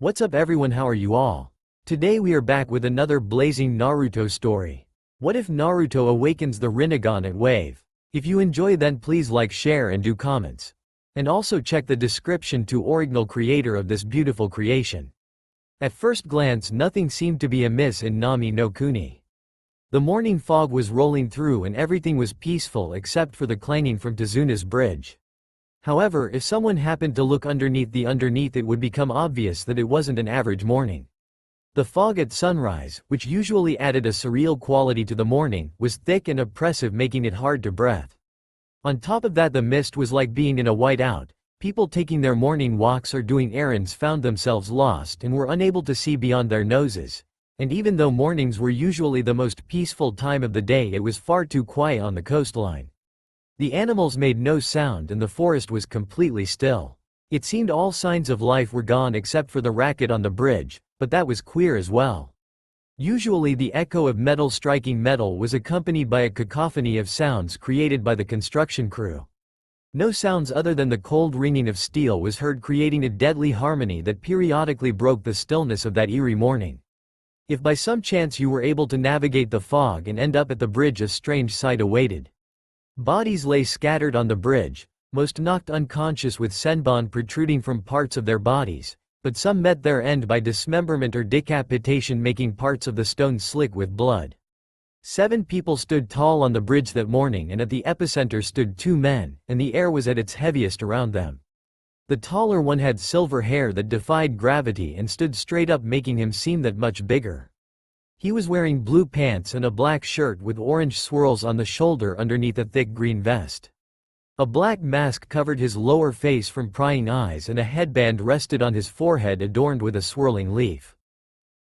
What's up everyone, how are you all? Today we are back with another blazing Naruto story. What if Naruto awakens the Rinnegan at Wave? If you enjoy then please like, share and do comments. And also check the description to original creator of this beautiful creation. At first glance nothing seemed to be amiss in Nami no Kuni. The morning fog was rolling through and everything was peaceful except for the clanging from Tezuna's bridge. However, if someone happened to look underneath it would become obvious that it wasn't an average morning. The fog at sunrise, which usually added a surreal quality to the morning, was thick and oppressive, making it hard to breathe. On top of that, the mist was like being in a whiteout. People taking their morning walks or doing errands found themselves lost and were unable to see beyond their noses. And even though mornings were usually the most peaceful time of the day, it was far too quiet on the coastline. The animals made no sound and the forest was completely still. It seemed all signs of life were gone except for the racket on the bridge, but that was queer as well. Usually the echo of metal striking metal was accompanied by a cacophony of sounds created by the construction crew. No sounds other than the cold ringing of steel was heard, creating a deadly harmony that periodically broke the stillness of that eerie morning. If by some chance you were able to navigate the fog and end up at the bridge, a strange sight awaited. Bodies lay scattered on the bridge, most knocked unconscious with senbon protruding from parts of their bodies, but some met their end by dismemberment or decapitation, making parts of the stone slick with blood. 7 people stood tall on the bridge that morning, and at the epicenter stood 2 men, and the air was at its heaviest around them. The taller one had silver hair that defied gravity and stood straight up, making him seem that much bigger. He was wearing blue pants and a black shirt with orange swirls on the shoulder underneath a thick green vest. A black mask covered his lower face from prying eyes and a headband rested on his forehead adorned with a swirling leaf.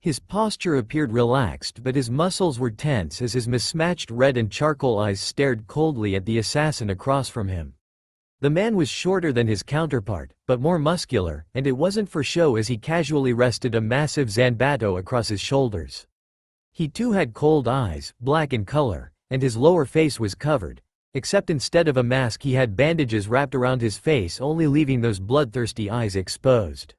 His posture appeared relaxed, but his muscles were tense as his mismatched red and charcoal eyes stared coldly at the assassin across from him. The man was shorter than his counterpart, but more muscular, and it wasn't for show as he casually rested a massive zanbato across his shoulders. He too had cold eyes, black in color, and his lower face was covered, except instead of a mask he had bandages wrapped around his face, only leaving those bloodthirsty eyes exposed.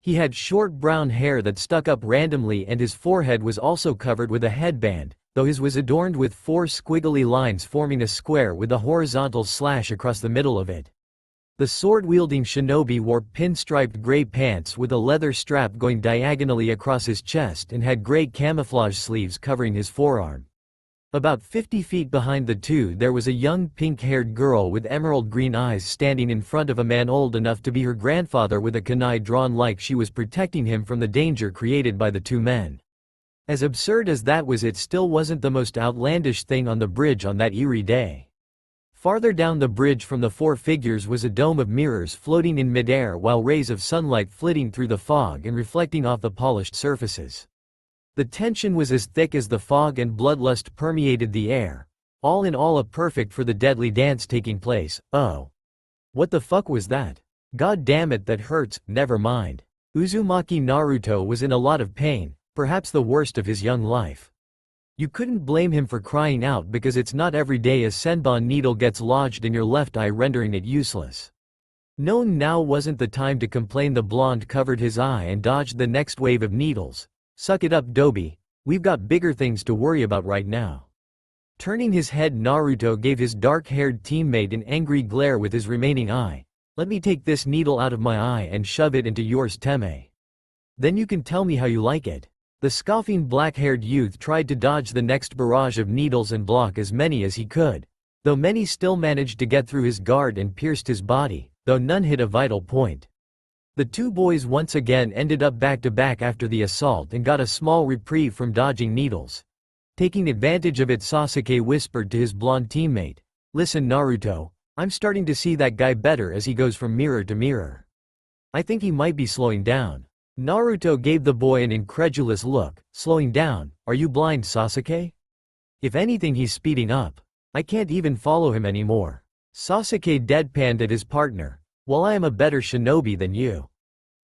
He had short brown hair that stuck up randomly and his forehead was also covered with a headband, though his was adorned with 4 squiggly lines forming a square with a horizontal slash across the middle of it. The sword-wielding shinobi wore pinstriped gray pants with a leather strap going diagonally across his chest and had gray camouflage sleeves covering his forearm. About 50 feet behind the two there was a young pink-haired girl with emerald green eyes standing in front of a man old enough to be her grandfather with a kunai drawn like she was protecting him from the danger created by the 2 men. As absurd as that was, it still wasn't the most outlandish thing on the bridge on that eerie day. Farther down the bridge from the 4 figures was a dome of mirrors floating in midair, while rays of sunlight flitting through the fog and reflecting off the polished surfaces. The tension was as thick as the fog and bloodlust permeated the air. All in all, a perfect for the deadly dance taking place. Oh. What the fuck was that? God damn it, that hurts. Never mind. Uzumaki Naruto was in a lot of pain, perhaps the worst of his young life. You couldn't blame him for crying out because it's not every day a senbon needle gets lodged in your left eye, rendering it useless. Knowing now wasn't the time to complain, the blonde covered his eye and dodged the next wave of needles. Suck it up, Dobi. We've got bigger things to worry about right now. Turning his head, Naruto gave his dark-haired teammate an angry glare with his remaining eye. Let me take this needle out of my eye and shove it into yours, Teme. Then you can tell me how you like it. The scoffing black-haired youth tried to dodge the next barrage of needles and block as many as he could, though many still managed to get through his guard and pierced his body, though none hit a vital point. The 2 boys once again ended up back to back after the assault and got a small reprieve from dodging needles. Taking advantage of it, Sasuke whispered to his blonde teammate, "Listen, Naruto, I'm starting to see that guy better as he goes from mirror to mirror. I think he might be slowing down." Naruto gave the boy an incredulous look. "Slowing down? Are you blind, Sasuke? If anything, he's speeding up. I can't even follow him anymore." Sasuke deadpanned at his partner. "Well, I am a better shinobi than you."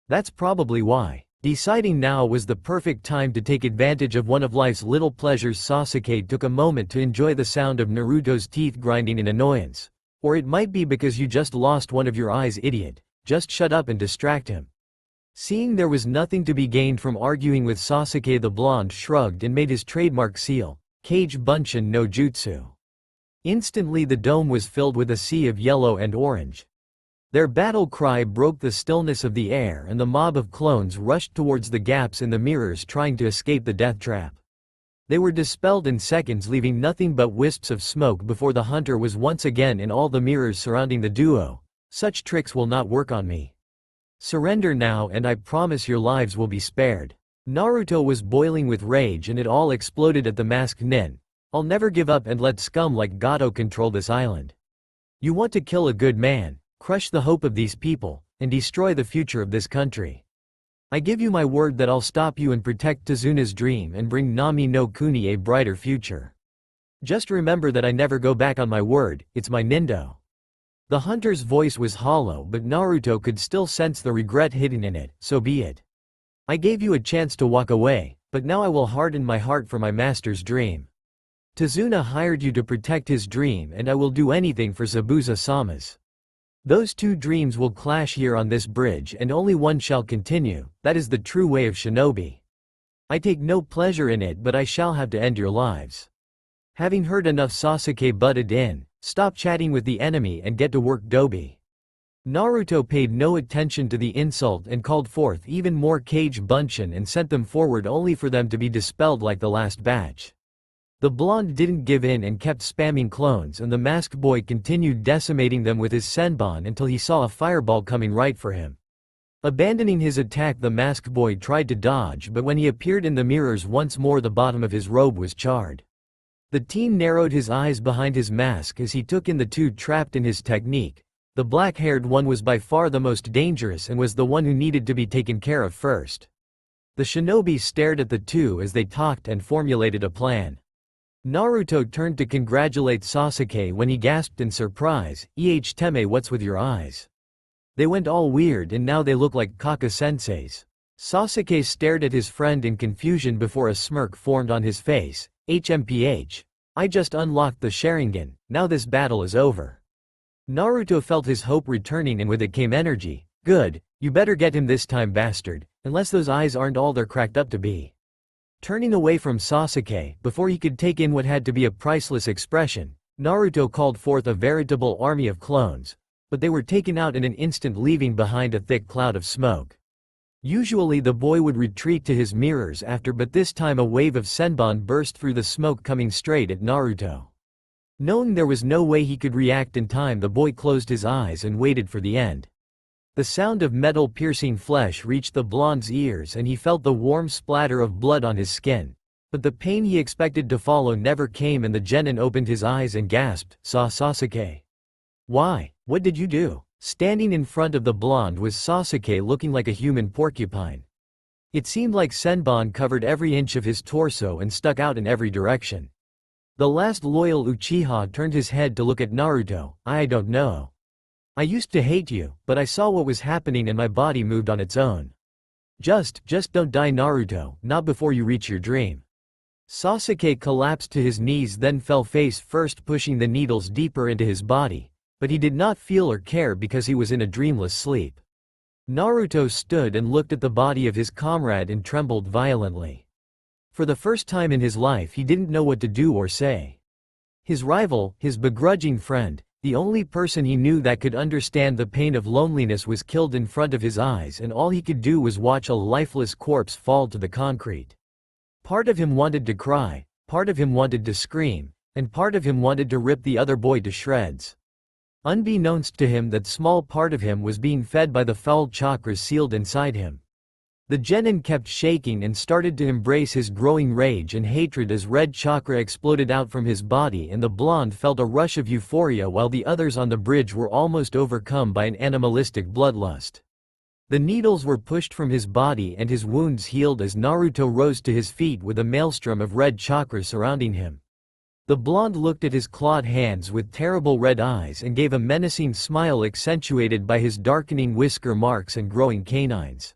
"That's probably why." Deciding now was the perfect time to take advantage of one of life's little pleasures, Sasuke took a moment to enjoy the sound of Naruto's teeth grinding in annoyance. "Or it might be because you just lost one of your eyes, idiot. Just shut up and distract him." Seeing there was nothing to be gained from arguing with Sasuke, the blonde shrugged and made his trademark seal, Kage Bunshin no Jutsu. Instantly the dome was filled with a sea of yellow and orange. Their battle cry broke the stillness of the air and the mob of clones rushed towards the gaps in the mirrors trying to escape the death trap. They were dispelled in seconds, leaving nothing but wisps of smoke before the hunter was once again in all the mirrors surrounding the duo. Such tricks will not work on me. Surrender now and I promise your lives will be spared. Naruto was boiling with rage and it all exploded at the masked nin. I'll never give up and let scum like Gato control this island. You want to kill a good man, crush the hope of these people, and destroy the future of this country. I give you my word that I'll stop you and protect Tazuna's dream and bring Nami no Kuni a brighter future. Just remember that I never go back on my word, it's my nindo. The hunter's voice was hollow, but Naruto could still sense the regret hidden in it. So be it. I gave you a chance to walk away, but now I will harden my heart for my master's dream. Tazuna hired you to protect his dream and I will do anything for Zabuza-sama's. Those two dreams will clash here on this bridge and only one shall continue, that is the true way of shinobi. I take no pleasure in it but I shall have to end your lives. Having heard enough, Sasuke butted in, stop chatting with the enemy and get to work, Dobi. Naruto paid no attention to the insult and called forth even more Kage Bunshin and sent them forward only for them to be dispelled like the last batch. The blonde didn't give in and kept spamming clones and the masked boy continued decimating them with his senbon until he saw a fireball coming right for him. Abandoning his attack, the masked boy tried to dodge, but when he appeared in the mirrors once more, the bottom of his robe was charred. The teen narrowed his eyes behind his mask as he took in the two trapped in his technique. The black-haired one was by far the most dangerous and was the one who needed to be taken care of first. The shinobi stared at the two as they talked and formulated a plan. Naruto turned to congratulate Sasuke when he gasped in surprise, Teme, what's with your eyes? They went all weird and now they look like Kaka-sensei's. Sasuke stared at his friend in confusion before a smirk formed on his face. HMPH. I just unlocked the Sharingan, now this battle is over. Naruto felt his hope returning and with it came energy. Good, you better get him this time, bastard, unless those eyes aren't all they're cracked up to be. Turning away from Sasuke, before he could take in what had to be a priceless expression, Naruto called forth a veritable army of clones, but they were taken out in an instant, leaving behind a thick cloud of smoke. Usually the boy would retreat to his mirrors after, but this time a wave of senbon burst through the smoke coming straight at Naruto. Knowing there was no way he could react in time, the boy closed his eyes and waited for the end. The sound of metal piercing flesh reached the blonde's ears and he felt the warm splatter of blood on his skin. But the pain he expected to follow never came and the genin opened his eyes and gasped, saw Sasuke. Why? What did you do? Standing in front of the blonde was Sasuke, looking like a human porcupine. It seemed like senbon covered every inch of his torso and stuck out in every direction. The last loyal Uchiha turned his head to look at Naruto. I don't know. I used to hate you, but I saw what was happening and my body moved on its own. Just don't die, Naruto, not before you reach your dream. Sasuke collapsed to his knees, then fell face first, pushing the needles deeper into his body, but he did not feel or care because he was in a dreamless sleep. Naruto stood and looked at the body of his comrade and trembled violently. For the first time in his life he didn't know what to do or say. His rival, his begrudging friend, the only person he knew that could understand the pain of loneliness, was killed in front of his eyes and all he could do was watch a lifeless corpse fall to the concrete. Part of him wanted to cry, part of him wanted to scream, and part of him wanted to rip the other boy to shreds. Unbeknownst to him, that small part of him was being fed by the foul chakras sealed inside him. The genin kept shaking and started to embrace his growing rage and hatred as red chakra exploded out from his body, and the blonde felt a rush of euphoria while the others on the bridge were almost overcome by an animalistic bloodlust. The needles were pushed from his body and his wounds healed as Naruto rose to his feet with a maelstrom of red chakra surrounding him. The blonde looked at his clawed hands with terrible red eyes and gave a menacing smile accentuated by his darkening whisker marks and growing canines.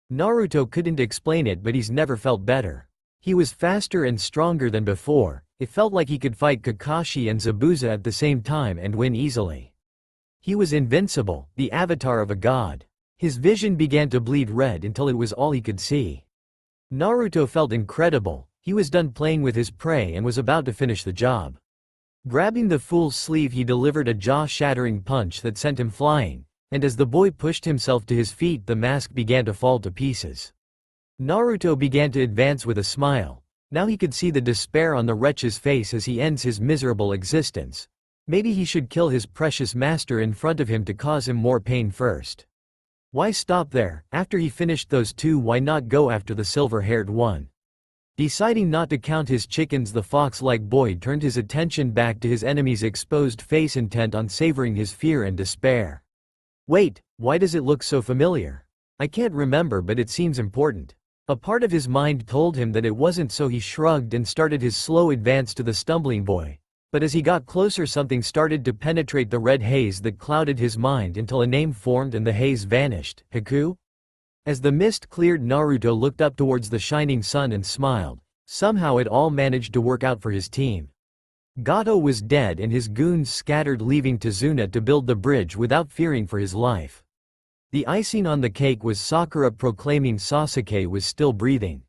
Naruto couldn't explain it, but he's never felt better. He was faster and stronger than before. It felt like he could fight Kakashi and Zabuza at the same time and win easily. He was invincible, the avatar of a god. His vision began to bleed red until it was all he could see. Naruto felt incredible. He was done playing with his prey and was about to finish the job. Grabbing the fool's sleeve, he delivered a jaw-shattering punch that sent him flying, and as the boy pushed himself to his feet, the mask began to fall to pieces. Naruto began to advance with a smile. Now he could see the despair on the wretch's face as he ends his miserable existence. Maybe he should kill his precious master in front of him to cause him more pain first. Why stop there? After he finished those two, why not go after the silver-haired one? Deciding not to count his chickens, the fox-like boy turned his attention back to his enemy's exposed face, intent on savoring his fear and despair. Wait, why does it look so familiar? I can't remember, but it seems important. A part of his mind told him that it wasn't, so he shrugged and started his slow advance to the stumbling boy. But as he got closer, something started to penetrate the red haze that clouded his mind until a name formed and the haze vanished. Haku? As the mist cleared, Naruto looked up towards the shining sun and smiled. Somehow it all managed to work out for his team. Gato was dead and his goons scattered, leaving Tazuna to build the bridge without fearing for his life. The icing on the cake was Sakura proclaiming Sasuke was still breathing.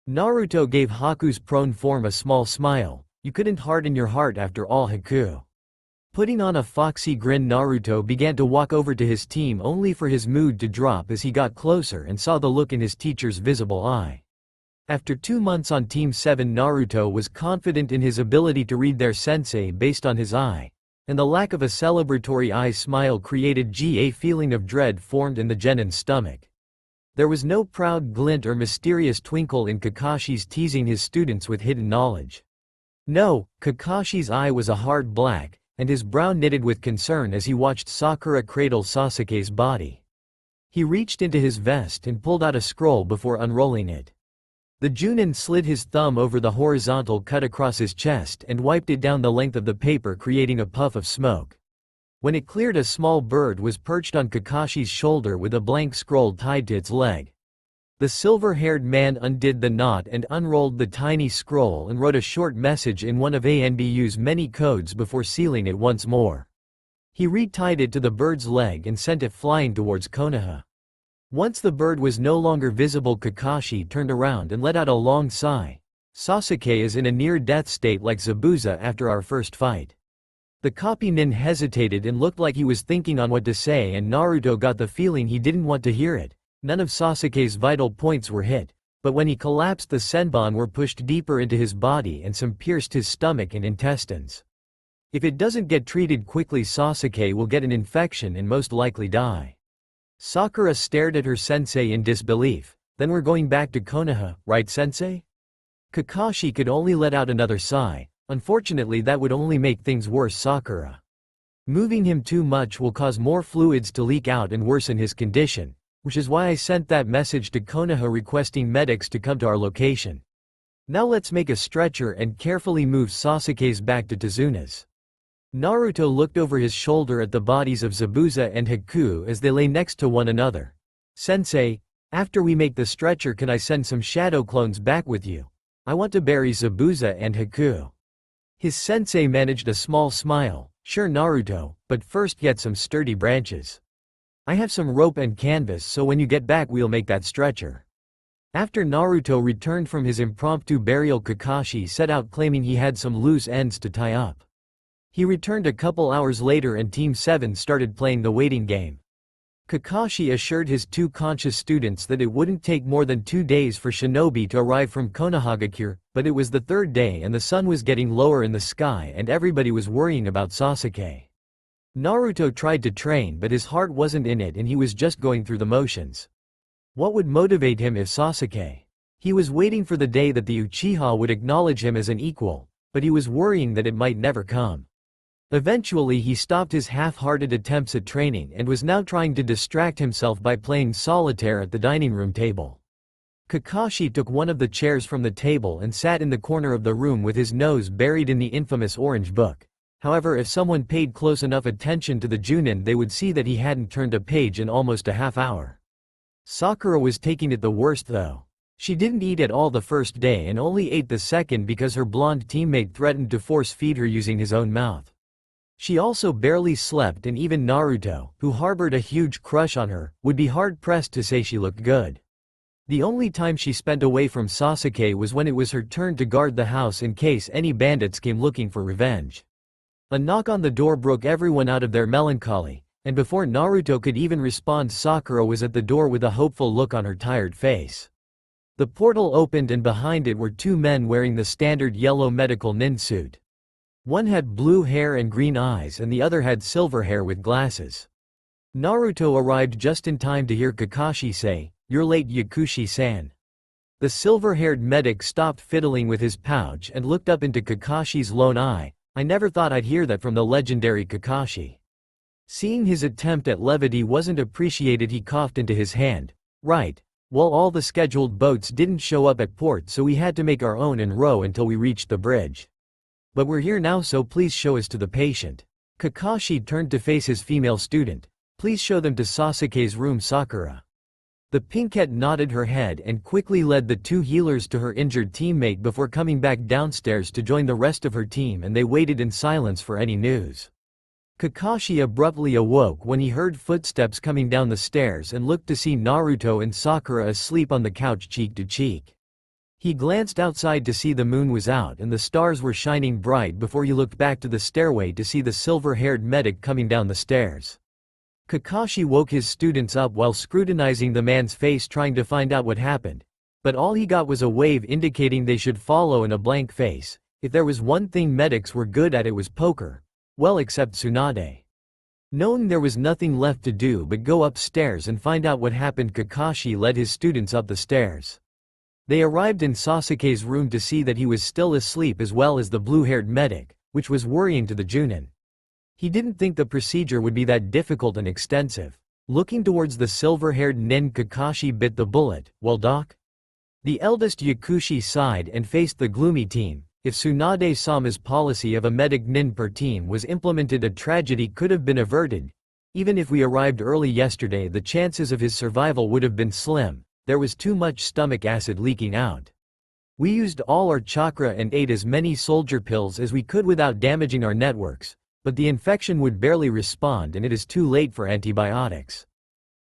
Naruto gave Haku's prone form a small smile. You couldn't harden your heart after all, Haku. Putting on a foxy grin, Naruto began to walk over to his team, only for his mood to drop as he got closer and saw the look in his teacher's visible eye. After 2 months on Team 7, Naruto was confident in his ability to read their sensei based on his eye, and the lack of a celebratory eye smile created a feeling of dread formed in the genin's stomach. There was no proud glint or mysterious twinkle in Kakashi's teasing his students with hidden knowledge. No, Kakashi's eye was a hard black, and his brow knitted with concern as he watched Sakura cradle Sasuke's body. He reached into his vest and pulled out a scroll before unrolling it. The Junin slid his thumb over the horizontal cut across his chest and wiped it down the length of the paper, creating a puff of smoke. When it cleared, a small bird was perched on Kakashi's shoulder with a blank scroll tied to its leg. The silver-haired man undid the knot and unrolled the tiny scroll and wrote a short message in one of ANBU's many codes before sealing it once more. He retied it to the bird's leg and sent it flying towards Konoha. Once the bird was no longer visible, Kakashi turned around and let out a long sigh. Sasuke is in a near-death state like Zabuza after our first fight. The copy nin hesitated and looked like he was thinking on what to say, and Naruto got the feeling he didn't want to hear it. None of Sasuke's vital points were hit, but when he collapsed, the senbon were pushed deeper into his body and some pierced his stomach and intestines. If it doesn't get treated quickly, Sasuke will get an infection and most likely die. Sakura stared at her sensei in disbelief. Then we're going back to Konoha, right, sensei? Kakashi could only let out another sigh. Unfortunately, that would only make things worse, Sakura. Moving him too much will cause more fluids to leak out and worsen his condition, which is why I sent that message to Konoha requesting medics to come to our location. Now let's make a stretcher and carefully move Sasuke's back to Tazuna's. Naruto looked over his shoulder at the bodies of Zabuza and Haku as they lay next to one another. Sensei, after we make the stretcher, can I send some shadow clones back with you? I want to bury Zabuza and Haku. His sensei managed a small smile. Sure, Naruto, but first get some sturdy branches. I have some rope and canvas, so when you get back we'll make that stretcher. After Naruto returned from his impromptu burial, Kakashi set out claiming he had some loose ends to tie up. He returned a couple hours later and Team 7 started playing the waiting game. Kakashi assured his 2 conscious students that it wouldn't take more than 2 days for shinobi to arrive from Konohagakure, but it was the 3rd day and the sun was getting lower in the sky and everybody was worrying about Sasuke. Naruto tried to train, but his heart wasn't in it and he was just going through the motions. What would motivate him if Sasuke? He was waiting for the day that the Uchiha would acknowledge him as an equal, but he was worrying that it might never come. Eventually he stopped his half-hearted attempts at training and was now trying to distract himself by playing solitaire at the dining room table. Kakashi took one of the chairs from the table and sat in the corner of the room with his nose buried in the infamous orange book. However, if someone paid close enough attention to the Junin, they would see that he hadn't turned a page in almost a half hour. Sakura was taking it the worst though. She didn't eat at all the first day and only ate the second because her blonde teammate threatened to force feed her using his own mouth. She also barely slept, and even Naruto, who harbored a huge crush on her, would be hard-pressed to say she looked good. The only time she spent away from Sasuke was when it was her turn to guard the house in case any bandits came looking for revenge. A knock on the door broke everyone out of their melancholy, and before Naruto could even respond, Sakura was at the door with a hopeful look on her tired face. The portal opened and behind it were two men wearing the standard yellow medical nin suit. One had blue hair and green eyes and the other had silver hair with glasses. Naruto arrived just in time to hear Kakashi say, "You're late, Yakushi-san." The silver-haired medic stopped fiddling with his pouch and looked up into Kakashi's lone eye. "I never thought I'd hear that from the legendary Kakashi." Seeing his attempt at levity wasn't appreciated, he coughed into his hand. "Right. Well, all the scheduled boats didn't show up at port, so we had to make our own and row until we reached the bridge. But we're here now, so please show us to the patient." Kakashi turned to face his female student. "Please show them to Sasuke's room, Sakura." The pinkette nodded her head and quickly led the two healers to her injured teammate before coming back downstairs to join the rest of her team, and they waited in silence for any news. Kakashi abruptly awoke when he heard footsteps coming down the stairs and looked to see Naruto and Sakura asleep on the couch cheek to cheek. He glanced outside to see the moon was out and the stars were shining bright before he looked back to the stairway to see the silver-haired medic coming down the stairs. Kakashi woke his students up while scrutinizing the man's face, trying to find out what happened, but all he got was a wave indicating they should follow and a blank face. If there was one thing medics were good at, it was poker. Well, except Tsunade. Knowing there was nothing left to do but go upstairs and find out what happened, Kakashi led his students up the stairs. They arrived in Sasuke's room to see that he was still asleep, as well as the blue-haired medic, which was worrying to the Junin. He didn't think the procedure would be that difficult and extensive. Looking towards the silver-haired nin, Kakashi bit the bullet. "Well, doc?" The eldest Yakushi sighed and faced the gloomy team. If Tsunade-sama's policy of a medic nin per team was implemented, a tragedy could have been averted. Even if we arrived early yesterday, the chances of his survival would have been slim. There was too much stomach acid leaking out. We used all our chakra and ate as many soldier pills as we could without damaging our networks, but the infection would barely respond and it is too late for antibiotics.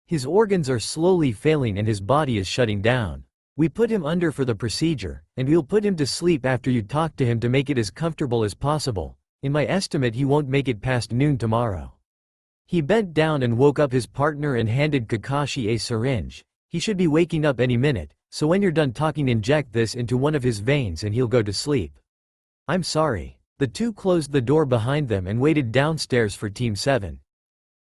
His organs are slowly failing and his body is shutting down. We put him under for the procedure, and we'll put him to sleep after you talk to him to make it as comfortable as possible. In my estimate, he won't make it past noon tomorrow." He bent down and woke up his partner and handed Kakashi a syringe. "He should be waking up any minute, so when you're done talking, inject this into one of his veins and he'll go to sleep." "I'm sorry." The two closed the door behind them and waited downstairs for Team 7.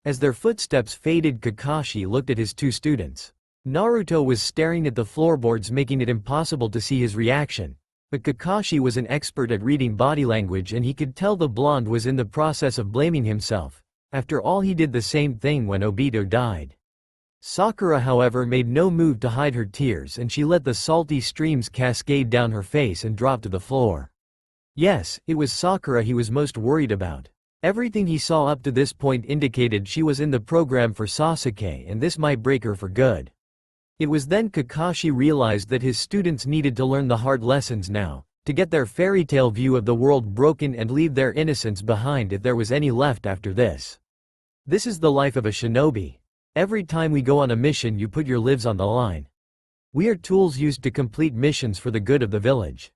As their footsteps faded, Kakashi looked at his two students. Naruto was staring at the floorboards, making it impossible to see his reaction. But Kakashi was an expert at reading body language and he could tell the blonde was in the process of blaming himself. After all, he did the same thing when Obito died. Sakura, however, made no move to hide her tears, and she let the salty streams cascade down her face and drop to the floor. Yes, it was Sakura he was most worried about. Everything he saw up to this point indicated she was in the program for Sasuke, and this might break her for good. It was then Kakashi realized that his students needed to learn the hard lessons now, to get their fairy tale view of the world broken and leave their innocence behind if there was any left after this. This is the life of a shinobi. Every time we go on a mission, you put your lives on the line. We are tools used to complete missions for the good of the village.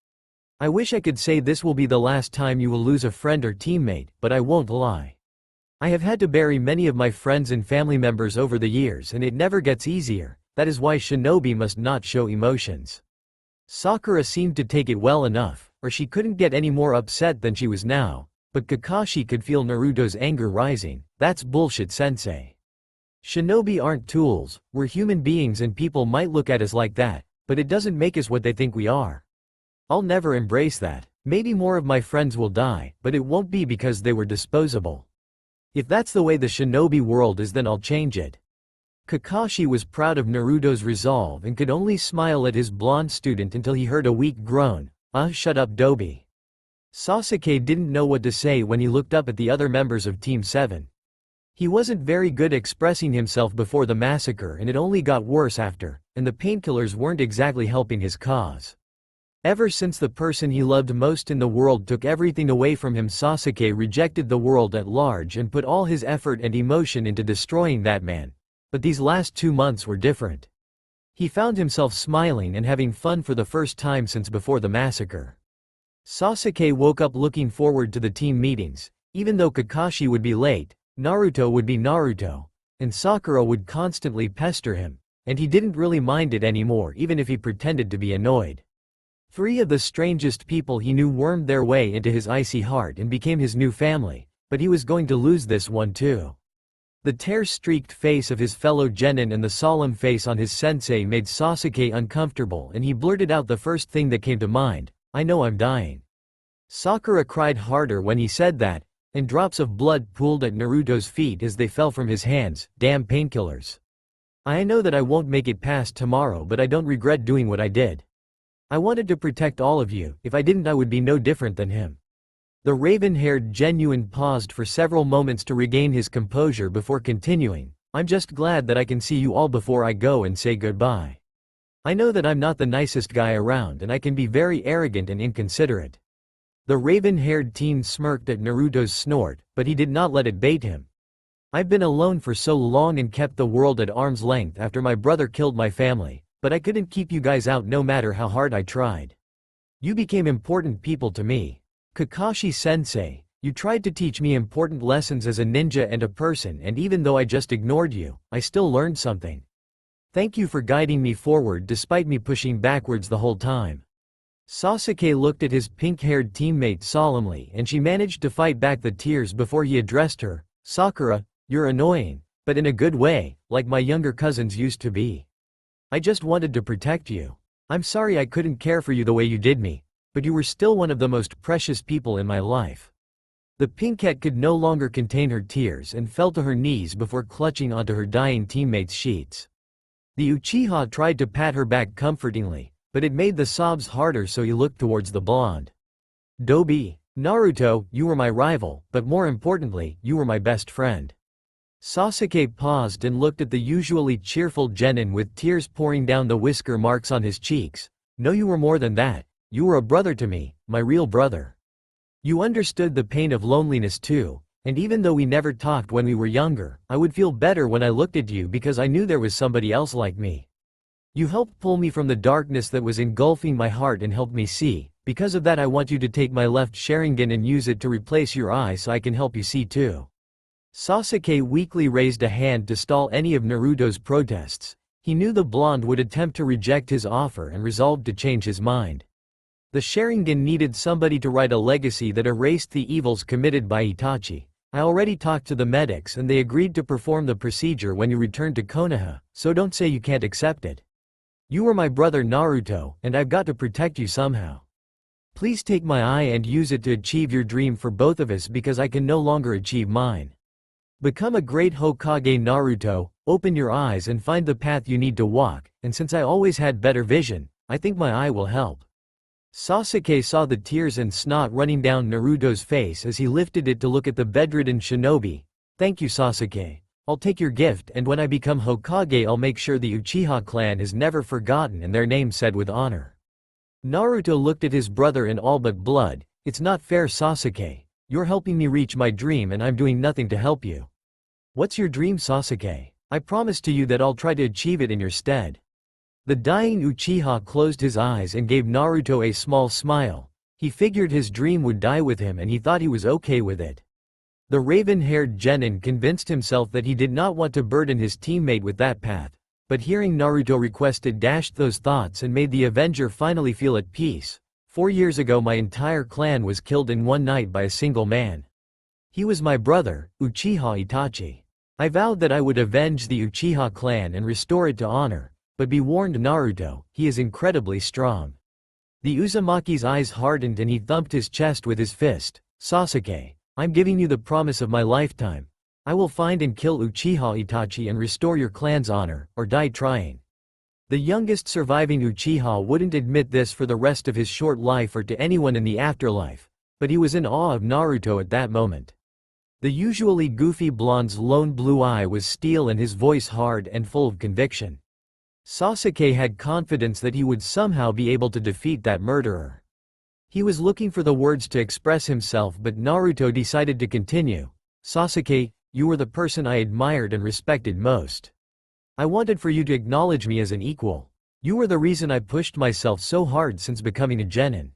I wish I could say this will be the last time you will lose a friend or teammate, but I won't lie. I have had to bury many of my friends and family members over the years, and it never gets easier. That is why shinobi must not show emotions." Sakura seemed to take it well enough, or she couldn't get any more upset than she was now, but Kakashi could feel Naruto's anger rising. "That's bullshit, sensei. Shinobi aren't tools, we're human beings and people might look at us like that, but it doesn't make us what they think we are. I'll never embrace that. Maybe more of my friends will die, but it won't be because they were disposable. If that's the way the shinobi world is, then I'll change it." Kakashi was proud of Naruto's resolve and could only smile at his blonde student until he heard a weak groan. Shut up, Dobi." Sasuke didn't know what to say when he looked up at the other members of Team 7. He wasn't very good expressing himself before the massacre, and it only got worse after, and the painkillers weren't exactly helping his cause. Ever since the person he loved most in the world took everything away from him, Sasuke rejected the world at large and put all his effort and emotion into destroying that man. But these last 2 months were different. He found himself smiling and having fun for the first time since before the massacre. Sasuke woke up looking forward to the team meetings. Even though Kakashi would be late, Naruto would be Naruto, and Sakura would constantly pester him, and he didn't really mind it anymore even if he pretended to be annoyed. 3 of the strangest people he knew wormed their way into his icy heart and became his new family, but he was going to lose this one too. The tear-streaked face of his fellow genin and the solemn face on his sensei made Sasuke uncomfortable, and he blurted out the first thing that came to mind, "I know I'm dying." Sakura cried harder when he said that, and drops of blood pooled at Naruto's feet as they fell from his hands. Damn painkillers. "I know that I won't make it past tomorrow, but I don't regret doing what I did. I wanted to protect all of you. If I didn't, I would be no different than him." The raven-haired genuine paused for several moments to regain his composure before continuing, "I'm just glad that I can see you all before I go and say goodbye. I know that I'm not the nicest guy around and I can be very arrogant and inconsiderate." The raven-haired teen smirked at Naruto's snort, but he did not let it bait him. "I've been alone for so long and kept the world at arm's length after my brother killed my family. But I couldn't keep you guys out no matter how hard I tried. You became important people to me. Kakashi-sensei, you tried to teach me important lessons as a ninja and a person, and even though I just ignored you, I still learned something. Thank you for guiding me forward despite me pushing backwards the whole time." Sasuke looked at his pink-haired teammate solemnly, and she managed to fight back the tears before he addressed her. "Sakura, you're annoying, but in a good way, like my younger cousins used to be. I just wanted to protect you. I'm sorry I couldn't care for you the way you did me, but you were still one of the most precious people in my life." The pinkette could no longer contain her tears and fell to her knees before clutching onto her dying teammate's sheets. The Uchiha tried to pat her back comfortingly, but it made the sobs harder, so he looked towards the blonde. "Dobi, Naruto, you were my rival, but more importantly, you were my best friend." Sasuke paused and looked at the usually cheerful genin with tears pouring down the whisker marks on his cheeks. "No, you were more than that. You were a brother to me, my real brother. You understood the pain of loneliness too, and even though we never talked when we were younger, I would feel better when I looked at you because I knew there was somebody else like me. You helped pull me from the darkness that was engulfing my heart and helped me see. Because of that, I want you to take my left Sharingan and use it to replace your eye so I can help you see too." Sasuke weakly raised a hand to stall any of Naruto's protests. He knew the blonde would attempt to reject his offer and resolved to change his mind. The Sharingan needed somebody to write a legacy that erased the evils committed by Itachi. "I already talked to the medics and they agreed to perform the procedure when you return to Konoha, so don't say you can't accept it. You were my brother Naruto, and I've got to protect you somehow. Please take my eye and use it to achieve your dream for both of us because I can no longer achieve mine. Become a great Hokage Naruto, open your eyes and find the path you need to walk, and since I always had better vision, I think my eye will help." Sasuke saw the tears and snot running down Naruto's face as he lifted it to look at the bedridden shinobi. "Thank you, Sasuke. I'll take your gift, and when I become Hokage I'll make sure the Uchiha clan is never forgotten and their name said with honor." Naruto looked at his brother in all but blood. "It's not fair, Sasuke. You're helping me reach my dream and I'm doing nothing to help you." "What's your dream, Sasuke? I promise to you that I'll try to achieve it in your stead." The dying Uchiha closed his eyes and gave Naruto a small smile. He figured his dream would die with him and he thought he was okay with it. The raven-haired genin convinced himself that he did not want to burden his teammate with that path, but hearing Naruto requested dashed those thoughts and made the Avenger finally feel at peace. 4 years ago my entire clan was killed in one night by a single man. He was my brother, Uchiha Itachi. I vowed that I would avenge the Uchiha clan and restore it to honor, but be warned, Naruto, he is incredibly strong. The Uzumaki's eyes hardened and he thumped his chest with his fist. "Sasuke, I'm giving you the promise of my lifetime. I will find and kill Uchiha Itachi and restore your clan's honor, or die trying." The youngest surviving Uchiha wouldn't admit this for the rest of his short life or to anyone in the afterlife, but he was in awe of Naruto at that moment. The usually goofy blonde's lone blue eye was steel and his voice hard and full of conviction. Sasuke had confidence that he would somehow be able to defeat that murderer. He was looking for the words to express himself, but Naruto decided to continue. Sasuke, you were the person I admired and respected most. I wanted for you to acknowledge me as an equal. You were the reason I pushed myself so hard since becoming a genin.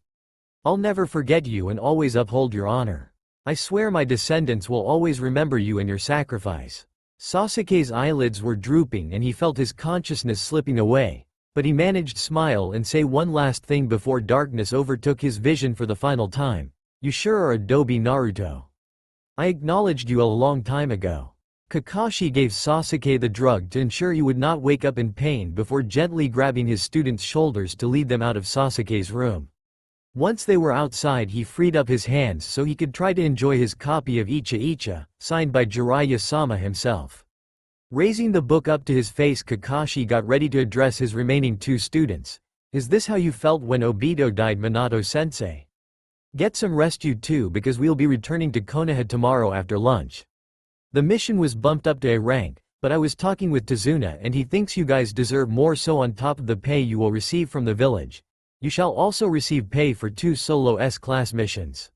I'll never forget you and always uphold your honor. I swear my descendants will always remember you and your sacrifice. Sasuke's eyelids were drooping and he felt his consciousness slipping away, but he managed to smile and say one last thing before darkness overtook his vision for the final time. You sure are Adobe Naruto. I acknowledged you a long time ago. Kakashi gave Sasuke the drug to ensure he would not wake up in pain before gently grabbing his students' shoulders to lead them out of Sasuke's room. Once they were outside, he freed up his hands so he could try to enjoy his copy of Icha Icha, signed by Jiraiya-sama himself. Raising the book up to his face, Kakashi got ready to address his remaining two students. Is this how you felt when Obito died, Minato-sensei? Get some rest you too, because we'll be returning to Konoha tomorrow after lunch. The mission was bumped up to A rank, but I was talking with Tazuna and he thinks you guys deserve more, so on top of the pay you will receive from the village, you shall also receive pay for 2 solo S-class missions.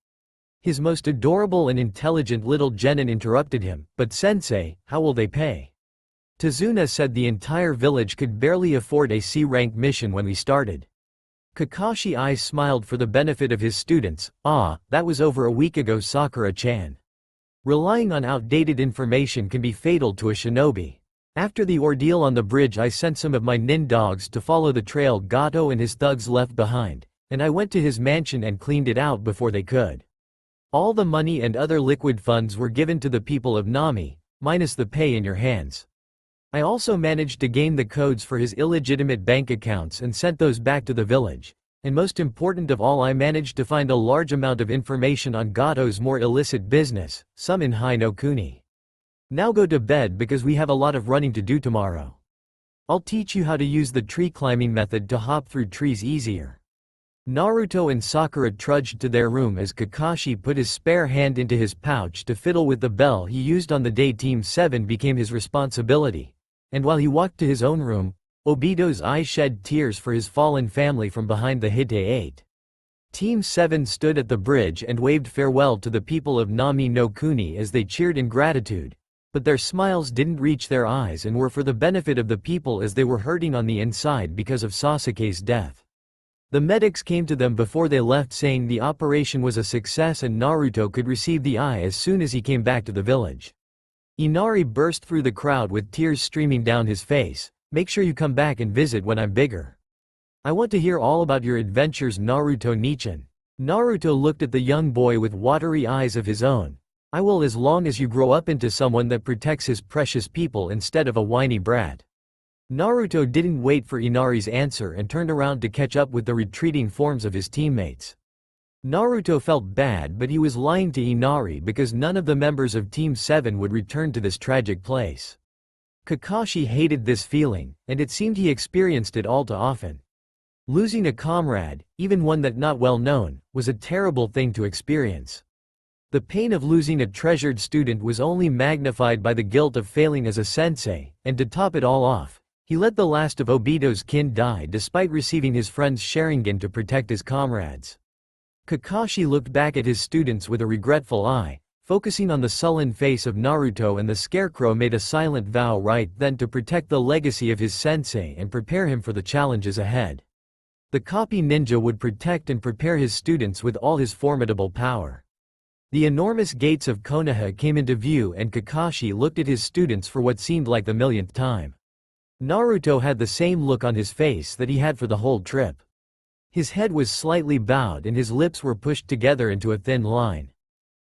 His most adorable and intelligent little genin interrupted him, but sensei, how will they pay? Tazuna said the entire village could barely afford a C-rank mission when we started. Kakashi's eyes smiled for the benefit of his students. Ah, that was over a week ago, Sakura-chan. Relying on outdated information can be fatal to a shinobi. After the ordeal on the bridge, I sent some of my nin dogs to follow the trail Gato and his thugs left behind, and I went to his mansion and cleaned it out before they could. All the money and other liquid funds were given to the people of Nami, minus the pay in your hands. I also managed to gain the codes for his illegitimate bank accounts and sent those back to the village. And most important of all, I managed to find a large amount of information on Gato's more illicit business, some in Hai no Kuni. Now go to bed because we have a lot of running to do tomorrow. I'll teach you how to use the tree climbing method to hop through trees easier. Naruto and Sakura trudged to their room as Kakashi put his spare hand into his pouch to fiddle with the bell he used on the day Team 7 became his responsibility. And while he walked to his own room, Obito's eyes shed tears for his fallen family from behind the Hite 8. Team 7 stood at the bridge and waved farewell to the people of Nami no Kuni as they cheered in gratitude, but their smiles didn't reach their eyes and were for the benefit of the people as they were hurting on the inside because of Sasuke's death. The medics came to them before they left, saying the operation was a success and Naruto could receive the eye as soon as he came back to the village. Inari burst through the crowd with tears streaming down his face. Make sure you come back and visit when I'm bigger. I want to hear all about your adventures, Naruto-nichan. Naruto looked at the young boy with watery eyes of his own. I will, as long as you grow up into someone that protects his precious people instead of a whiny brat. Naruto didn't wait for Inari's answer and turned around to catch up with the retreating forms of his teammates. Naruto felt bad, but he was lying to Inari because none of the members of Team 7 would return to this tragic place. Kakashi hated this feeling, and it seemed he experienced it all too often. Losing a comrade, even one that not well known, was a terrible thing to experience. The pain of losing a treasured student was only magnified by the guilt of failing as a sensei, and to top it all off, he let the last of Obito's kin die despite receiving his friend's Sharingan to protect his comrades. Kakashi looked back at his students with a regretful eye, focusing on the sullen face of Naruto, and the scarecrow made a silent vow right then to protect the legacy of his sensei and prepare him for the challenges ahead. The copy ninja would protect and prepare his students with all his formidable power. The enormous gates of Konoha came into view and Kakashi looked at his students for what seemed like the millionth time. Naruto had the same look on his face that he had for the whole trip. His head was slightly bowed and his lips were pushed together into a thin line.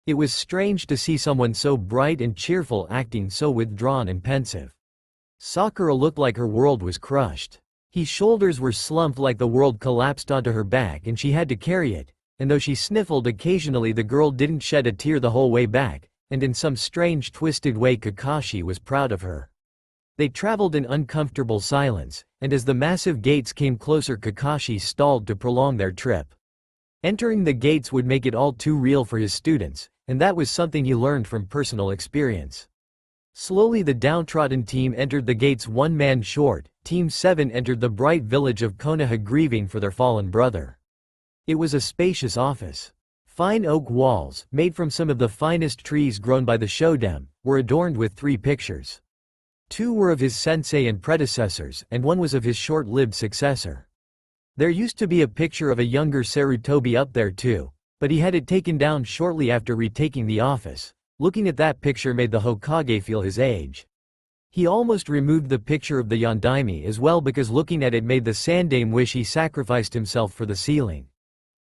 It was strange to see someone so bright and cheerful acting so withdrawn and pensive. Sakura looked like her world was crushed. His shoulders were slumped like the world collapsed onto her back and she had to carry it, and though she sniffled occasionally, the girl didn't shed a tear the whole way back, and in some strange twisted way Kakashi was proud of her. They traveled in uncomfortable silence, and as the massive gates came closer Kakashi stalled to prolong their trip. Entering the gates would make it all too real for his students, and that was something he learned from personal experience. Slowly the downtrodden team entered the gates, one man short, Team 7 entered the bright village of Konoha grieving for their fallen brother. It was a spacious office. Fine oak walls, made from some of the finest trees grown by the Shoden, were adorned with 3 pictures. 2 were of his sensei and predecessors, and 1 was of his short-lived successor. There used to be a picture of a younger Sarutobi up there too, but he had it taken down shortly after retaking the office. Looking at that picture made the Hokage feel his age. He almost removed the picture of the Yondaime as well because looking at it made the Sandaime wish he sacrificed himself for the ceiling.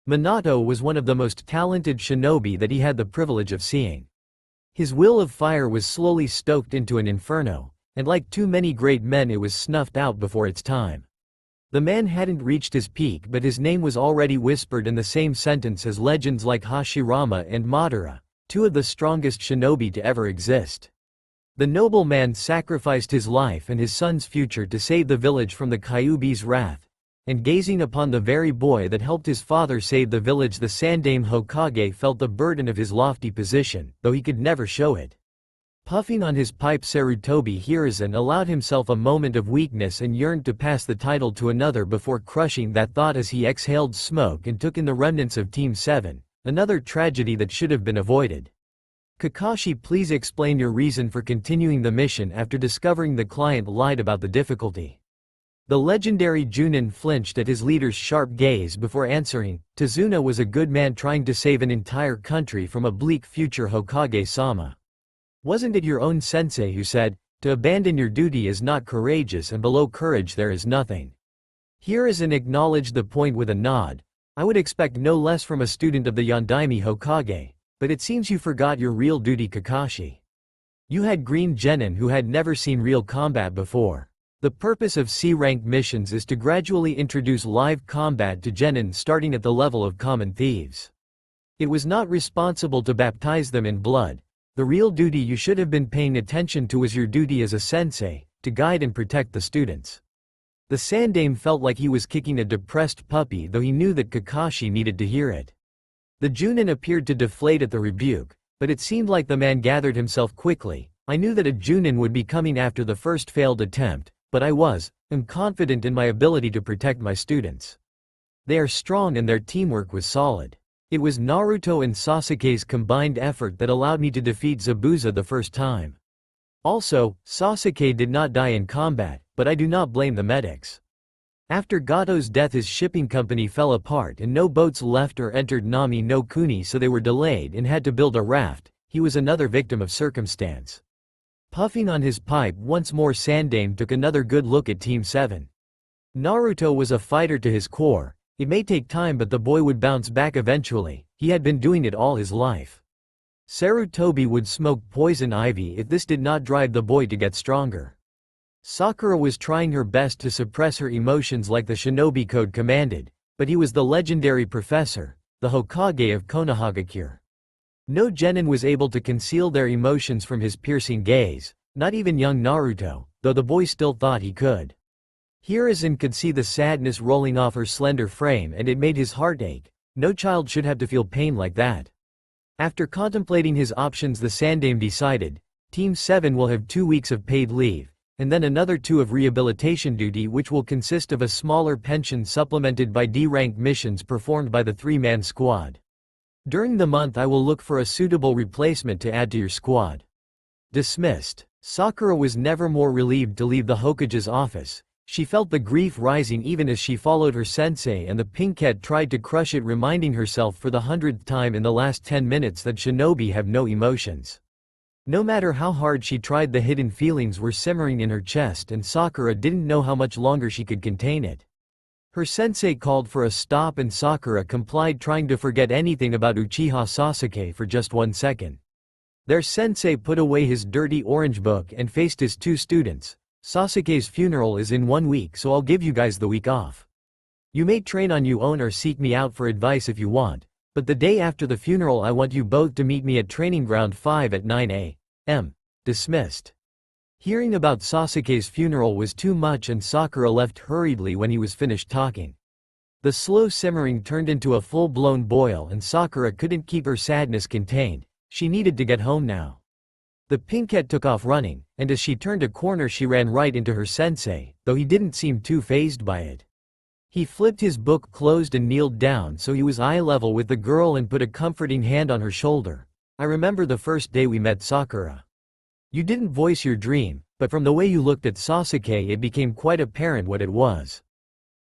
Minato was one of the most talented shinobi that he had the privilege of seeing. His will of fire was slowly stoked into an inferno, and like too many great men it was snuffed out before its time. The man hadn't reached his peak but his name was already whispered in the same sentence as legends like Hashirama and Madara, 2 of the strongest shinobi to ever exist. The noble man sacrificed his life and his son's future to save the village from the Kyuubi's wrath, and gazing upon the very boy that helped his father save the village, the Sandaime Hokage felt the burden of his lofty position, though he could never show it. Puffing on his pipe, Sarutobi Hiruzen allowed himself a moment of weakness and yearned to pass the title to another before crushing that thought as he exhaled smoke and took in the remnants of Team 7, another tragedy that should have been avoided. Kakashi, please explain your reason for continuing the mission after discovering the client lied about the difficulty. The legendary Junin flinched at his leader's sharp gaze before answering. Tazuna was a good man trying to save an entire country from a bleak future, Hokage-sama. Wasn't it your own sensei who said, to abandon your duty is not courageous and below courage there is nothing? Hiruzen acknowledged the point with a nod. I would expect no less from a student of the Yondaime Hokage, but it seems you forgot your real duty, Kakashi. You had green genin who had never seen real combat before. The purpose of C-rank missions is to gradually introduce live combat to genin starting at the level of common thieves. It was not responsible to baptize them in blood. The real duty you should have been paying attention to was your duty as a sensei, to guide and protect the students. The Sandaime felt like he was kicking a depressed puppy, though he knew that Kakashi needed to hear it. The Junin appeared to deflate at the rebuke, but it seemed like the man gathered himself quickly. I knew that a Junin would be coming after the first failed attempt, but I am confident in my ability to protect my students. They are strong and their teamwork was solid. It was Naruto and Sasuke's combined effort that allowed me to defeat Zabuza the first time. Also, Sasuke did not die in combat, but I do not blame the medics. After Gato's death his shipping company fell apart and no boats left or entered Nami no Kuni, so they were delayed and had to build a raft. He was another victim of circumstance. Puffing on his pipe once more, Sandaime took another good look at Team 7. Naruto was a fighter to his core. It may take time but the boy would bounce back eventually, he had been doing it all his life. Sarutobi would smoke poison ivy if this did not drive the boy to get stronger. Sakura was trying her best to suppress her emotions like the shinobi code commanded, but he was the legendary professor, the Hokage of Konohagakure. No genin was able to conceal their emotions from his piercing gaze, not even young Naruto, though the boy still thought he could. Hiruzen could see the sadness rolling off her slender frame and it made his heart ache. No child should have to feel pain like that. After contemplating his options, the Sandaime decided, Team 7 will have 2 weeks of paid leave, and then another 2 of rehabilitation duty, which will consist of a smaller pension supplemented by D-rank missions performed by the 3-man squad. During the month I will look for a suitable replacement to add to your squad. Dismissed. Sakura was never more relieved to leave the Hokage's office. She felt the grief rising even as she followed her sensei, and the pinkette tried to crush it, reminding herself for the 100th time in the last 10 minutes that shinobi have no emotions. No matter how hard she tried, the hidden feelings were simmering in her chest and Sakura didn't know how much longer she could contain it. Her sensei called for a stop and Sakura complied, trying to forget anything about Uchiha Sasuke for just 1 second. Their sensei put away his dirty orange book and faced his 2 students. Sasuke's funeral is in 1 week, so I'll give you guys the week off. You may train on your own or seek me out for advice if you want, but the day after the funeral I want you both to meet me at Training Ground 5 at 9 a.m. Dismissed. Hearing about Sasuke's funeral was too much and Sakura left hurriedly when he was finished talking. The slow simmering turned into a full-blown boil and Sakura couldn't keep her sadness contained. She needed to get home now. The pinkette took off running, and as she turned a corner she ran right into her sensei, though he didn't seem too fazed by it. He flipped his book closed and kneeled down so he was eye level with the girl and put a comforting hand on her shoulder. I remember the first day we met Sakura. You didn't voice your dream, but from the way you looked at Sasuke it became quite apparent what it was.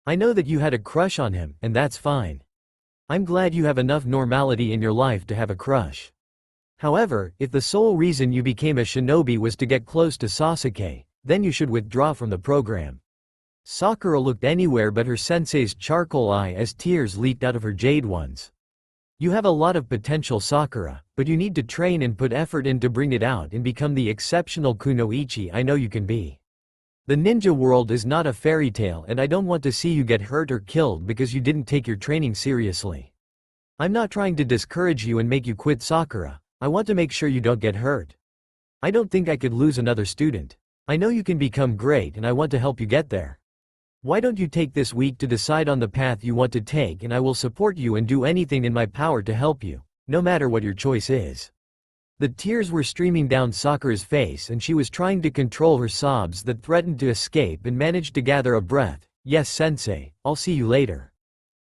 I know that you had a crush on him, and that's fine. I'm glad you have enough normality in your life to have a crush. However, if the sole reason you became a shinobi was to get close to Sasuke, then you should withdraw from the program. Sakura looked anywhere but her sensei's charcoal eye as tears leaked out of her jade ones. You have a lot of potential, Sakura, but you need to train and put effort in to bring it out and become the exceptional kunoichi I know you can be. The ninja world is not a fairy tale and I don't want to see you get hurt or killed because you didn't take your training seriously. I'm not trying to discourage you and make you quit, Sakura. I want to make sure you don't get hurt. I don't think I could lose another student. I know you can become great and I want to help you get there. Why don't you take this week to decide on the path you want to take and I will support you and do anything in my power to help you, no matter what your choice is. The tears were streaming down Sakura's face and she was trying to control her sobs that threatened to escape and managed to gather a breath. Yes, sensei, I'll see you later.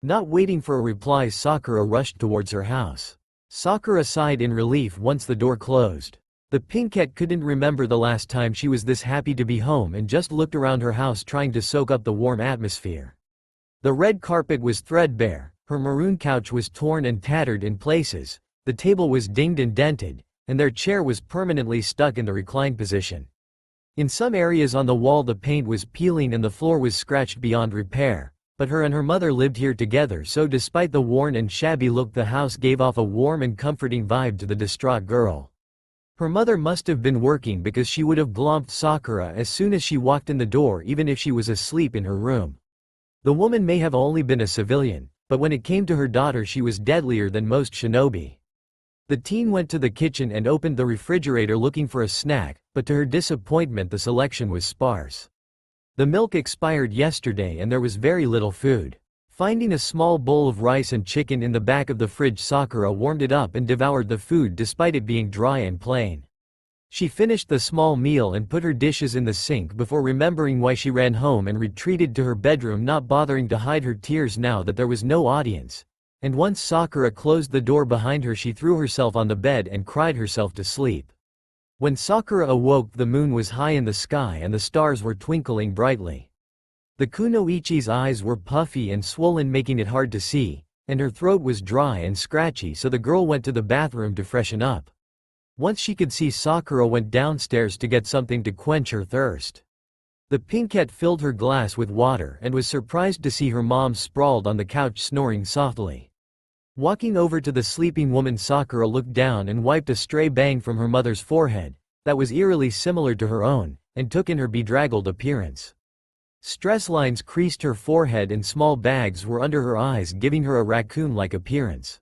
Not waiting for a reply, Sakura rushed towards her house. Sakura sighed in relief once the door closed. The pinkette couldn't remember the last time she was this happy to be home and just looked around her house trying to soak up the warm atmosphere. The red carpet was threadbare, her maroon couch was torn and tattered in places, the table was dinged and dented, and their chair was permanently stuck in the recline position. In some areas on the wall the paint was peeling and the floor was scratched beyond repair. But her and her mother lived here together, so despite the worn and shabby look the house gave off a warm and comforting vibe to the distraught girl. Her mother must have been working because she would have glomped Sakura as soon as she walked in the door even if she was asleep in her room. The woman may have only been a civilian, but when it came to her daughter she was deadlier than most shinobi. The teen went to the kitchen and opened the refrigerator looking for a snack, but to her disappointment the selection was sparse. The milk expired yesterday and there was very little food. Finding a small bowl of rice and chicken in the back of the fridge, Sakura warmed it up and devoured the food despite it being dry and plain. She finished the small meal and put her dishes in the sink before remembering why she ran home and retreated to her bedroom, not bothering to hide her tears now that there was no audience. And once Sakura closed the door behind her she threw herself on the bed and cried herself to sleep. When Sakura awoke the moon was high in the sky and the stars were twinkling brightly. The kunoichi's eyes were puffy and swollen making it hard to see, and her throat was dry and scratchy so the girl went to the bathroom to freshen up. Once she could see, Sakura went downstairs to get something to quench her thirst. The pinkette filled her glass with water and was surprised to see her mom sprawled on the couch snoring softly. Walking over to the sleeping woman, Sakura looked down and wiped a stray bang from her mother's forehead, that was eerily similar to her own, and took in her bedraggled appearance. Stress lines creased her forehead and small bags were under her eyes giving her a raccoon-like appearance.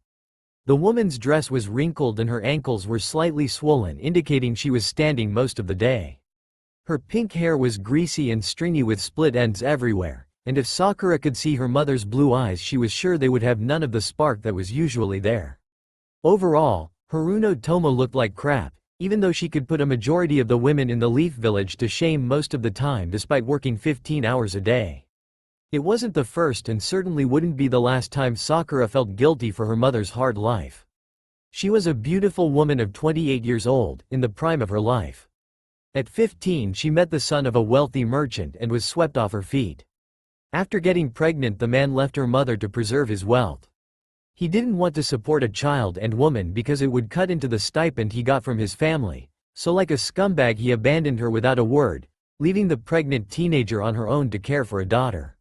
The woman's dress was wrinkled and her ankles were slightly swollen, indicating she was standing most of the day. Her pink hair was greasy and stringy with split ends everywhere. And if Sakura could see her mother's blue eyes she was sure they would have none of the spark that was usually there. Overall, Haruno Tomo looked like crap, even though she could put a majority of the women in the Leaf Village to shame most of the time despite working 15 hours a day. It wasn't the first and certainly wouldn't be the last time Sakura felt guilty for her mother's hard life. She was a beautiful woman of 28 years old, in the prime of her life. At 15 she met the son of a wealthy merchant and was swept off her feet. After getting pregnant the man left her mother to preserve his wealth. He didn't want to support a child and woman because it would cut into the stipend he got from his family, so like a scumbag he abandoned her without a word, leaving the pregnant teenager on her own to care for a daughter.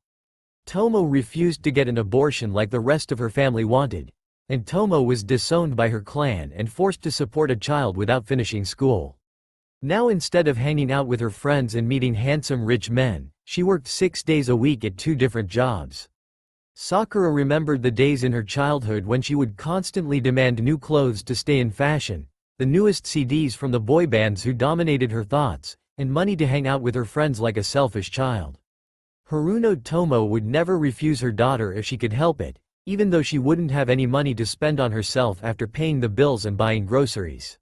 Tomo refused to get an abortion like the rest of her family wanted, and Tomo was disowned by her clan and forced to support a child without finishing school. Now instead of hanging out with her friends and meeting handsome rich men, she worked 6 days a week at 2 different jobs. Sakura remembered the days in her childhood when she would constantly demand new clothes to stay in fashion, the newest CDs from the boy bands who dominated her thoughts, and money to hang out with her friends like a selfish child. Haruno Tomo would never refuse her daughter if she could help it, even though she wouldn't have any money to spend on herself after paying the bills and buying groceries.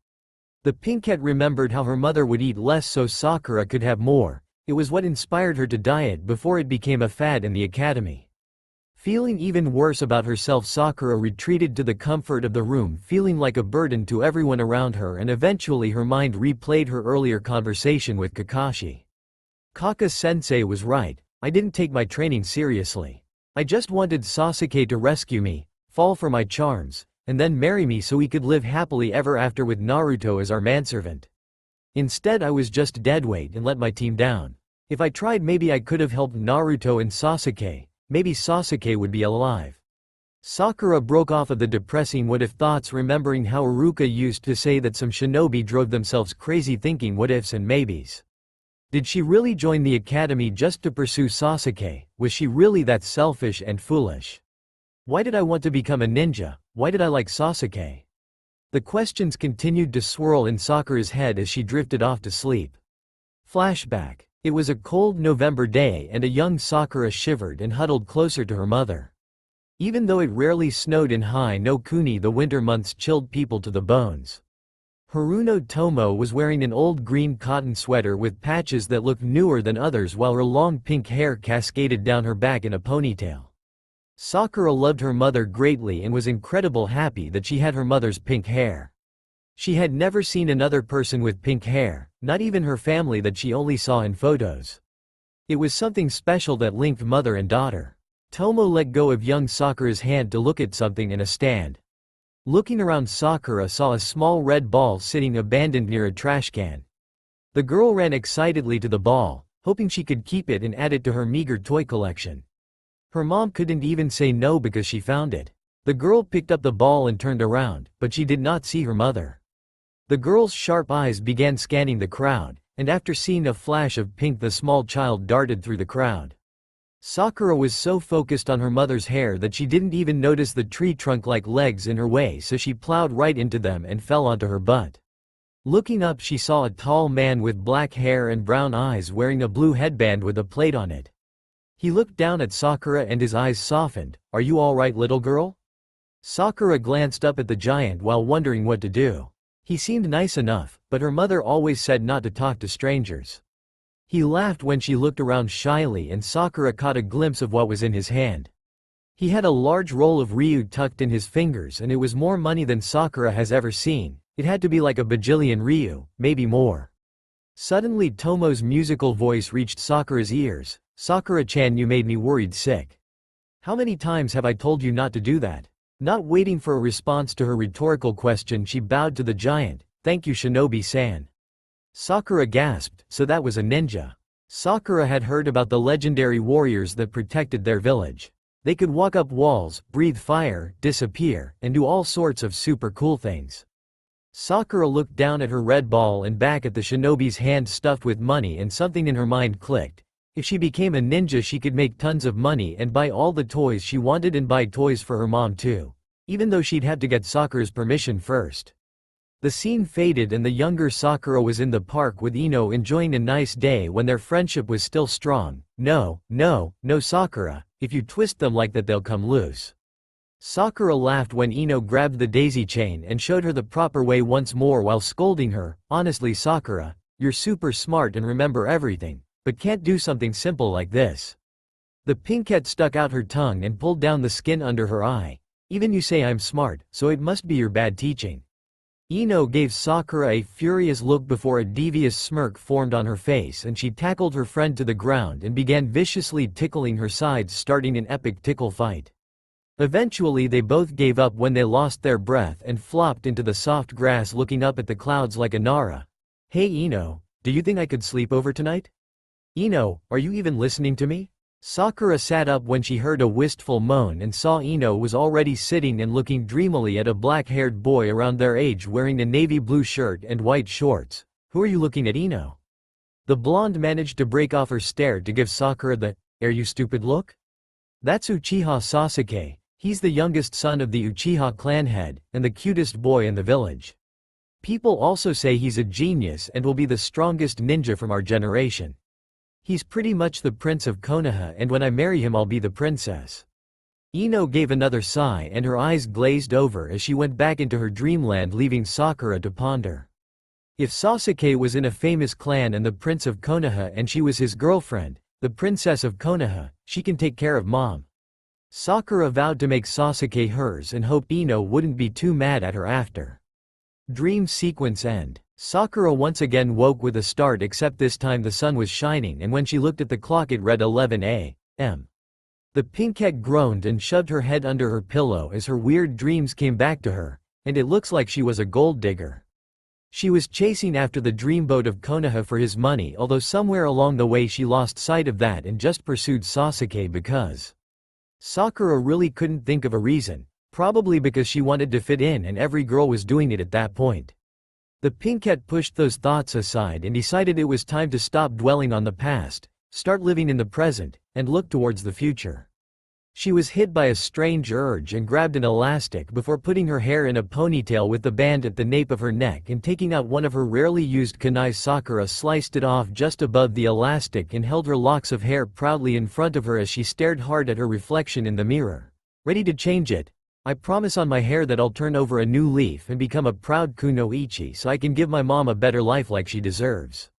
The pink cat remembered how her mother would eat less so Sakura could have more. It was what inspired her to diet before it became a fad in the academy. Feeling even worse about herself, Sakura retreated to the comfort of the room, feeling like a burden to everyone around her, and eventually her mind replayed her earlier conversation with Kakashi. Kaka-sensei was right, I didn't take my training seriously. I just wanted Sasuke to rescue me, fall for my charms, and then marry me so we could live happily ever after with Naruto as our manservant. Instead I was just deadweight and let my team down. If I tried, maybe I could have helped Naruto and Sasuke, maybe Sasuke would be alive. Sakura broke off of the depressing what-if thoughts, remembering how Iruka used to say that some shinobi drove themselves crazy thinking what-ifs and maybes. Did she really join the academy just to pursue Sasuke? Was she really that selfish and foolish? Why did I want to become a ninja? Why did I like Sasuke? The questions continued to swirl in Sakura's head as she drifted off to sleep. Flashback. It was a cold November day and a young Sakura shivered and huddled closer to her mother. Even though it rarely snowed in High no Kuni, the winter months chilled people to the bones. Haruno Tomo was wearing an old green cotton sweater with patches that looked newer than others, while her long pink hair cascaded down her back in a ponytail. Sakura loved her mother greatly and was incredibly happy that she had her mother's pink hair. She had never seen another person with pink hair, not even her family that she only saw in photos. It was something special that linked mother and daughter. Tomo let go of young Sakura's hand to look at something in a stand. Looking around, Sakura saw a small red ball sitting abandoned near a trash can. The girl ran excitedly to the ball, hoping she could keep it and add it to her meager toy collection. Her mom couldn't even say no because she found it. The girl picked up the ball and turned around, but she did not see her mother. The girl's sharp eyes began scanning the crowd, and after seeing a flash of pink, the small child darted through the crowd. Sakura was so focused on her mother's hair that she didn't even notice the tree trunk-like legs in her way, so she plowed right into them and fell onto her butt. Looking up, she saw a tall man with black hair and brown eyes wearing a blue headband with a plate on it. He looked down at Sakura and his eyes softened. "Are you all right, little girl?" Sakura glanced up at the giant while wondering what to do. He seemed nice enough, but her mother always said not to talk to strangers. He laughed when she looked around shyly and Sakura caught a glimpse of what was in his hand. He had a large roll of ryu tucked in his fingers, and it was more money than Sakura has ever seen. It had to be like a bajillion ryu, maybe more. Suddenly Tomo's musical voice reached Sakura's ears. "Sakura-chan, you made me worried sick. How many times have I told you not to do that?" Not waiting for a response to her rhetorical question, she bowed to the giant. "Thank you, Shinobi-san." Sakura gasped, so that was a ninja. Sakura had heard about the legendary warriors that protected their village. They could walk up walls, breathe fire, disappear, and do all sorts of super cool things. Sakura looked down at her red ball and back at the shinobi's hand stuffed with money, and something in her mind clicked. If she became a ninja, she could make tons of money and buy all the toys she wanted, and buy toys for her mom too. Even though she'd have to get Sakura's permission first. The scene faded and the younger Sakura was in the park with Ino, enjoying a nice day when their friendship was still strong. No, Sakura, if you twist them like that they'll come loose." Sakura laughed when Ino grabbed the daisy chain and showed her the proper way once more while scolding her. "Honestly, Sakura, you're super smart and remember everything, but can't do something simple like this." The pinkette stuck out her tongue and pulled down the skin under her eye. "Even you say I'm smart, so it must be your bad teaching." Ino gave Sakura a furious look before a devious smirk formed on her face, and she tackled her friend to the ground and began viciously tickling her sides, starting an epic tickle fight. Eventually they both gave up when they lost their breath and flopped into the soft grass, looking up at the clouds like a Nara. "Hey Ino, do you think I could sleep over tonight?" "Ino, are you even listening to me?" Sakura sat up when she heard a wistful moan and saw Ino was already sitting and looking dreamily at a black-haired boy around their age wearing a navy blue shirt and white shorts. "Who are you looking at, Ino?" The blonde managed to break off her stare to give Sakura the "are you stupid" look. "That's Uchiha Sasuke. He's the youngest son of the Uchiha clan head, and the cutest boy in the village. People also say he's a genius and will be the strongest ninja from our generation. He's pretty much the prince of Konoha, and when I marry him I'll be the princess." Ino gave another sigh and her eyes glazed over as she went back into her dreamland, leaving Sakura to ponder. If Sasuke was in a famous clan and the prince of Konoha and she was his girlfriend, the princess of Konoha, she can take care of mom. Sakura vowed to make Sasuke hers and hoped Ino wouldn't be too mad at her after. Dream sequence end. Sakura once again woke with a start, except this time the sun was shining and when she looked at the clock it read 11 a.m. The pinkette groaned and shoved her head under her pillow as her weird dreams came back to her, and it looks like she was a gold digger. She was chasing after the dreamboat of Konoha for his money, although somewhere along the way she lost sight of that and just pursued Sasuke because Sakura really couldn't think of a reason, probably because she wanted to fit in and every girl was doing it at that point. The pinkette pushed those thoughts aside and decided it was time to stop dwelling on the past, start living in the present, and look towards the future. She was hit by a strange urge and grabbed an elastic before putting her hair in a ponytail with the band at the nape of her neck and taking out one of her rarely used kunais. Sakura sliced it off just above the elastic and held her locks of hair proudly in front of her as she stared hard at her reflection in the mirror. Ready to change it? I promise on my hair that I'll turn over a new leaf and become a proud kunoichi so I can give my mom a better life like she deserves.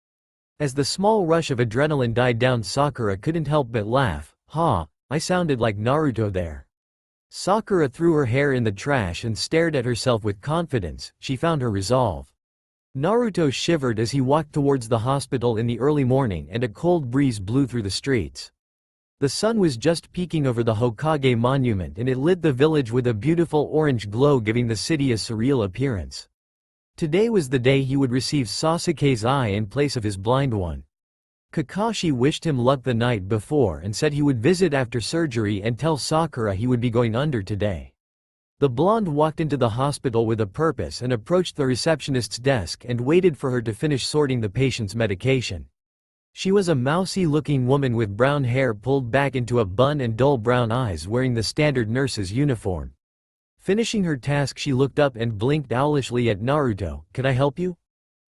As the small rush of adrenaline died down, Sakura couldn't help but laugh. Ha! I sounded like Naruto there. Sakura threw her hair in the trash and stared at herself with confidence. She found her resolve. Naruto shivered as he walked towards the hospital in the early morning and a cold breeze blew through the streets. The sun was just peeking over the Hokage monument and it lit the village with a beautiful orange glow, giving the city a surreal appearance. Today was the day he would receive Sasuke's eye in place of his blind one. Kakashi wished him luck the night before and said he would visit after surgery and tell Sakura he would be going under today. The blonde walked into the hospital with a purpose and approached the receptionist's desk and waited for her to finish sorting the patient's medication. She was a mousy-looking woman with brown hair pulled back into a bun and dull brown eyes, wearing the standard nurse's uniform. Finishing her task, she looked up and blinked owlishly at Naruto. "Can I help you?"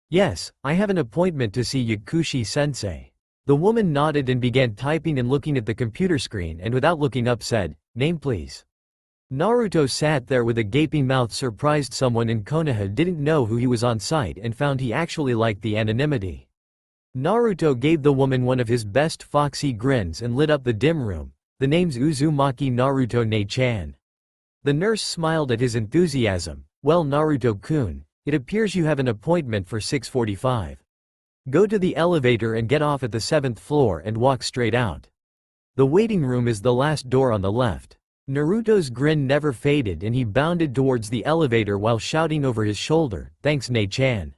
"Yes, I have an appointment to see Yakushi-sensei." The woman nodded and began typing and looking at the computer screen and without looking up said, "Name please." Naruto sat there with a gaping mouth, surprised someone in Konoha didn't know who he was on site and found he actually liked the anonymity. Naruto gave the woman one of his best foxy grins and lit up the dim room. "The name's Uzumaki Naruto Ne-chan." The nurse smiled at his enthusiasm. "Well, Naruto-kun, it appears you have an appointment for 6:45. Go to the elevator and get off at the 7th floor and walk straight out. The waiting room is the last door on the left." Naruto's grin never faded and he bounded towards the elevator while shouting over his shoulder, "Thanks, Ne-chan."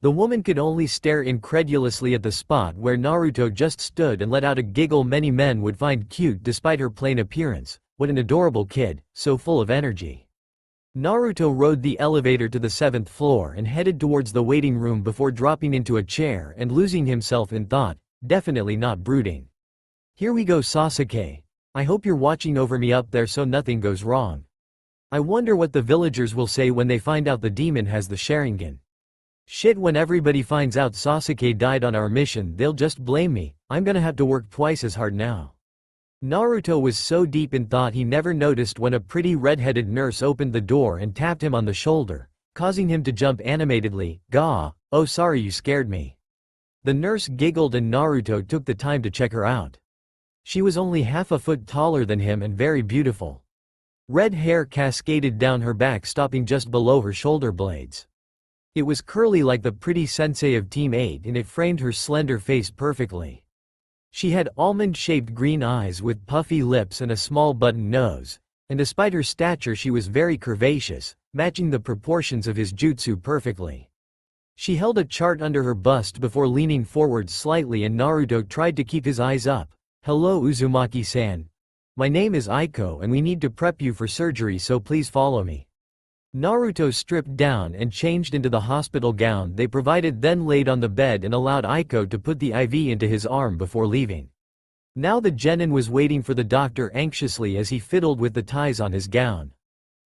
The woman could only stare incredulously at the spot where Naruto just stood and let out a giggle many men would find cute despite her plain appearance. What an adorable kid, so full of energy. Naruto rode the elevator to the 7th floor and headed towards the waiting room before dropping into a chair and losing himself in thought, definitely not brooding. "Here we go, Sasuke. I hope you're watching over me up there so nothing goes wrong. I wonder what the villagers will say when they find out the demon has the Sharingan. Shit, when everybody finds out Sasuke died on our mission, they'll just blame me. I'm gonna have to work twice as hard now." Naruto was so deep in thought he never noticed when a pretty red-headed nurse opened the door and tapped him on the shoulder, causing him to jump animatedly. "Gah, oh sorry, you scared me." The nurse giggled and Naruto took the time to check her out. She was only half a foot taller than him and very beautiful. Red hair cascaded down her back, stopping just below her shoulder blades. It was curly like the pretty sensei of Team 8 and it framed her slender face perfectly. She had almond-shaped green eyes with puffy lips and a small button nose, and despite her stature she was very curvaceous, matching the proportions of his jutsu perfectly. She held a chart under her bust before leaning forward slightly and Naruto tried to keep his eyes up. "Hello, Uzumaki-san. My name is Aiko and we need to prep you for surgery, so please follow me." Naruto stripped down and changed into the hospital gown they provided, then laid on the bed and allowed Aiko to put the IV into his arm before leaving. Now the genin was waiting for the doctor anxiously as he fiddled with the ties on his gown.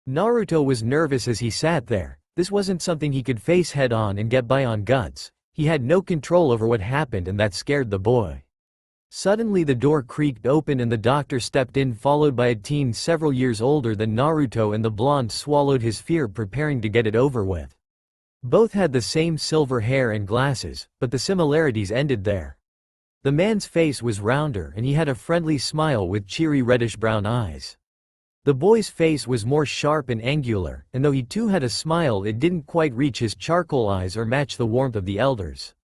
Naruto was nervous as he sat there. This wasn't something he could face head on and get by on guts. He had no control over what happened and that scared the boy. Suddenly the door creaked open and the doctor stepped in, followed by a teen several years older than Naruto, and the blonde swallowed his fear, preparing to get it over with. Both had the same silver hair and glasses, but the similarities ended there. The man's face was rounder and he had a friendly smile with cheery reddish-brown eyes. The boy's face was more sharp and angular, and though he too had a smile, it didn't quite reach his charcoal eyes or match the warmth of the elders.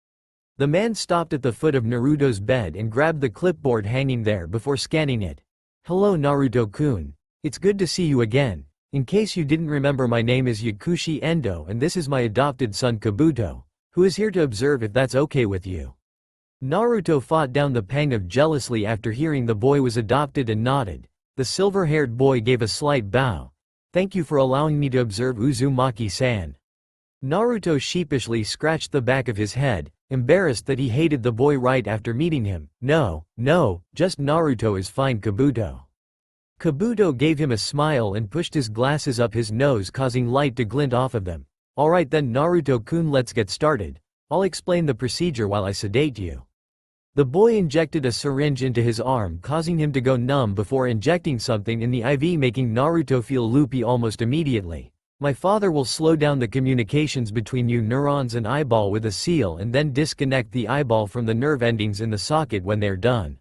The man stopped at the foot of Naruto's bed and grabbed the clipboard hanging there before scanning it. "Hello Naruto-kun. It's good to see you again. In case you didn't remember, my name is Yakushi Endo and this is my adopted son Kabuto, who is here to observe if that's okay with you." Naruto fought down the pang of jealousy after hearing the boy was adopted and nodded. The silver-haired boy gave a slight bow. "Thank you for allowing me to observe Uzumaki-san." Naruto sheepishly scratched the back of his head, embarrassed that he hated the boy right after meeting him. No, just Naruto is fine Kabuto." Kabuto gave him a smile and pushed his glasses up his nose, causing light to glint off of them. "Alright then Naruto-kun, let's get started. I'll explain the procedure while I sedate you." The boy injected a syringe into his arm, causing him to go numb before injecting something in the IV, making Naruto feel loopy almost immediately. "My father will slow down the communications between you neurons and eyeball with a seal and then disconnect the eyeball from the nerve endings in the socket when they're done."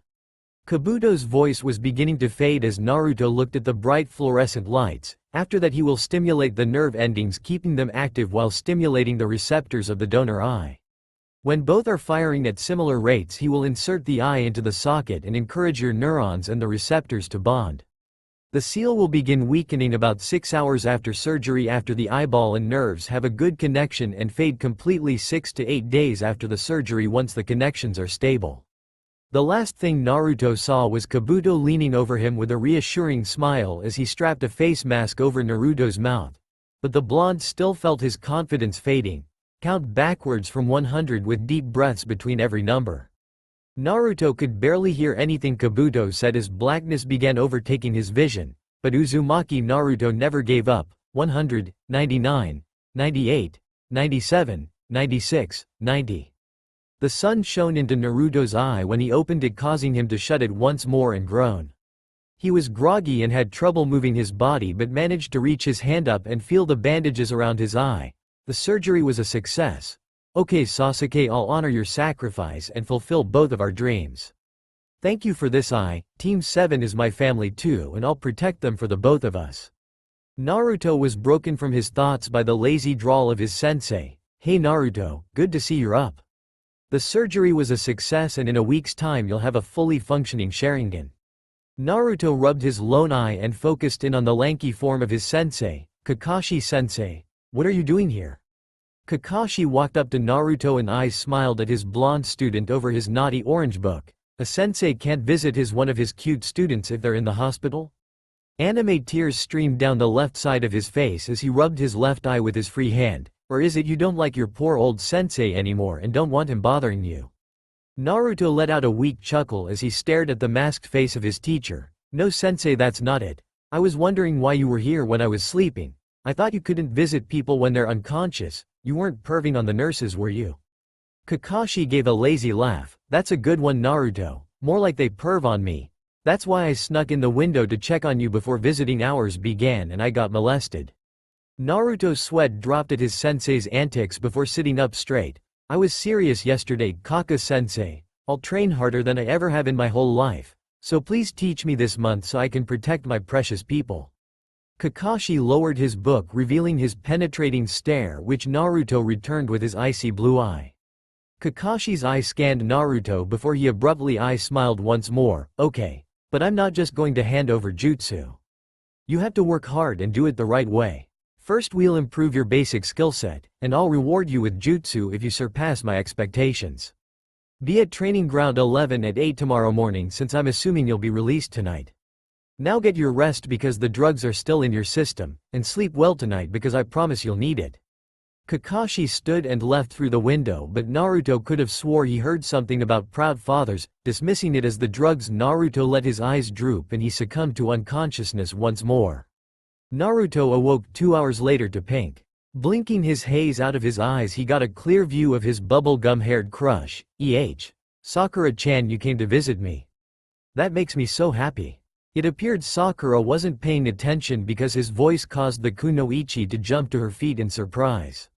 Kabuto's voice was beginning to fade as Naruto looked at the bright fluorescent lights. After that he will stimulate the nerve endings, keeping them active while stimulating the receptors of the donor eye. When both are firing at similar rates, he will insert the eye into the socket and encourage your neurons and the receptors to bond. The seal will begin weakening about 6 hours after surgery, after the eyeball and nerves have a good connection, and fade completely 6 to 8 days after the surgery once the connections are stable. The last thing Naruto saw was Kabuto leaning over him with a reassuring smile as he strapped a face mask over Naruto's mouth. But the blonde still felt his confidence fading. "Count backwards from 100 with deep breaths between every number." Naruto could barely hear anything Kabuto said as blackness began overtaking his vision, but Uzumaki Naruto never gave up. 100, 99, 98, 97, 96, 90. The sun shone into Naruto's eye when he opened it, causing him to shut it once more and groan. He was groggy and had trouble moving his body, but managed to reach his hand up and feel the bandages around his eye. The surgery was a success. "Okay Sasuke, I'll honor your sacrifice and fulfill both of our dreams. Thank you for this eye. Team 7 is my family too, and I'll protect them for the both of us." Naruto was broken from his thoughts by the lazy drawl of his sensei. "Hey Naruto, good to see you're up. The surgery was a success and in a week's time you'll have a fully functioning Sharingan." Naruto rubbed his lone eye and focused in on the lanky form of his sensei. "Kakashi-sensei, what are you doing here?" Kakashi walked up to Naruto and eyes smiled at his blonde student over his naughty orange book. "A sensei can't visit one of his cute students if they're in the hospital?" Anime tears streamed down the left side of his face as he rubbed his left eye with his free hand. "Or is it you don't like your poor old sensei anymore and don't want him bothering you?" Naruto let out a weak chuckle as he stared at the masked face of his teacher. "No sensei, that's not it. I was wondering why you were here when I was sleeping. I thought you couldn't visit people when they're unconscious. You weren't perving on the nurses, were you?" Kakashi gave a lazy laugh. "That's a good one Naruto. More like they perv on me. That's why I snuck in the window to check on you before visiting hours began and I got molested." Naruto's sweat dropped at his sensei's antics before sitting up straight. "I was serious yesterday, Kaka-sensei. I'll train harder than I ever have in my whole life. So please teach me this month so I can protect my precious people." Kakashi lowered his book, revealing his penetrating stare, which Naruto returned with his icy blue eye. Kakashi's eye scanned Naruto before he abruptly smiled once more. "Okay. But I'm not just going to hand over jutsu. You have to work hard and do it the right way. First we'll improve your basic skill set, and I'll reward you with jutsu if you surpass my expectations. Be at training ground 11 at 8 tomorrow morning, since I'm assuming you'll be released tonight. Now get your rest because the drugs are still in your system, and sleep well tonight because I promise you'll need it." Kakashi stood and left through the window, but Naruto could have swore he heard something about proud fathers. Dismissing it as the drugs, Naruto let his eyes droop and he succumbed to unconsciousness once more. Naruto awoke 2 hours later to pink. Blinking his haze out of his eyes, he got a clear view of his bubblegum-haired crush. Sakura-chan, you came to visit me. That makes me so happy." It appeared Sakura wasn't paying attention because his voice caused the kunoichi to jump to her feet in surprise.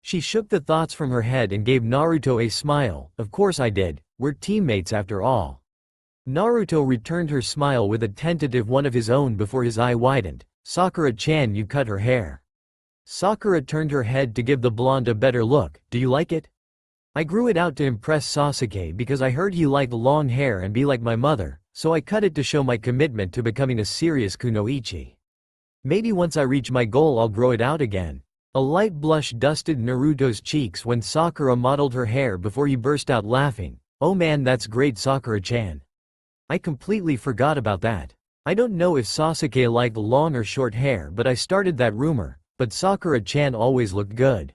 She shook the thoughts from her head and gave Naruto a smile. Of course I did, we're teammates after all. Naruto returned her smile with a tentative one of his own before his eye widened. Sakura-chan, you cut her hair. Sakura turned her head to give the blonde a better look. Do you like it? I grew it out to impress Sasuke because I heard he liked long hair and be like my mother, so I cut it to show my commitment to becoming a serious kunoichi. Maybe once I reach my goal I'll grow it out again. A light blush dusted Naruto's cheeks when Sakura modeled her hair before he burst out laughing. Oh man, that's great, Sakura-chan. I completely forgot about that. I don't know if Sasuke liked long or short hair, but I started that rumor, but Sakura-chan always looked good.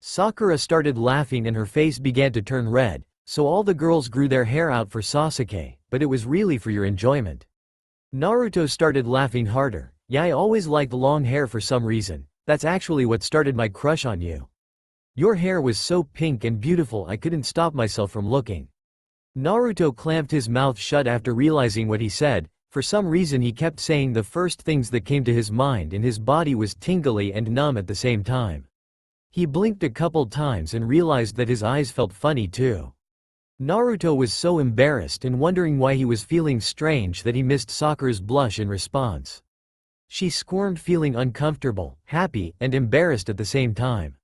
Sakura started laughing and her face began to turn red, so all the girls grew their hair out for Sasuke, but it was really for your enjoyment. Naruto started laughing harder. Yeah, I always liked long hair for some reason. That's actually what started my crush on you. Your hair was so pink and beautiful I couldn't stop myself from looking. Naruto clamped his mouth shut after realizing what he said. For some reason he kept saying the first things that came to his mind and his body was tingly and numb at the same time. He blinked a couple times and realized that his eyes felt funny too. Naruto was so embarrassed and wondering why he was feeling strange that he missed Sakura's blush in response. She squirmed, feeling uncomfortable, happy, and embarrassed at the same time.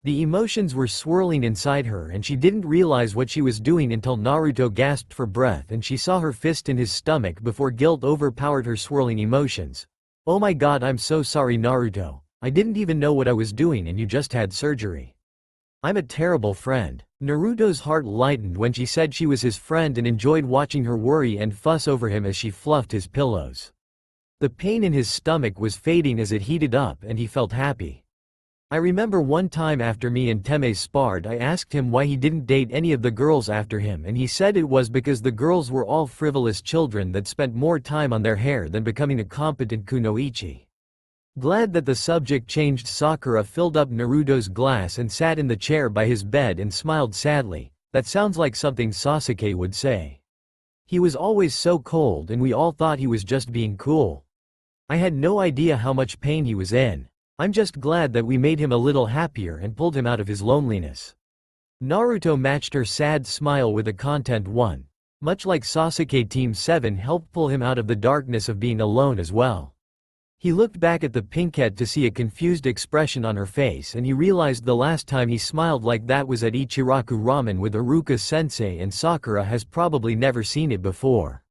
The emotions were swirling inside her and she didn't realize what she was doing until Naruto gasped for breath and she saw her fist in his stomach before guilt overpowered her swirling emotions. Oh my god, I'm so sorry Naruto. I didn't even know what I was doing and you just had surgery. I'm a terrible friend. Naruto's heart lightened when she said she was his friend and enjoyed watching her worry and fuss over him as she fluffed his pillows. The pain in his stomach was fading as it heated up and he felt happy. I remember one time after me and Teme sparred, I asked him why he didn't date any of the girls after him and he said it was because the girls were all frivolous children that spent more time on their hair than becoming a competent kunoichi. Glad that the subject changed, Sakura filled up Naruto's glass and sat in the chair by his bed and smiled sadly. That sounds like something Sasuke would say. He was always so cold and we all thought he was just being cool. I had no idea how much pain he was in. I'm just glad that we made him a little happier and pulled him out of his loneliness. Naruto matched her sad smile with a content one. Much like Sasuke, Team 7 helped pull him out of the darkness of being alone as well. He looked back at the pinkette to see a confused expression on her face and he realized the last time he smiled like that was at Ichiraku Ramen with Iruka-sensei and Sakura has probably never seen it before.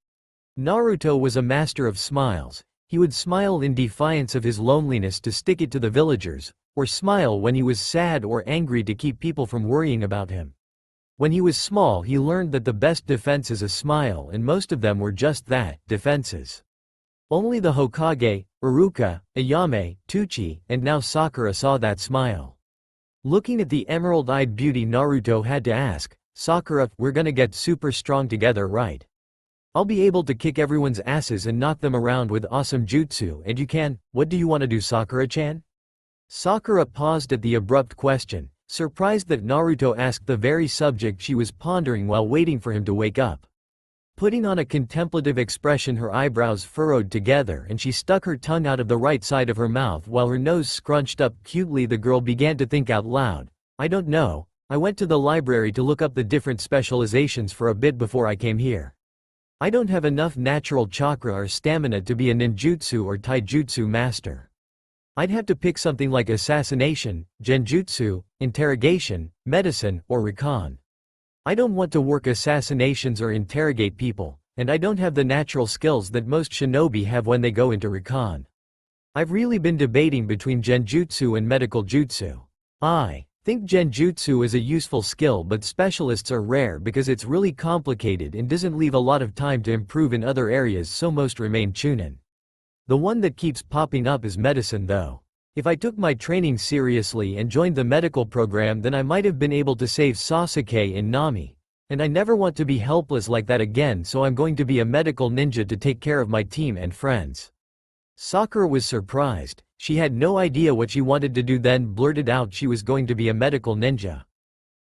Naruto was a master of smiles. He would smile in defiance of his loneliness to stick it to the villagers, or smile when he was sad or angry to keep people from worrying about him. When he was small he learned that the best defense is a smile and most of them were just that, defenses. Only the Hokage, Iruka, Ayame, Teuchi, and now Sakura saw that smile. Looking at the emerald-eyed beauty, Naruto had to ask, Sakura, we're gonna get super strong together, right? I'll be able to kick everyone's asses and knock them around with awesome jutsu, and you can. What do you want to do, Sakura-chan? Sakura paused at the abrupt question, surprised that Naruto asked the very subject she was pondering while waiting for him to wake up. Putting on a contemplative expression, her eyebrows furrowed together and she stuck her tongue out of the right side of her mouth while her nose scrunched up cutely. The girl began to think out loud. I don't know, I went to the library to look up the different specializations for a bit before I came here. I don't have enough natural chakra or stamina to be a ninjutsu or taijutsu master. I'd have to pick something like assassination, genjutsu, interrogation, medicine, or recon. I don't want to work assassinations or interrogate people, and I don't have the natural skills that most shinobi have when they go into recon. I've really been debating between genjutsu and medical jutsu. I think genjutsu is a useful skill, but specialists are rare because it's really complicated and doesn't leave a lot of time to improve in other areas, so most remain chunin. The one that keeps popping up is medicine though. If I took my training seriously and joined the medical program, then I might have been able to save Sasuke and Nami. And I never want to be helpless like that again, so I'm going to be a medical ninja to take care of my team and friends. Sakura was surprised. She had no idea what she wanted to do, then blurted out she was going to be a medical ninja.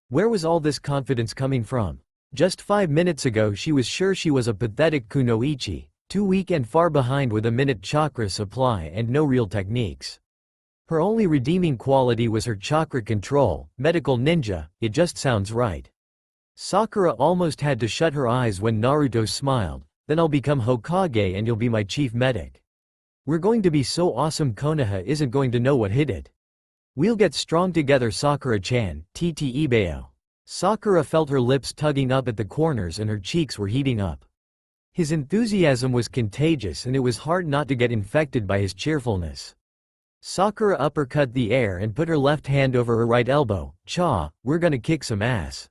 Where was all this confidence coming from? Just 5 minutes ago she was sure she was a pathetic kunoichi, too weak and far behind with a minute chakra supply and no real techniques. Her only redeeming quality was her chakra control. Medical ninja, it just sounds right. Sakura almost had to shut her eyes when Naruto smiled. Then I'll become Hokage and you'll be my chief medic. We're going to be so awesome, Konoha isn't going to know what hit it. We'll get strong together, Sakura-chan, TT Ibeo. Sakura felt her lips tugging up at the corners and her cheeks were heating up. His enthusiasm was contagious and it was hard not to get infected by his cheerfulness. Sakura uppercut the air and put her left hand over her right elbow. Cha, we're gonna kick some ass.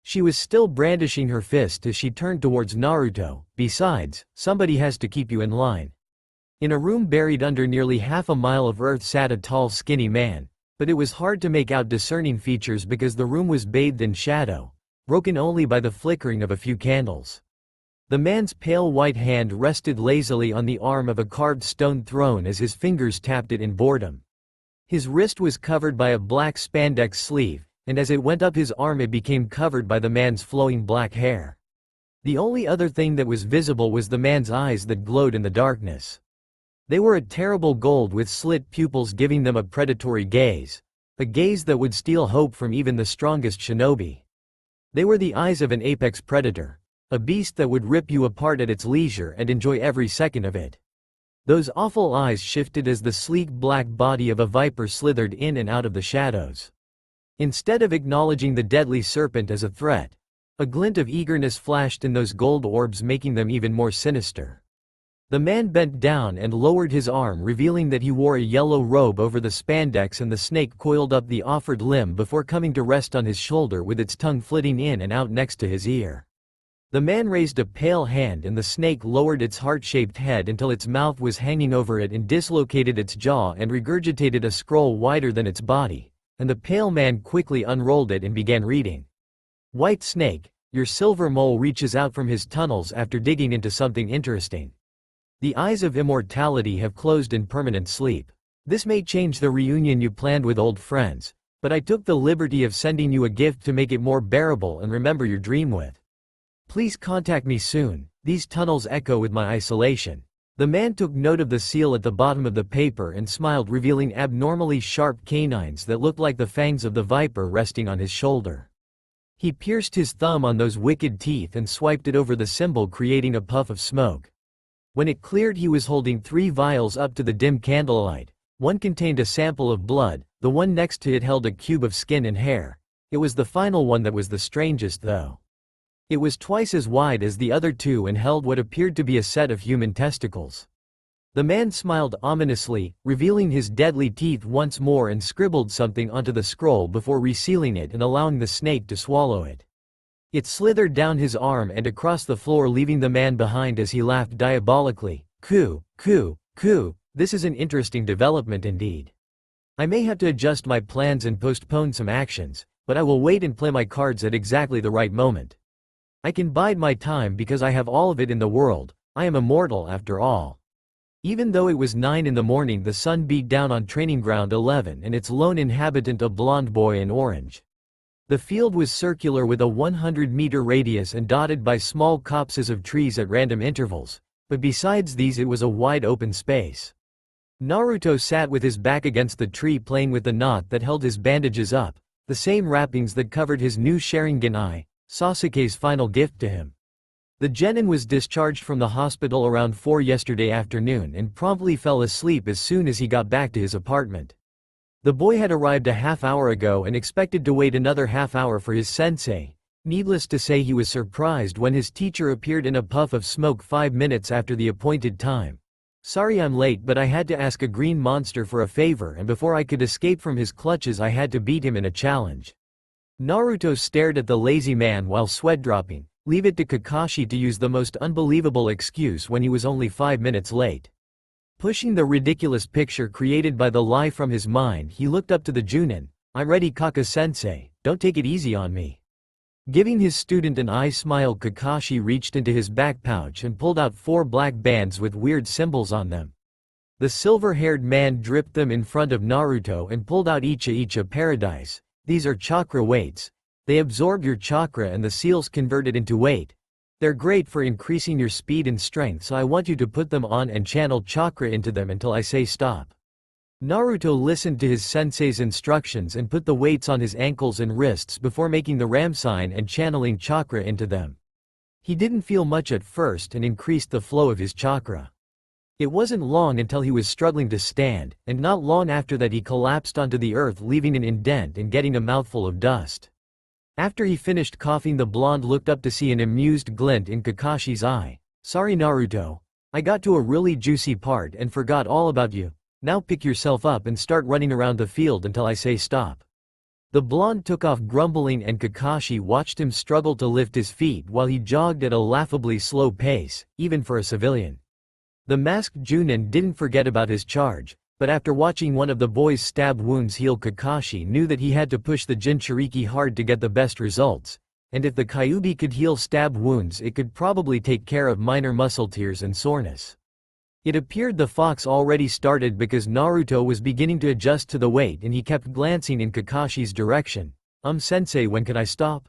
She was still brandishing her fist as she turned towards Naruto. Besides, somebody has to keep you in line. In a room buried under nearly half a mile of earth sat a tall, skinny man, but it was hard to make out discerning features because the room was bathed in shadow, broken only by the flickering of a few candles. The man's pale white hand rested lazily on the arm of a carved stone throne as his fingers tapped it in boredom. His wrist was covered by a black spandex sleeve, and as it went up his arm it became covered by the man's flowing black hair. The only other thing that was visible was the man's eyes that glowed in the darkness. They were a terrible gold with slit pupils giving them a predatory gaze, a gaze that would steal hope from even the strongest shinobi. They were the eyes of an apex predator, a beast that would rip you apart at its leisure and enjoy every second of it. Those awful eyes shifted as the sleek black body of a viper slithered in and out of the shadows. Instead of acknowledging the deadly serpent as a threat, a glint of eagerness flashed in those gold orbs, making them even more sinister. The man bent down and lowered his arm, revealing that he wore a yellow robe over the spandex, and the snake coiled up the offered limb before coming to rest on his shoulder with its tongue flitting in and out next to his ear. The man raised a pale hand and the snake lowered its heart-shaped head until its mouth was hanging over it and dislocated its jaw and regurgitated a scroll wider than its body, and the pale man quickly unrolled it and began reading. White snake, your silver mole reaches out from his tunnels after digging into something interesting. The eyes of immortality have closed in permanent sleep. This may change the reunion you planned with old friends, but I took the liberty of sending you a gift to make it more bearable and remember your dream with. Please contact me soon. These tunnels echo with my isolation. The man took note of the seal at the bottom of the paper and smiled, revealing abnormally sharp canines that looked like the fangs of the viper resting on his shoulder. He pierced his thumb on those wicked teeth and swiped it over the symbol, creating a puff of smoke. When it cleared, he was holding 3 vials up to the dim candlelight. One contained a sample of blood, the one next to it held a cube of skin and hair. It was the final one that was the strangest, though. It was twice as wide as the other 2 and held what appeared to be a set of human testicles. The man smiled ominously, revealing his deadly teeth once more, and scribbled something onto the scroll before resealing it and allowing the snake to swallow it. It slithered down his arm and across the floor, leaving the man behind as he laughed diabolically. Coo, this is an interesting development indeed. I may have to adjust my plans and postpone some actions, but I will wait and play my cards at exactly the right moment. I can bide my time because I have all of it in the world. I am immortal after all. Even though it was 9 in the morning, the sun beat down on Training Ground 11 and its lone inhabitant, a blonde boy in orange. The field was circular with a 100-meter radius and dotted by small copses of trees at random intervals, but besides these it was a wide open space. Naruto sat with his back against the tree, playing with the knot that held his bandages up, the same wrappings that covered his new Sharingan eye, Sasuke's final gift to him. The genin was discharged from the hospital around 4 yesterday afternoon and promptly fell asleep as soon as he got back to his apartment. The boy had arrived a half hour ago and expected to wait another half hour for his sensei. Needless to say, he was surprised when his teacher appeared in a puff of smoke 5 minutes after the appointed time. Sorry I'm late, but I had to ask a green monster for a favor, and before I could escape from his clutches I had to beat him in a challenge. Naruto stared at the lazy man while sweat dropping. Leave it to Kakashi to use the most unbelievable excuse when he was only 5 minutes late. Pushing the ridiculous picture created by the lie from his mind, he looked up to the Junin. I'm ready, Kaka-sensei, don't take it easy on me. Giving his student an eye smile, Kakashi reached into his back pouch and pulled out 4 black bands with weird symbols on them. The silver-haired man dripped them in front of Naruto and pulled out each a paradise. These are chakra weights. They absorb your chakra and the seals convert it into weight. They're great for increasing your speed and strength, so I want you to put them on and channel chakra into them until I say stop. Naruto listened to his sensei's instructions and put the weights on his ankles and wrists before making the ram sign and channeling chakra into them. He didn't feel much at first and increased the flow of his chakra. It wasn't long until he was struggling to stand, and not long after that he collapsed onto the earth, leaving an indent and getting a mouthful of dust. After he finished coughing, the blonde looked up to see an amused glint in Kakashi's eye. "Sorry Naruto. I got to a really juicy part and forgot all about you. Now pick yourself up and start running around the field until I say stop." The blonde took off grumbling and Kakashi watched him struggle to lift his feet while he jogged at a laughably slow pace, even for a civilian. The masked Junin didn't forget about his charge, but after watching one of the boy's stab wounds heal, Kakashi knew that he had to push the Jinchuriki hard to get the best results, and if the Kyuubi could heal stab wounds it could probably take care of minor muscle tears and soreness. It appeared the fox already started because Naruto was beginning to adjust to the weight and he kept glancing in Kakashi's direction. Sensei, when can I stop?"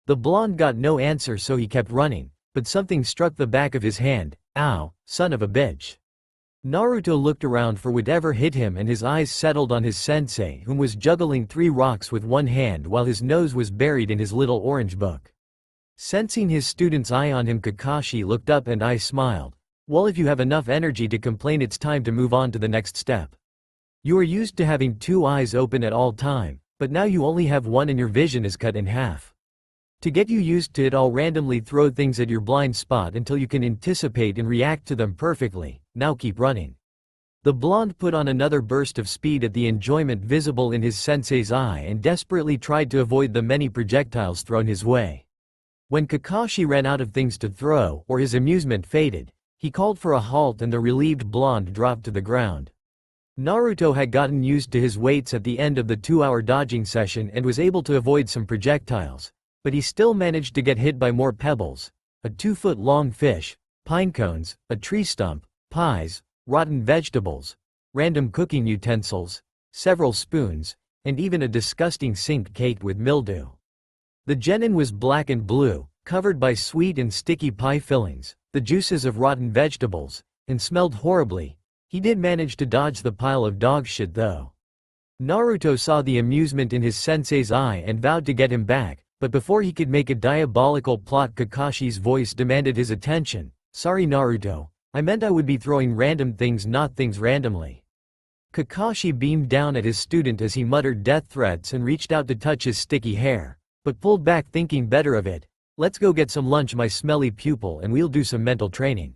The blonde got no answer, so he kept running, but something struck the back of his hand. "Ow, son of a bitch." Naruto looked around for whatever hit him and his eyes settled on his sensei, whom was juggling 3 rocks with one hand while his nose was buried in his little orange book. Sensing his student's eye on him, Kakashi looked up and I smiled. "Well, if you have enough energy to complain, it's time to move on to the next step. You are used to having 2 eyes open at all time, but now you only have one and your vision is cut in half. To get you used to it, I'll randomly throw things at your blind spot until you can anticipate and react to them perfectly. Now keep running." The blonde put on another burst of speed at the enjoyment visible in his sensei's eye and desperately tried to avoid the many projectiles thrown his way. When Kakashi ran out of things to throw, or his amusement faded, he called for a halt and the relieved blonde dropped to the ground. Naruto had gotten used to his weights at the end of the 2-hour dodging session and was able to avoid some projectiles, but he still managed to get hit by more pebbles, a 2-foot-long fish, pine cones, a tree stump, pies, rotten vegetables, random cooking utensils, several spoons, and even a disgusting sink caked with mildew. The genin was black and blue, covered by sweet and sticky pie fillings, the juices of rotten vegetables, and smelled horribly. He did manage to dodge the pile of dog shit though. Naruto saw the amusement in his sensei's eye and vowed to get him back, but before he could make a diabolical plot, Kakashi's voice demanded his attention. "Sorry Naruto, I meant I would be throwing random things, not things randomly." Kakashi beamed down at his student as he muttered death threats and reached out to touch his sticky hair, but pulled back thinking better of it. "Let's go get some lunch, my smelly pupil, and we'll do some mental training."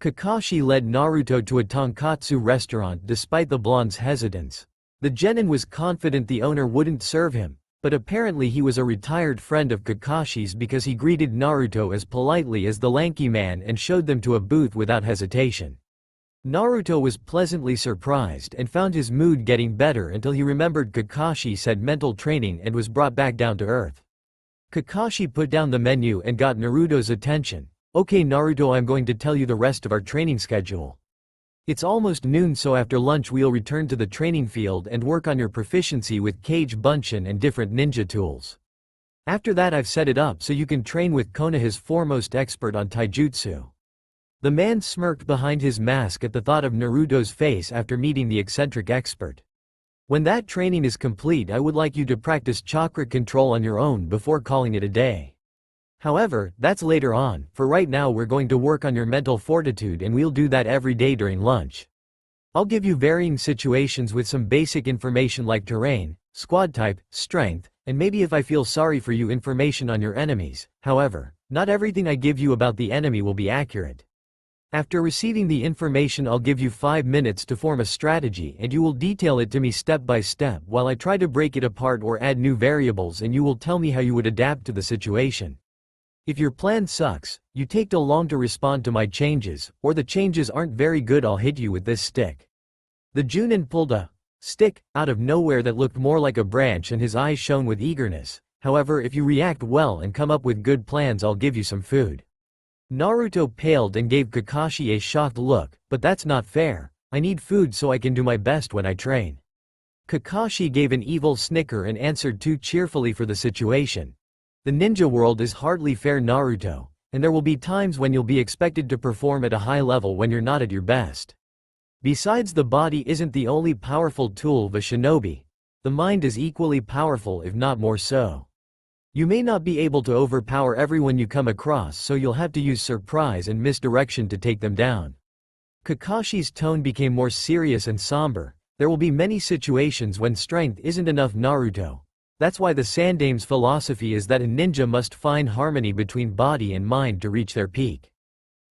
Kakashi led Naruto to a tonkatsu restaurant despite the blonde's hesitance. The genin was confident the owner wouldn't serve him, but apparently he was a retired friend of Kakashi's because he greeted Naruto as politely as the lanky man and showed them to a booth without hesitation. Naruto was pleasantly surprised and found his mood getting better until he remembered Kakashi said mental training and was brought back down to earth. Kakashi put down the menu and got Naruto's attention. "Okay Naruto, I'm going to tell you the rest of our training schedule. It's almost noon, so after lunch we'll return to the training field and work on your proficiency with Kage Bunshin and different ninja tools. After that I've set it up so you can train with Konoha's foremost expert on taijutsu." The man smirked behind his mask at the thought of Naruto's face after meeting the eccentric expert. "When that training is complete, I would like you to practice chakra control on your own before calling it a day. However, that's later on. For right now we're going to work on your mental fortitude and we'll do that every day during lunch. I'll give you varying situations with some basic information like terrain, squad type, strength, and maybe if I feel sorry for you, information on your enemies. However, not everything I give you about the enemy will be accurate. After receiving the information, I'll give you 5 minutes to form a strategy and you will detail it to me step by step while I try to break it apart or add new variables, and you will tell me how you would adapt to the situation. If your plan sucks, you take too long to respond to my changes, or the changes aren't very good, I'll hit you with this stick." The Junin pulled a stick out of nowhere that looked more like a branch and his eyes shone with eagerness. "However, if you react well and come up with good plans, I'll give you some food." Naruto paled and gave Kakashi a shocked look. "But that's not fair. I need food so I can do my best when I train." Kakashi gave an evil snicker and answered too cheerfully for the situation. "The ninja world is hardly fair, Naruto, and there will be times when you'll be expected to perform at a high level when you're not at your best. Besides, the body isn't the only powerful tool of a shinobi. The mind is equally powerful, if not more so. You may not be able to overpower everyone you come across, so you'll have to use surprise and misdirection to take them down. Kakashi's tone became more serious and somber. There will be many situations when strength isn't enough, Naruto. That's why the Sandame's philosophy is that a ninja must find harmony between body and mind to reach their peak.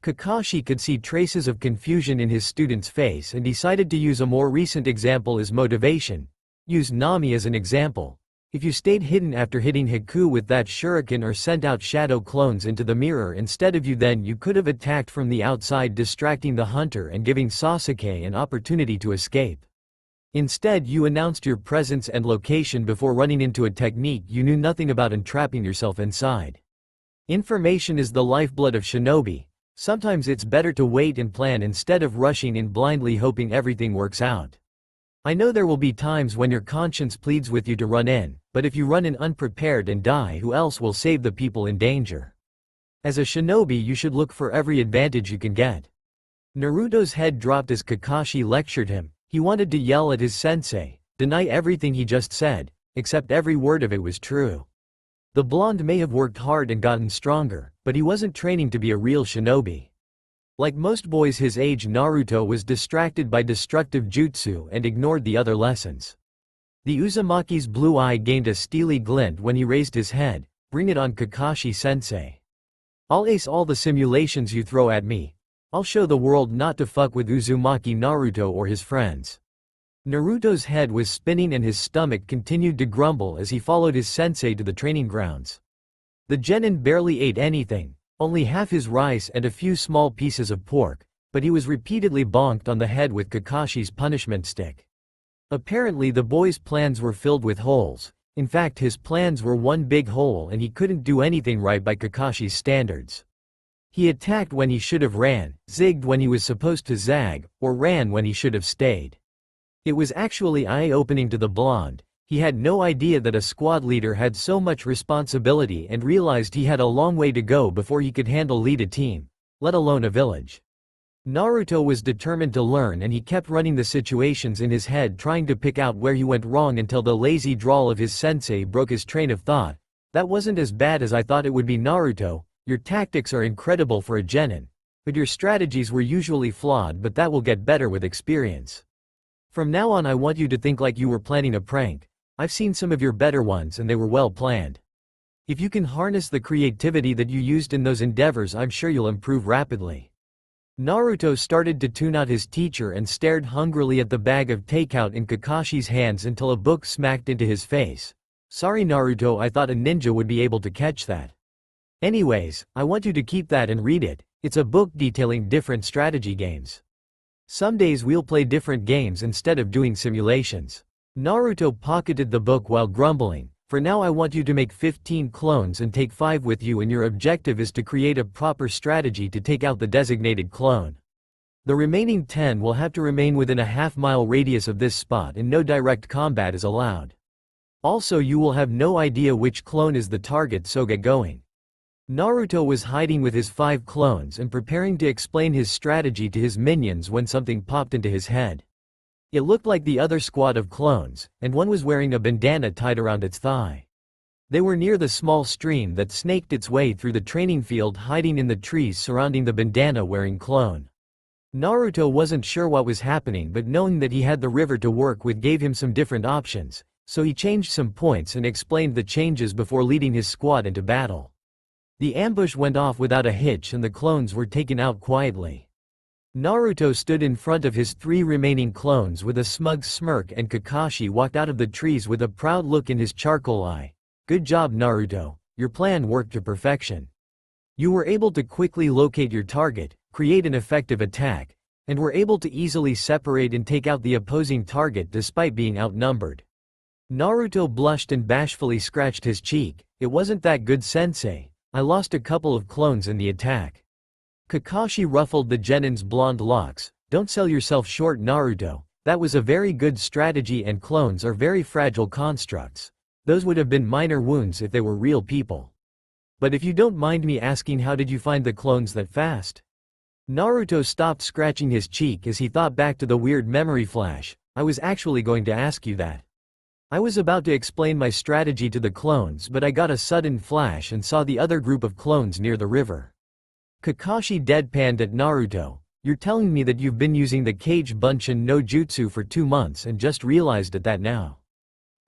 Kakashi could see traces of confusion in his student's face and decided to use a more recent example as motivation. Use Nami as an example. If you stayed hidden after hitting Haku with that shuriken or sent out shadow clones into the mirror instead of you, then you could have attacked from the outside, distracting the hunter and giving Sasuke an opportunity to escape. Instead, you announced your presence and location before running into a technique you knew nothing about and trapping yourself inside. Information is the lifeblood of shinobi. Sometimes it's better to wait and plan instead of rushing in blindly hoping everything works out. I know there will be times when your conscience pleads with you to run in, but if you run in unprepared and die, who else will save the people in danger? As a shinobi, you should look for every advantage you can get. Naruto's head dropped as Kakashi lectured him. He wanted to yell at his sensei, deny everything he just said, except every word of it was true. The blonde may have worked hard and gotten stronger, but he wasn't training to be a real shinobi. Like most boys his age, Naruto was distracted by destructive jutsu and ignored the other lessons. The Uzumaki's blue eye gained a steely glint when he raised his head. Bring it on, Kakashi-sensei. I'll ace all the simulations you throw at me. I'll show the world not to fuck with Uzumaki Naruto or his friends. Naruto's head was spinning and his stomach continued to grumble as he followed his sensei to the training grounds. The genin barely ate anything. Only half his rice and a few small pieces of pork, but he was repeatedly bonked on the head with Kakashi's punishment stick. Apparently the boy's plans were filled with holes. In fact, his plans were one big hole and he couldn't do anything right by Kakashi's standards. He attacked when he should have ran, zigged when he was supposed to zag, or ran when he should have stayed. It was actually eye-opening to the blonde. He had no idea that a squad leader had so much responsibility and realized he had a long way to go before he could lead a team, let alone a village. Naruto was determined to learn and he kept running the situations in his head, trying to pick out where he went wrong until the lazy drawl of his sensei broke his train of thought. That wasn't as bad as I thought it would be, Naruto. Your tactics are incredible for a genin. But your strategies were usually flawed, but that will get better with experience. From now on I want you to think like you were planning a prank. I've seen some of your better ones and they were well planned. If you can harness the creativity that you used in those endeavors, I'm sure you'll improve rapidly. Naruto started to tune out his teacher and stared hungrily at the bag of takeout in Kakashi's hands until a book smacked into his face. Sorry Naruto, I thought a ninja would be able to catch that. Anyways, I want you to keep that and read it. It's a book detailing different strategy games. Some days we'll play different games instead of doing simulations. Naruto pocketed the book while grumbling. For now I want you to make 15 clones and take 5 with you, and your objective is to create a proper strategy to take out the designated clone. The remaining 10 will have to remain within a half-mile radius of this spot and no direct combat is allowed. Also, you will have no idea which clone is the target, so get going. Naruto was hiding with his 5 clones and preparing to explain his strategy to his minions when something popped into his head. It looked like the other squad of clones, and one was wearing a bandana tied around its thigh. They were near the small stream that snaked its way through the training field, hiding in the trees surrounding the bandana-wearing clone. Naruto wasn't sure what was happening, but knowing that he had the river to work with gave him some different options, so he changed some points and explained the changes before leading his squad into battle. The ambush went off without a hitch and the clones were taken out quietly. Naruto stood in front of his 3 remaining clones with a smug smirk, and Kakashi walked out of the trees with a proud look in his charcoal eye. Good job, Naruto. Your plan worked to perfection. You were able to quickly locate your target, create an effective attack, and were able to easily separate and take out the opposing target despite being outnumbered. Naruto blushed and bashfully scratched his cheek. It wasn't that good, sensei. I lost a couple of clones in the attack. Kakashi ruffled the genin's blonde locks. Don't sell yourself short, Naruto. That was a very good strategy, and clones are very fragile constructs. Those would have been minor wounds if they were real people. But if you don't mind me asking, how did you find the clones that fast? Naruto stopped scratching his cheek as he thought back to the weird memory flash. I was actually going to ask you that. I was about to explain my strategy to the clones, but I got a sudden flash and saw the other group of clones near the river. Kakashi deadpanned at Naruto. You're telling me that you've been using the Kage Bunshin no Jutsu for 2 months and just realized it that now?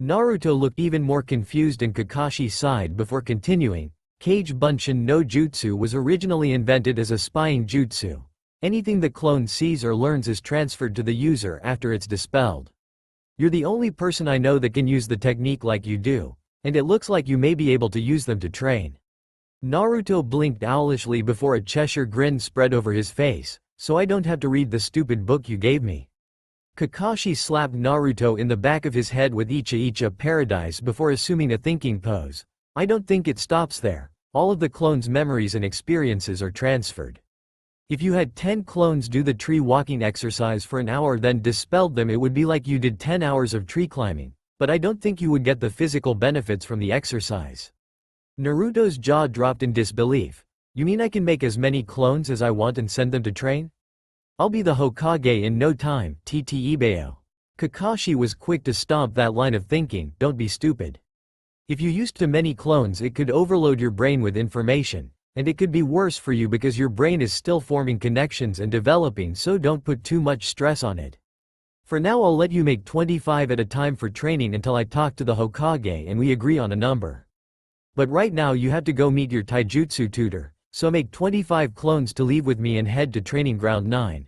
Naruto looked even more confused and Kakashi sighed before continuing. Kage Bunshin no Jutsu was originally invented as a spying jutsu. Anything the clone sees or learns is transferred to the user after it's dispelled. You're the only person I know that can use the technique like you do, and it looks like you may be able to use them to train. Naruto blinked owlishly before a Cheshire grin spread over his face. So I don't have to read the stupid book you gave me. Kakashi slapped Naruto in the back of his head with Icha Icha Paradise before assuming a thinking pose. I don't think it stops there. All of the clones' memories and experiences are transferred. If you had 10 clones do the tree walking exercise for an hour then dispelled them, it would be like you did 10 hours of tree climbing, but I don't think you would get the physical benefits from the exercise. Naruto's jaw dropped in disbelief. You mean I can make as many clones as I want and send them to train? I'll be the Hokage in no time, TT Ibeo. Kakashi was quick to stomp that line of thinking. Don't be stupid. If you used too many clones it could overload your brain with information, and it could be worse for you because your brain is still forming connections and developing, so don't put too much stress on it. For now I'll let you make 25 at a time for training until I talk to the Hokage and we agree on a number. But right now you have to go meet your taijutsu tutor, so make 25 clones to leave with me and head to training ground 9.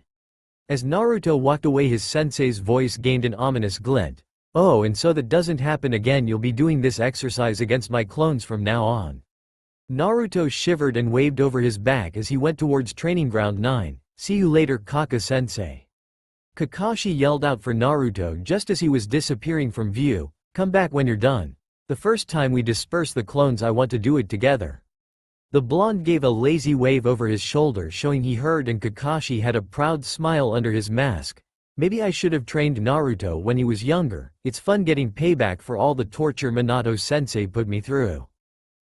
As Naruto walked away his sensei's voice gained an ominous glint. Oh, and so that doesn't happen again you'll be doing this exercise against my clones from now on. Naruto shivered and waved over his back as he went towards training ground 9. See you later Kaka-sensei. Kakashi yelled out for Naruto just as he was disappearing from view. Come back when you're done. The first time we disperse the clones I want to do it together. The blonde gave a lazy wave over his shoulder showing he heard, and Kakashi had a proud smile under his mask. Maybe I should have trained Naruto when he was younger. It's fun getting payback for all the torture Minato-sensei put me through.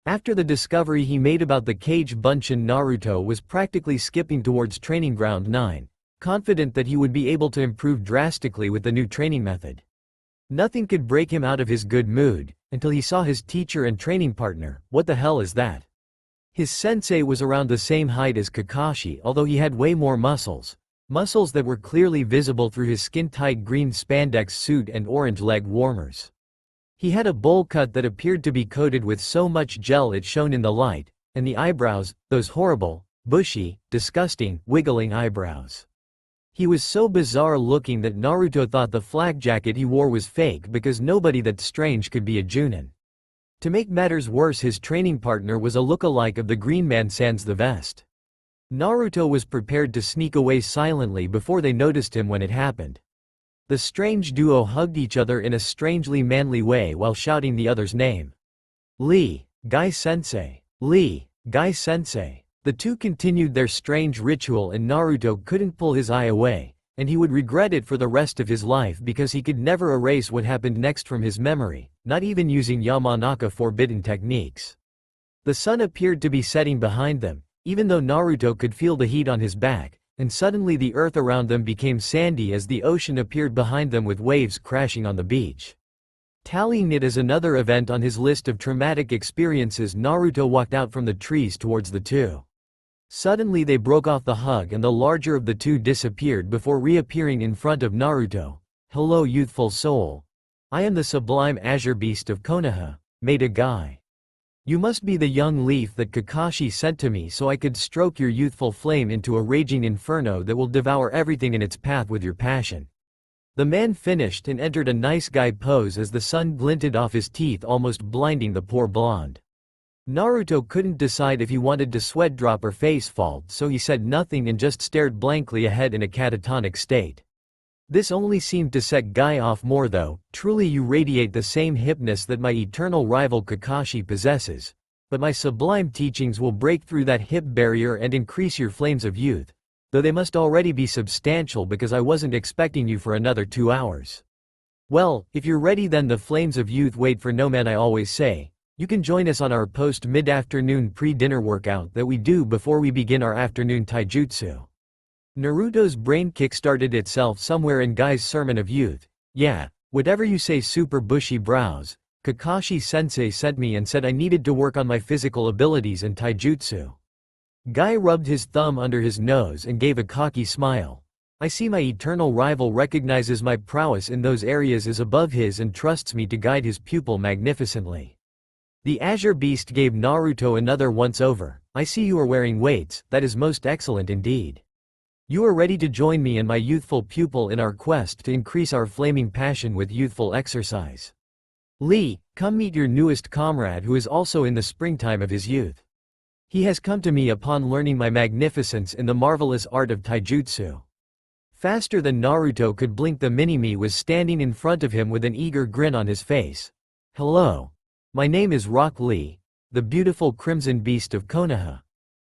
After the discovery he made about the Kage Bunshin, Naruto was practically skipping towards training ground 9, confident that he would be able to improve drastically with the new training method. Nothing could break him out of his good mood, until he saw his teacher and training partner. What the hell is that? His sensei was around the same height as Kakashi, although he had way more muscles. Muscles that were clearly visible through his skin-tight green spandex suit and orange leg warmers. He had a bowl cut that appeared to be coated with so much gel it shone in the light, and the eyebrows, those horrible, bushy, disgusting, wiggling eyebrows. He was so bizarre looking that Naruto thought the flak jacket he wore was fake because nobody that strange could be a Junin. To make matters worse, his training partner was a look-alike of the Green Man sans the vest. Naruto was prepared to sneak away silently before they noticed him when it happened. The strange duo hugged each other in a strangely manly way while shouting the other's name. Lee, Guy-sensei. Lee, Guy-sensei. The two continued their strange ritual and Naruto couldn't pull his eye away, and he would regret it for the rest of his life because he could never erase what happened next from his memory, not even using Yamanaka forbidden techniques. The sun appeared to be setting behind them, even though Naruto could feel the heat on his back, and suddenly the earth around them became sandy as the ocean appeared behind them with waves crashing on the beach. Tallying it as another event on his list of traumatic experiences, Naruto walked out from the trees towards the two. Suddenly they broke off the hug and the larger of the two disappeared before reappearing in front of Naruto. Hello youthful soul. I am the sublime azure beast of Konoha, Maida Guy. You must be the young leaf that Kakashi sent to me so I could stroke your youthful flame into a raging inferno that will devour everything in its path with your passion. The man finished and entered a nice guy pose as the sun glinted off his teeth, almost blinding the poor blonde. Naruto couldn't decide if he wanted to sweat drop or face fault, so he said nothing and just stared blankly ahead in a catatonic state. This only seemed to set Guy off more though. Truly you radiate the same hipness that my eternal rival Kakashi possesses, but my sublime teachings will break through that hip barrier and increase your flames of youth, though they must already be substantial because I wasn't expecting you for another 2 hours. Well, if you're ready then the flames of youth wait for no man. I always say, you can join us on our post-mid-afternoon pre-dinner workout that we do before we begin our afternoon taijutsu. Naruto's brain kick-started itself somewhere in Guy's sermon of youth. Yeah, whatever you say, super bushy brows. Kakashi-sensei sent me and said I needed to work on my physical abilities and taijutsu. Guy rubbed his thumb under his nose and gave a cocky smile. I see my eternal rival recognizes my prowess in those areas is above his and trusts me to guide his pupil magnificently. The Azure Beast gave Naruto another once-over. I see you are wearing weights, that is most excellent indeed. You are ready to join me and my youthful pupil in our quest to increase our flaming passion with youthful exercise. Lee, come meet your newest comrade who is also in the springtime of his youth. He has come to me upon learning my magnificence in the marvelous art of taijutsu. Faster than Naruto could blink, the mini-me was standing in front of him with an eager grin on his face. Hello. My name is Rock Lee, the beautiful crimson beast of Konoha.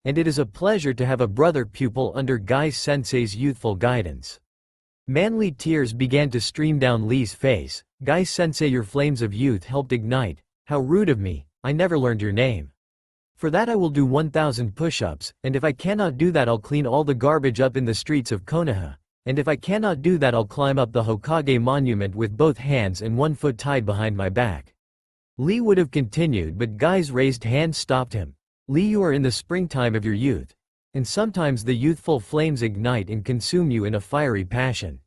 And it is a pleasure to have a brother pupil under Guy-sensei's youthful guidance. Manly tears began to stream down Lee's face. Guy-sensei, your flames of youth helped ignite. How rude of me, I never learned your name. For that I will do 1,000 push-ups, and if I cannot do that I'll clean all the garbage up in the streets of Konoha. And if I cannot do that I'll climb up the Hokage monument with both hands and one foot tied behind my back. Lee would have continued, but Guy's raised hand stopped him. Lee, you are in the springtime of your youth. And sometimes the youthful flames ignite and consume you in a fiery passion.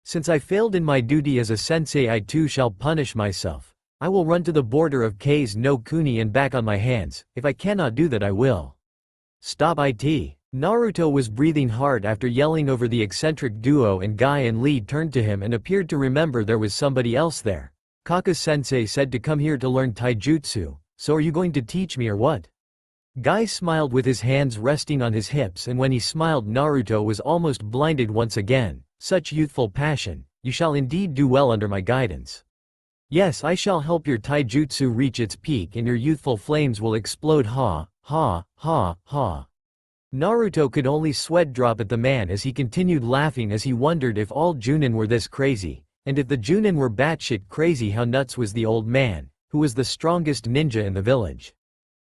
Since I failed in my duty as a sensei, I too shall punish myself. I will run to the border of K's no Kuni and back on my hands. If I cannot do that I will. Stop it. Naruto was breathing hard after yelling over the eccentric duo, and Guy and Lee turned to him and appeared to remember there was somebody else there. Kaka-sensei said to come here to learn taijutsu, so are you going to teach me or what? Guy smiled with his hands resting on his hips, and when he smiled Naruto was almost blinded once again. Such youthful passion, you shall indeed do well under my guidance. Yes, I shall help your taijutsu reach its peak and your youthful flames will explode. Ha, ha, ha, ha. Naruto could only sweat drop at the man as he continued laughing, as he wondered if all Junin were this crazy, and if the Junin were batshit crazy, how nuts was the old man, who was the strongest ninja in the village.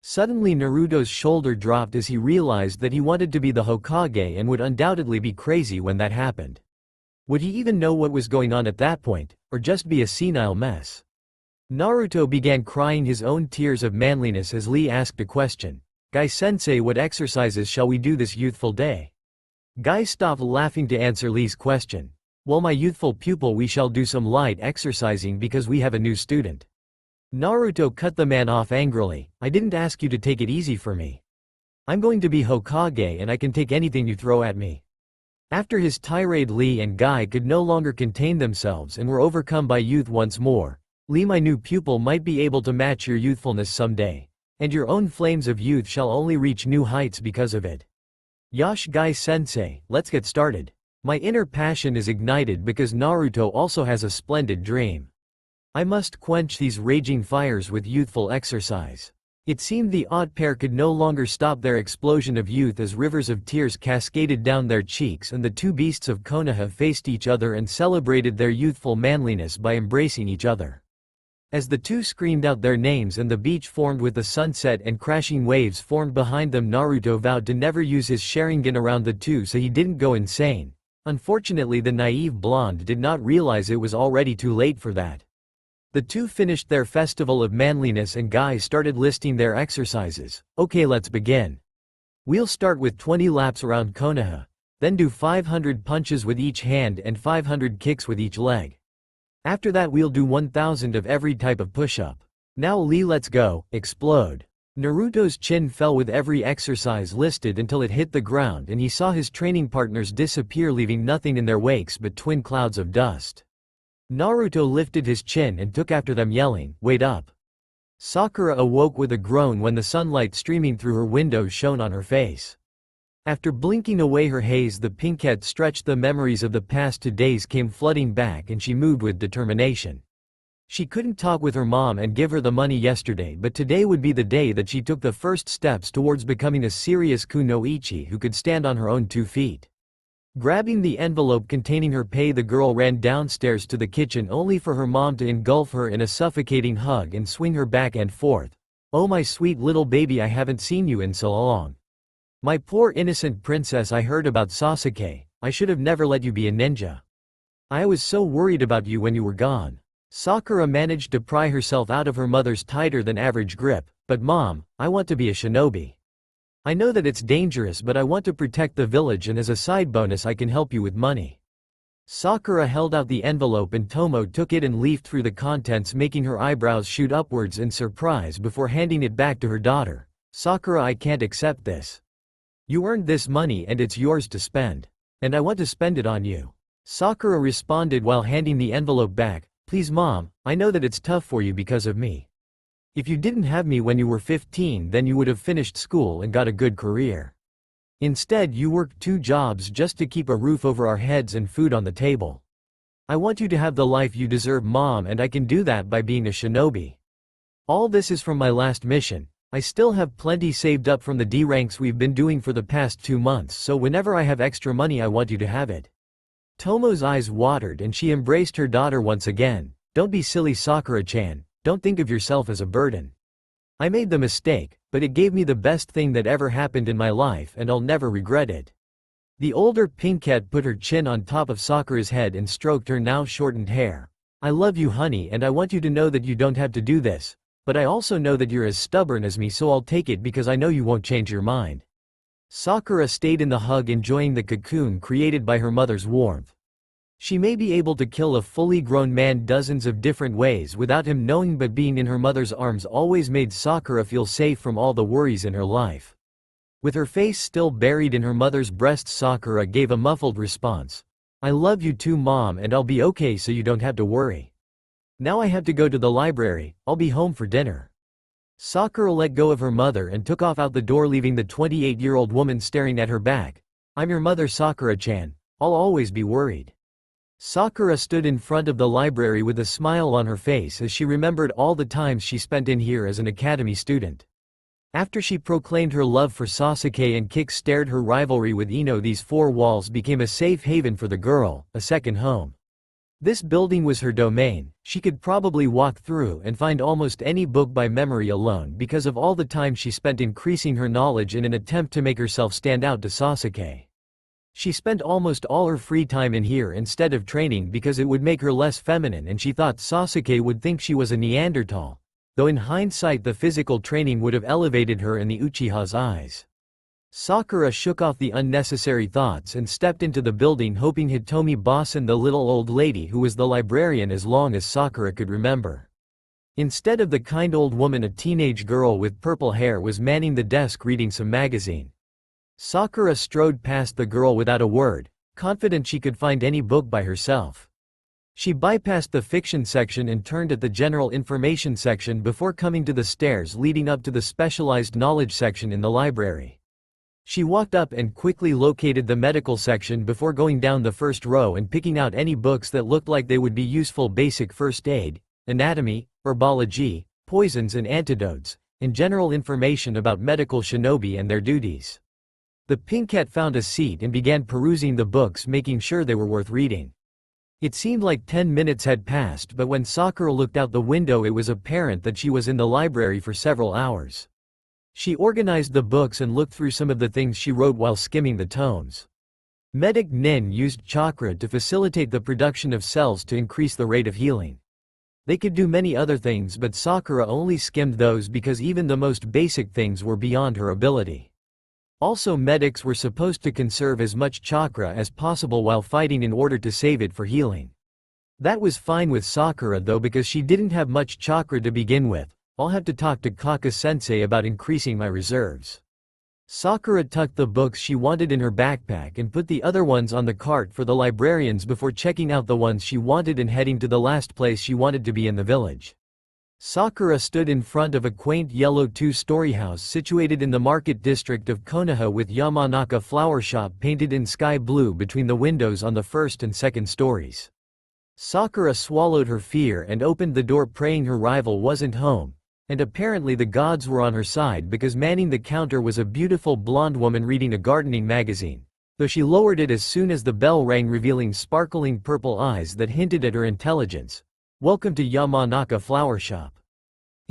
Suddenly Naruto's shoulder dropped as he realized that he wanted to be the Hokage and would undoubtedly be crazy when that happened. Would he even know what was going on at that point, or just be a senile mess? Naruto began crying his own tears of manliness as Lee asked a question. Guy-sensei, what exercises shall we do this youthful day? Guy stopped laughing to answer Lee's question. Well, my youthful pupil, we shall do some light exercising because we have a new student. Naruto cut the man off angrily. I didn't ask you to take it easy for me. I'm going to be Hokage and I can take anything you throw at me. After his tirade, Lee and Guy could no longer contain themselves and were overcome by youth once more. Lee, my new pupil might be able to match your youthfulness someday. And your own flames of youth shall only reach new heights because of it. Yosh, Guy-sensei, let's get started. My inner passion is ignited because Naruto also has a splendid dream. I must quench these raging fires with youthful exercise. It seemed the odd pair could no longer stop their explosion of youth as rivers of tears cascaded down their cheeks, and the two beasts of Konoha faced each other and celebrated their youthful manliness by embracing each other. As the two screamed out their names and the beach formed with the sunset and crashing waves formed behind them, Naruto vowed to never use his Sharingan around the two so he didn't go insane. Unfortunately, the naive blonde did not realize it was already too late for that. The two finished their festival of manliness and Guy started listing their exercises. Okay, let's begin. We'll start with 20 laps around Konoha, then do 500 punches with each hand and 500 kicks with each leg. After that we'll do 1,000 of every type of push-up. Now Lee, let's go, explode. Naruto's chin fell with every exercise listed until it hit the ground and he saw his training partners disappear, leaving nothing in their wakes but twin clouds of dust. Naruto lifted his chin and took after them, yelling, "Wait up!" Sakura awoke with a groan when the sunlight streaming through her window shone on her face. After blinking away her haze, the pinkette stretched. The memories of the past 2 days came flooding back and she moved with determination. She couldn't talk with her mom and give her the money yesterday, but today would be the day that she took the first steps towards becoming a serious kunoichi who could stand on her own 2 feet. Grabbing the envelope containing her pay, the girl ran downstairs to the kitchen only for her mom to engulf her in a suffocating hug and swing her back and forth. "Oh my sweet little baby, I haven't seen you in so long." My poor innocent princess, I heard about Sasuke. I should have never let you be a ninja. I was so worried about you when you were gone. Sakura managed to pry herself out of her mother's tighter than average grip. But mom, I want to be a shinobi. I know that it's dangerous, but I want to protect the village, and as a side bonus I can help you with money. Sakura held out the envelope and Tomo took it and leafed through the contents, making her eyebrows shoot upwards in surprise before handing it back to her daughter. Sakura, I can't accept this. You earned this money and it's yours to spend. And I want to spend it on you. Sakura responded while handing the envelope back. Please mom, I know that it's tough for you because of me. If you didn't have me when you were 15, then you would have finished school and got a good career. Instead, you worked 2 jobs just to keep a roof over our heads and food on the table. I want you to have the life you deserve, mom, and I can do that by being a shinobi. All this is from my last mission. I still have plenty saved up from the D ranks we've been doing for the past 2 months, so whenever I have extra money I want you to have it. Tomo's eyes watered and she embraced her daughter once again. Don't be silly, Sakura-chan. Don't think of yourself as a burden. I made the mistake, but it gave me the best thing that ever happened in my life and I'll never regret it. The older Pinkette put her chin on top of Sakura's head and stroked her now shortened hair. I love you, honey, and I want you to know that you don't have to do this, but I also know that you're as stubborn as me, so I'll take it because I know you won't change your mind. Sakura stayed in the hug, enjoying the cocoon created by her mother's warmth. She may be able to kill a fully grown man dozens of different ways without him knowing, but being in her mother's arms always made Sakura feel safe from all the worries in her life. With her face still buried in her mother's breast, Sakura gave a muffled response. I love you too, mom, and I'll be okay, so you don't have to worry. Now I have to go to the library. I'll be home for dinner. Sakura let go of her mother and took off out the door, leaving the 28-year-old woman staring at her back. I'm your mother, Sakura-chan. I'll always be worried. Sakura stood in front of the library with a smile on her face as she remembered all the times she spent in here as an academy student. After she proclaimed her love for Sasuke and kick-started her rivalry with Ino, these 4 walls became a safe haven for the girl, a second home. This building was her domain. She could probably walk through and find almost any book by memory alone because of all the time she spent increasing her knowledge in an attempt to make herself stand out to Sasuke. She spent almost all her free time in here instead of training because it would make her less feminine, and she thought Sasuke would think she was a Neanderthal, though in hindsight the physical training would have elevated her in the Uchiha's eyes. Sakura shook off the unnecessary thoughts and stepped into the building, hoping Hitomi Basen, the little old lady who was the librarian as long as Sakura could remember. Instead of the kind old woman, a teenage girl with purple hair was manning the desk reading some magazine. Sakura strode past the girl without a word, confident she could find any book by herself. She bypassed the fiction section and turned at the general information section before coming to the stairs leading up to the specialized knowledge section in the library. She walked up and quickly located the medical section before going down the first row and picking out any books that looked like they would be useful: basic first aid, anatomy, herbology, poisons and antidotes, and general information about medical shinobi and their duties. The Pinkette found a seat and began perusing the books, making sure they were worth reading. It seemed like 10 minutes had passed, but when Sakura looked out the window it was apparent that she was in the library for several hours. She organized the books and looked through some of the things she wrote while skimming the tomes. Medic Nin used chakra to facilitate the production of cells to increase the rate of healing. They could do many other things, but Sakura only skimmed those because even the most basic things were beyond her ability. Also, medics were supposed to conserve as much chakra as possible while fighting in order to save it for healing. That was fine with Sakura though, because she didn't have much chakra to begin with. I'll have to talk to Kaka-sensei about increasing my reserves. Sakura tucked the books she wanted in her backpack and put the other ones on the cart for the librarians before checking out the ones she wanted and heading to the last place she wanted to be in the village. Sakura stood in front of a quaint yellow 2-story house situated in the market district of Konoha with Yamanaka flower shop painted in sky blue between the windows on the first and second stories. Sakura swallowed her fear and opened the door, praying her rival wasn't home, and apparently the gods were on her side because manning the counter was a beautiful blonde woman reading a gardening magazine, though she lowered it as soon as the bell rang, revealing sparkling purple eyes that hinted at her intelligence. Welcome to Yamanaka Flower Shop.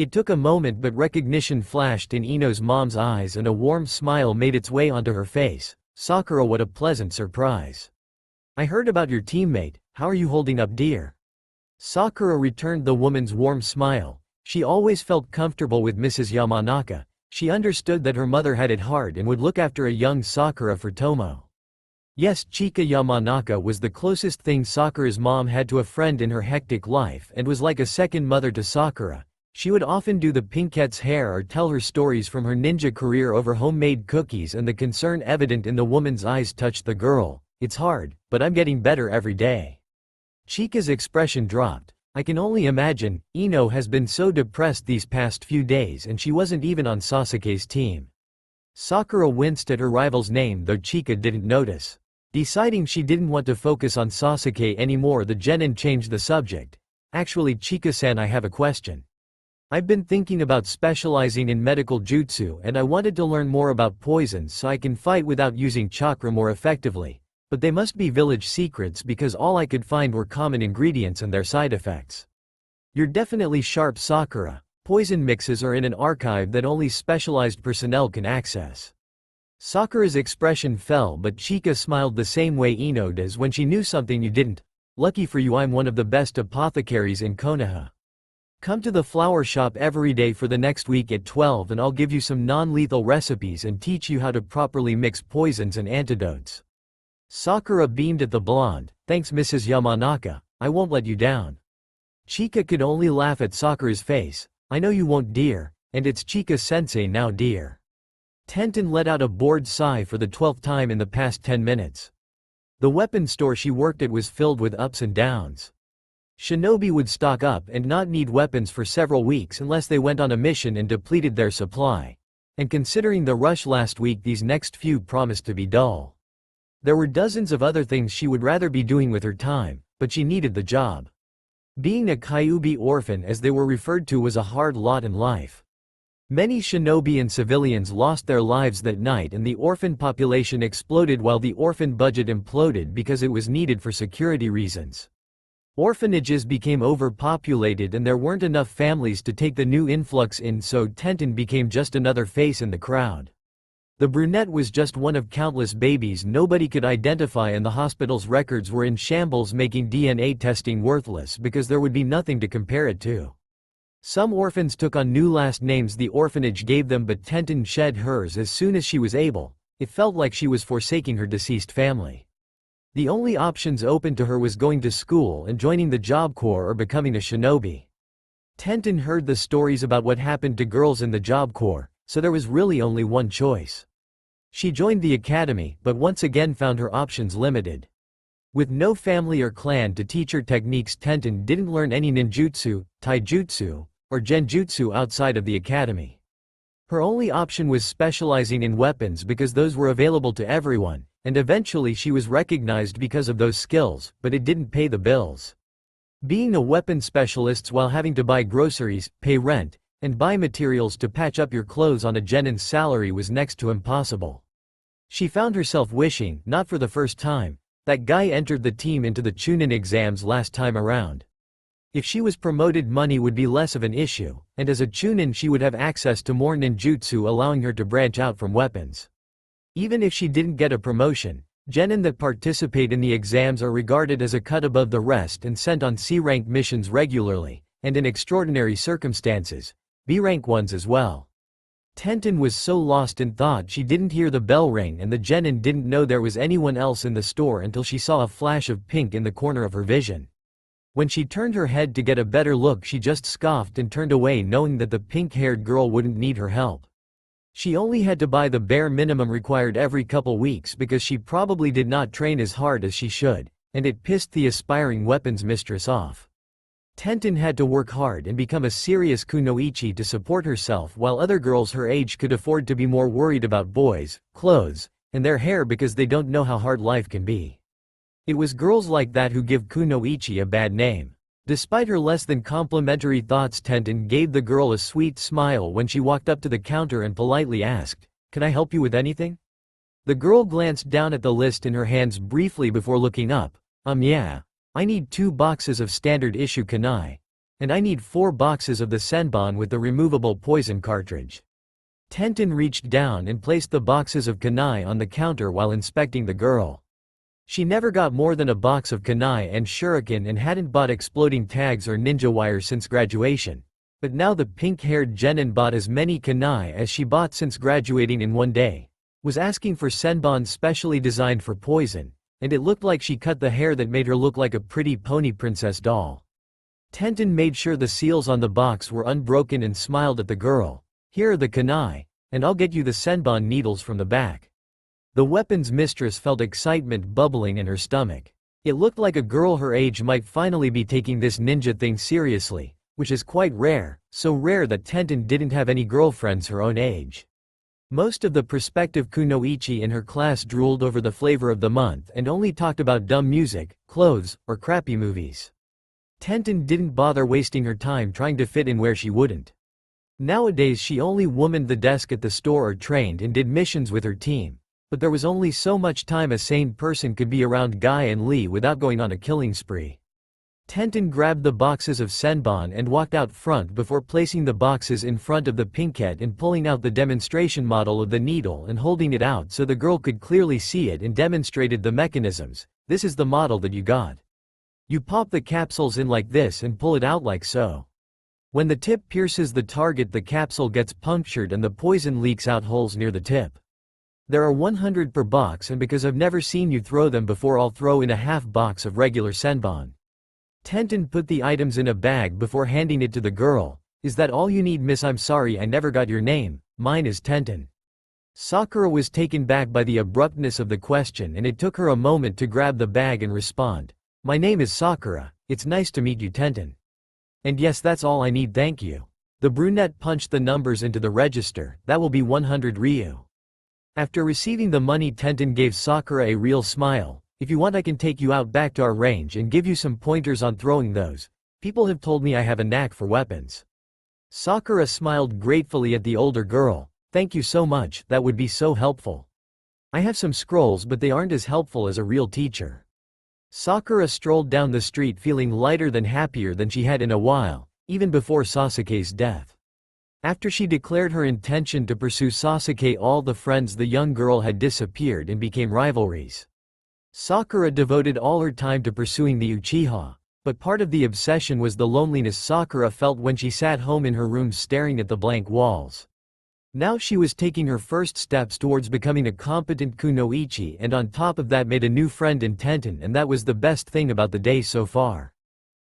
It took a moment, but recognition flashed in Ino's mom's eyes and a warm smile made its way onto her face. "Sakura, what a pleasant surprise. I heard about your teammate, how are you holding up, dear?" Sakura returned the woman's warm smile. She always felt comfortable with Mrs. Yamanaka. She understood that her mother had it hard and would look after a young Sakura for Tomo. Yes, Chika Yamanaka was the closest thing Sakura's mom had to a friend in her hectic life and was like a second mother to Sakura. She would often do the Pinkette's hair or tell her stories from her ninja career over homemade cookies, and the concern evident in the woman's eyes touched the girl. "It's hard, but I'm getting better every day." Chika's expression dropped. "I can only imagine, Ino has been so depressed these past few days and she wasn't even on Sasuke's team." Sakura winced at her rival's name, though Chika didn't notice. Deciding she didn't want to focus on Sasuke anymore, the genin changed the subject. "Actually, Chika-san, I have a question. I've been thinking about specializing in medical jutsu and I wanted to learn more about poisons so I can fight without using chakra more effectively. But they must be village secrets because all I could find were common ingredients and their side effects." "You're definitely sharp, Sakura. Poison mixes are in an archive that only specialized personnel can access." Sakura's expression fell, but Chika smiled the same way Ino does when she knew something you didn't. "Lucky for you, I'm one of the best apothecaries in Konoha. Come to the flower shop every day for the next week at 12 and I'll give you some non-lethal recipes and teach you how to properly mix poisons and antidotes." Sakura beamed at the blonde. "Thanks, Mrs. Yamanaka, I won't let you down." Chika could only laugh at Sakura's face. "I know you won't, dear, and it's Chika-sensei now, dear." Tenten let out a bored sigh for the 12th time in the past 10 minutes. The weapon store she worked at was filled with ups and downs. Shinobi would stock up and not need weapons for several weeks unless they went on a mission and depleted their supply. And considering the rush last week, these next few promised to be dull. There were dozens of other things she would rather be doing with her time, but she needed the job. Being a Kyuubi orphan, as they were referred to, was a hard lot in life. Many shinobi and civilians lost their lives that night and the orphan population exploded while the orphan budget imploded because it was needed for security reasons. Orphanages became overpopulated and there weren't enough families to take the new influx in, so Tenten became just another face in the crowd. The brunette was just one of countless babies nobody could identify, and the hospital's records were in shambles, making DNA testing worthless because there would be nothing to compare it to. Some orphans took on new last names the orphanage gave them, but Tenten shed hers as soon as she was able. It felt like she was forsaking her deceased family. The only options open to her was going to school and joining the Job Corps or becoming a shinobi. Tenten heard the stories about what happened to girls in the Job Corps, so there was really only one choice. She joined the academy, but once again found her options limited. With no family or clan to teach her techniques, Tenten didn't learn any ninjutsu, taijutsu, or genjutsu outside of the academy. Her only option was specializing in weapons because those were available to everyone, and eventually she was recognized because of those skills, but it didn't pay the bills. Being a weapon specialist while having to buy groceries, pay rent, and buy materials to patch up your clothes on a genin's salary was next to impossible. She found herself wishing, not for the first time, that Guy entered the team into the Chunin exams last time around. If she was promoted, money would be less of an issue, and as a Chunin she would have access to more ninjutsu, allowing her to branch out from weapons. Even if she didn't get a promotion, genin that participate in the exams are regarded as a cut above the rest and sent on C-rank missions regularly, and in extraordinary circumstances, B-rank ones as well. Tenten was so lost in thought she didn't hear the bell ring, and the genin didn't know there was anyone else in the store until she saw a flash of pink in the corner of her vision. When she turned her head to get a better look, she just scoffed and turned away, knowing that the pink-haired girl wouldn't need her help. She only had to buy the bare minimum required every couple weeks because she probably did not train as hard as she should, and it pissed the aspiring weapons mistress off. Tenten had to work hard and become a serious kunoichi to support herself, while other girls her age could afford to be more worried about boys, clothes, and their hair because they don't know how hard life can be. It was girls like that who give kunoichi a bad name. Despite her less than complimentary thoughts, Tenten gave the girl a sweet smile when she walked up to the counter and politely asked, "Can I help you with anything?" The girl glanced down at the list in her hands briefly before looking up. Yeah. I need 2 boxes of standard issue kunai. And I need 4 boxes of the senbon with the removable poison cartridge. Tenten reached down and placed the boxes of kunai on the counter while inspecting the girl. She never got more than a box of kunai and shuriken and hadn't bought exploding tags or ninja wire since graduation. But now the pink-haired genin bought as many kunai as she bought since graduating in one day. Was asking for senbon specially designed for poison, and it looked like she cut the hair that made her look like a pretty pony princess doll. Tenten made sure the seals on the box were unbroken and smiled at the girl. Here are the kunai, and I'll get you the senbon needles from the back. The weapons mistress felt excitement bubbling in her stomach. It looked like a girl her age might finally be taking this ninja thing seriously, which is quite rare, so rare that Tenten didn't have any girlfriends her own age. Most of the prospective kunoichi in her class drooled over the flavor of the month and only talked about dumb music, clothes, or crappy movies. Tenten didn't bother wasting her time trying to fit in where she wouldn't. Nowadays she only womaned the desk at the store or trained and did missions with her team. But there was only so much time a sane person could be around Guy and Lee without going on a killing spree. Tenten grabbed the boxes of senbon and walked out front before placing the boxes in front of the pinkette and pulling out the demonstration model of the needle and holding it out so the girl could clearly see it and demonstrated the mechanisms. This is the model that you got. You pop the capsules in like this and pull it out like so. When the tip pierces the target, the capsule gets punctured and the poison leaks out holes near the tip. There are 100 per box, and because I've never seen you throw them before, I'll throw in a half box of regular senbon. Tenten put the items in a bag before handing it to the girl. Is that all you need, miss? I'm sorry I never got your name. Mine is Tenten. Sakura was taken back by the abruptness of the question and it took her a moment to grab the bag and respond. My name is Sakura. It's nice to meet you, Tenten. And yes, that's all I need, thank you. The brunette punched the numbers into the register. That will be 100 ryu. After receiving the money, Tenten gave Sakura a real smile. If you want, I can take you out back to our range and give you some pointers on throwing those. People have told me I have a knack for weapons. Sakura smiled gratefully at the older girl. Thank you so much, that would be so helpful. I have some scrolls, but they aren't as helpful as a real teacher. Sakura strolled down the street feeling lighter than happier than she had in a while, even before Sasuke's death. After she declared her intention to pursue Sasuke, all the friends the young girl had disappeared and became rivalries. Sakura devoted all her time to pursuing the Uchiha, but part of the obsession was the loneliness Sakura felt when she sat home in her room staring at the blank walls. Now she was taking her first steps towards becoming a competent kunoichi, and on top of that made a new friend in Tenten, and that was the best thing about the day so far.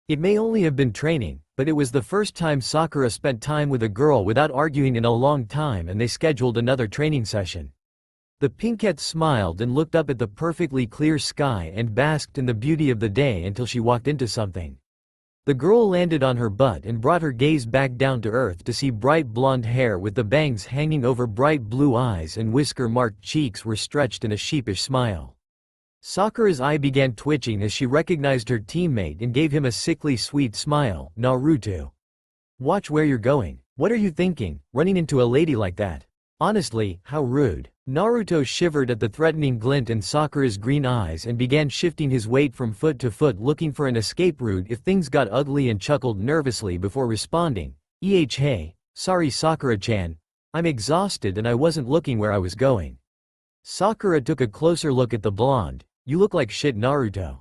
It may only have been training, but it was the first time Sakura spent time with a girl without arguing in a long time, and they scheduled another training session. The pinkette smiled and looked up at the perfectly clear sky and basked in the beauty of the day until she walked into something. The girl landed on her butt and brought her gaze back down to earth to see bright blonde hair with the bangs hanging over bright blue eyes, and whisker-marked cheeks were stretched in a sheepish smile. Sakura's eye began twitching as she recognized her teammate and gave him a sickly sweet smile. Naruto. Watch where you're going. What are you thinking, running into a lady like that? Honestly, how rude. Naruto shivered at the threatening glint in Sakura's green eyes and began shifting his weight from foot to foot looking for an escape route if things got ugly, and chuckled nervously before responding. Hey, sorry Sakura-chan. I'm exhausted and I wasn't looking where I was going. Sakura took a closer look at the blonde. You look like shit, Naruto.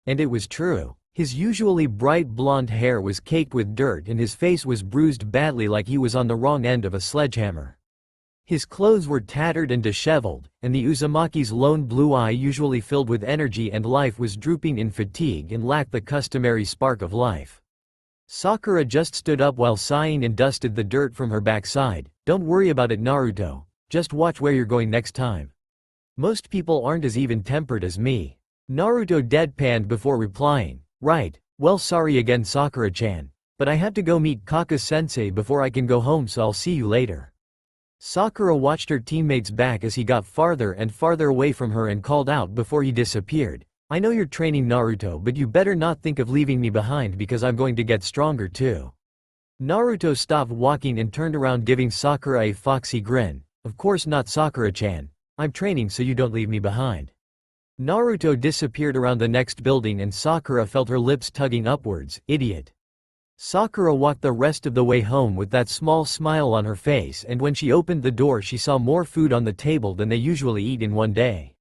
And it was true. His usually bright blonde hair was caked with dirt and his face was bruised badly like he was on the wrong end of a sledgehammer. His clothes were tattered and disheveled, and the Uzumaki's lone blue eye, usually filled with energy and life, was drooping in fatigue and lacked the customary spark of life. Sakura just stood up while sighing and dusted the dirt from her backside. Don't worry about it, Naruto. Just watch where you're going next time. Most people aren't as even-tempered as me. Naruto deadpanned before replying. Right, well, sorry again Sakura-chan. But I have to go meet Kaka-sensei before I can go home, so I'll see you later. Sakura watched her teammate's back as he got farther and farther away from her and called out before he disappeared. I know you're training, Naruto, but you better not think of leaving me behind because I'm going to get stronger too. Naruto stopped walking and turned around, giving Sakura a foxy grin. Of course not, Sakura-chan. I'm training so you don't leave me behind. Naruto disappeared around the next building and Sakura felt her lips tugging upwards. Idiot. Sakura walked the rest of the way home with that small smile on her face, and when she opened the door she saw more food on the table than they usually eat in one day.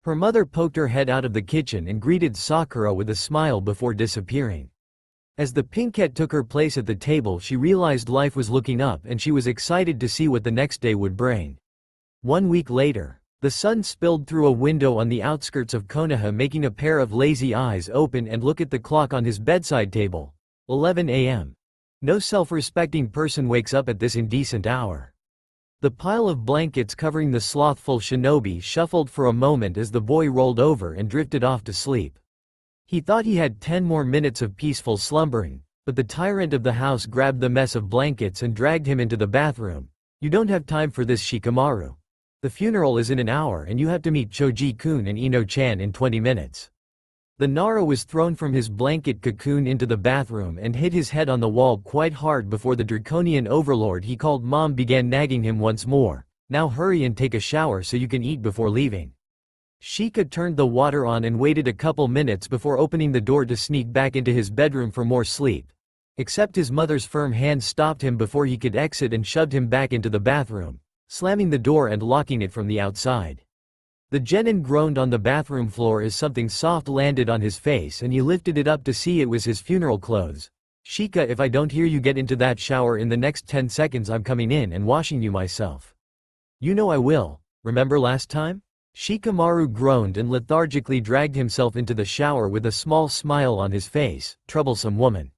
Her mother poked her head out of the kitchen and greeted Sakura with a smile before disappearing. As the pinkette took her place at the table, she realized life was looking up and she was excited to see what the next day would bring. 1 week later, the sun spilled through a window on the outskirts of Konoha, making a pair of lazy eyes open and look at the clock on his bedside table. 11 a.m. No self-respecting person wakes up at this indecent hour. The pile of blankets covering the slothful shinobi shuffled for a moment as the boy rolled over and drifted off to sleep. He thought he had 10 more minutes of peaceful slumbering, but the tyrant of the house grabbed the mess of blankets and dragged him into the bathroom. "You don't have time for this, Shikamaru. The funeral is in an hour and you have to meet Choji-kun and Ino-chan in 20 minutes. The Nara was thrown from his blanket cocoon into the bathroom and hit his head on the wall quite hard before the draconian overlord he called Mom began nagging him once more. "Now hurry and take a shower so you can eat before leaving." Shika turned the water on and waited a couple minutes before opening the door to sneak back into his bedroom for more sleep. Except his mother's firm hand stopped him before he could exit and shoved him back into the bathroom, slamming the door and locking it from the outside. The genin groaned on the bathroom floor as something soft landed on his face and he lifted it up to see it was his funeral clothes. "Shika, if I don't hear you get into that shower in the next 10 seconds, I'm coming in and washing you myself." "You know I will. Remember last time?" Shikamaru groaned and lethargically dragged himself into the shower with a small smile on his face. Troublesome woman.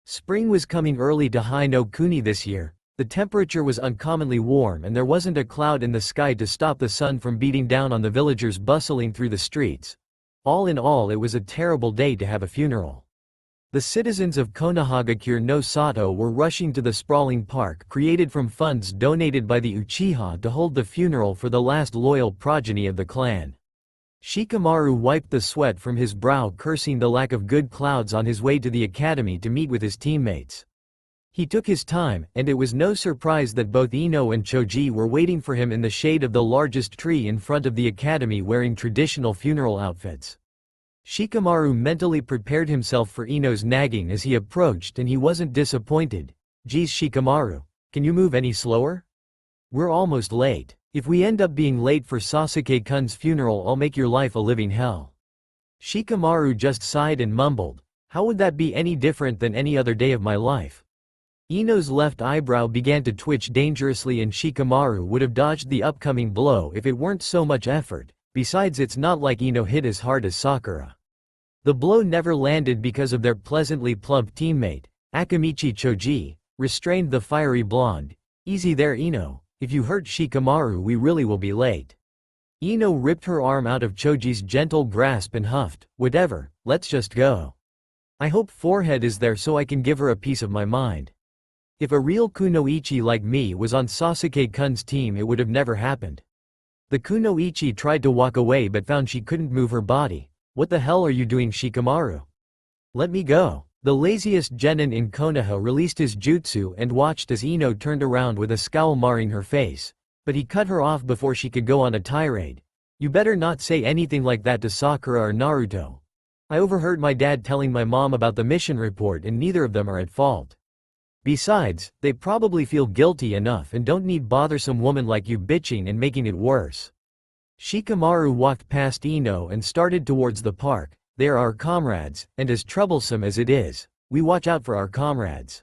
Spring was coming early to Hai no Kuni this year. The temperature was uncommonly warm and there wasn't a cloud in the sky to stop the sun from beating down on the villagers bustling through the streets. All in all, it was a terrible day to have a funeral. The citizens of Konohagakure no Sato were rushing to the sprawling park created from funds donated by the Uchiha to hold the funeral for the last loyal progeny of the clan. Shikamaru wiped the sweat from his brow, cursing the lack of good clouds on his way to the academy to meet with his teammates. He took his time, and it was no surprise that both Ino and Choji were waiting for him in the shade of the largest tree in front of the academy wearing traditional funeral outfits. Shikamaru mentally prepared himself for Ino's nagging as he approached, and he wasn't disappointed. "Geez, Shikamaru, can you move any slower? We're almost late. If we end up being late for Sasuke-kun's funeral, I'll make your life a living hell." Shikamaru just sighed and mumbled, "How would that be any different than any other day of my life?" Ino's left eyebrow began to twitch dangerously and Shikamaru would have dodged the upcoming blow if it weren't so much effort. Besides, it's not like Ino hit as hard as Sakura. The blow never landed because of their pleasantly plump teammate. Akamichi Choji restrained the fiery blonde. "Easy there, Ino. If you hurt Shikamaru, we really will be late." Ino ripped her arm out of Choji's gentle grasp and huffed, "Whatever, let's just go. I hope Forehead is there so I can give her a piece of my mind. If a real kunoichi like me was on Sasuke-kun's team, it would have never happened." The kunoichi tried to walk away but found she couldn't move her body. "What the hell are you doing, Shikamaru? Let me go." The laziest genin in Konoha released his jutsu and watched as Ino turned around with a scowl marring her face. But he cut her off before she could go on a tirade. "You better not say anything like that to Sakura or Naruto. I overheard my dad telling my mom about the mission report and neither of them are at fault. Besides, they probably feel guilty enough and don't need bothersome woman like you bitching and making it worse." Shikamaru walked past Ino and started towards the park. "They are our comrades, and as troublesome as it is, we watch out for our comrades."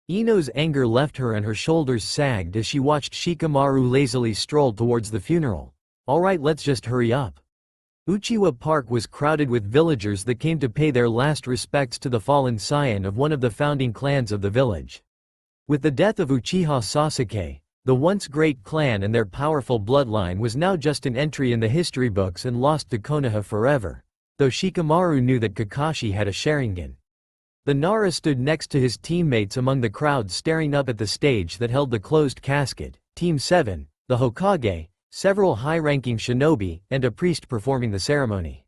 Ino's anger left her and her shoulders sagged as she watched Shikamaru lazily stroll towards the funeral. "Alright, let's just hurry up." Uchiwa Park was crowded with villagers that came to pay their last respects to the fallen scion of one of the founding clans of the village. With the death of Uchiha Sasuke, the once great clan and their powerful bloodline was now just an entry in the history books and lost to Konoha forever, though Shikamaru knew that Kakashi had a Sharingan. The Nara stood next to his teammates among the crowd staring up at the stage that held the closed casket. Team 7, the Hokage, several high-ranking shinobi, and a priest performing the ceremony.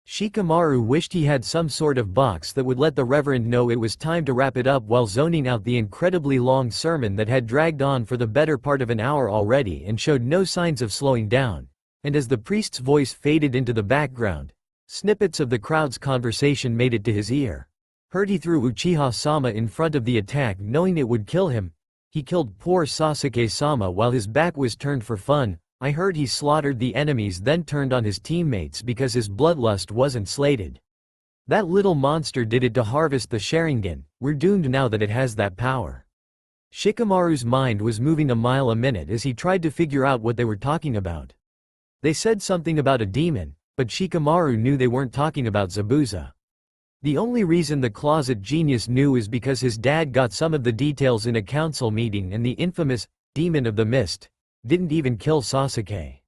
Shikamaru wished he had some sort of box that would let the Reverend know it was time to wrap it up while zoning out the incredibly long sermon that had dragged on for the better part of an hour already and showed no signs of slowing down. And as the priest's voice faded into the background, snippets of the crowd's conversation made it to his ear. Heard he threw Uchiha-sama in front of the attack knowing it would kill him. He killed poor Sasuke-sama while his back was turned for fun. I heard he slaughtered the enemies then turned on his teammates because his bloodlust wasn't slated. That little monster did it to harvest the Sharingan. We're doomed now that it has that power. Shikamaru's mind was moving a mile a minute as he tried to figure out what they were talking about. They said something about a demon, but Shikamaru knew they weren't talking about Zabuza. The only reason the closet genius knew is because his dad got some of the details in a council meeting and the infamous Demon of the Mist didn't even kill Sasuke.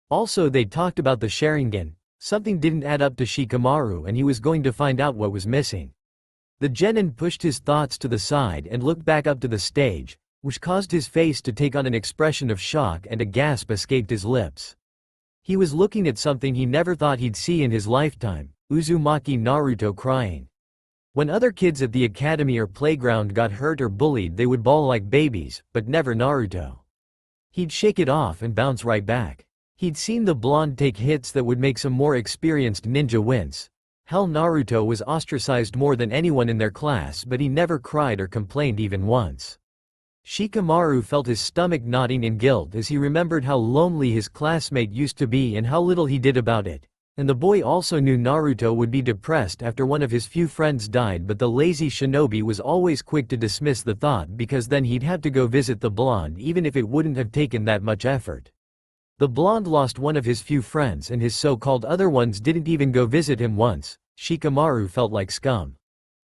Also they talked about the Sharingan. Something didn't add up to Shikamaru and he was going to find out what was missing. The genin pushed his thoughts to the side and looked back up to the stage, which caused his face to take on an expression of shock and a gasp escaped his lips. He was looking at something he never thought he'd see in his lifetime. Uzumaki Naruto crying. When other kids at the academy or playground got hurt or bullied they would bawl like babies, but never Naruto. He'd shake it off and bounce right back. He'd seen the blonde take hits that would make some more experienced ninja wince. Hell, Naruto was ostracized more than anyone in their class but he never cried or complained even once. Shikamaru felt his stomach knotting in guilt as he remembered how lonely his classmate used to be and how little he did about it. And the boy also knew Naruto would be depressed after one of his few friends died, but the lazy shinobi was always quick to dismiss the thought because then he'd have to go visit the blonde even if it wouldn't have taken that much effort. The blonde lost one of his few friends and his so-called other ones didn't even go visit him once. Shikamaru felt like scum.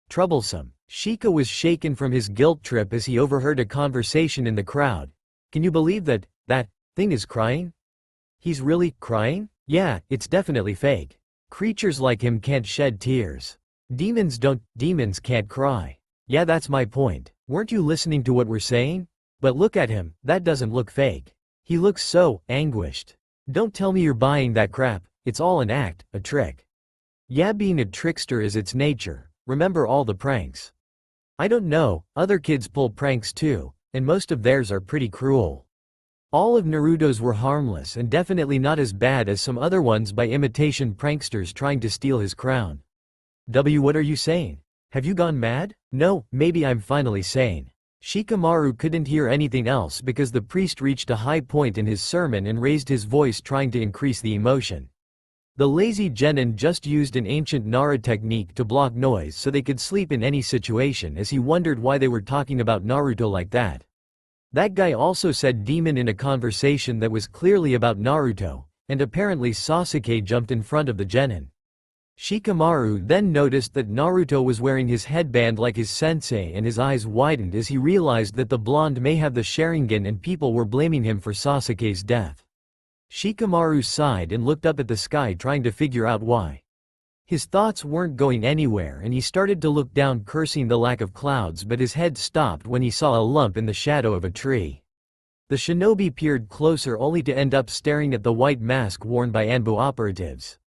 Troublesome. Shika was shaken from his guilt trip as he overheard a conversation in the crowd. Can you believe that thing is crying? He's really crying? Yeah, it's definitely fake. Creatures like him can't shed tears. Demons can't cry. Yeah, that's my point. Weren't you listening to what we're saying? But look at him, that doesn't look fake. He looks so anguished. Don't tell me you're buying that crap, it's all an act, a trick. Yeah, being a trickster is its nature. Remember all the pranks. I don't know, other kids pull pranks too, and most of theirs are pretty cruel. All of Naruto's were harmless and definitely not as bad as some other ones by imitation pranksters trying to steal his crown. What are you saying? Have you gone mad? No, maybe I'm finally sane. Shikamaru couldn't hear anything else because the priest reached a high point in his sermon and raised his voice trying to increase the emotion. The lazy genin just used an ancient Nara technique to block noise so they could sleep in any situation as he wondered why they were talking about Naruto like that. That guy also said demon in a conversation that was clearly about Naruto, and apparently Sasuke jumped in front of the genin. Shikamaru then noticed that Naruto was wearing his headband like his sensei and his eyes widened as he realized that the blonde may have the Sharingan and people were blaming him for Sasuke's death. Shikamaru sighed and looked up at the sky trying to figure out why. His thoughts weren't going anywhere and he started to look down cursing the lack of clouds, but his head stopped when he saw a lump in the shadow of a tree. The shinobi peered closer only to end up staring at the white mask worn by Anbu operatives.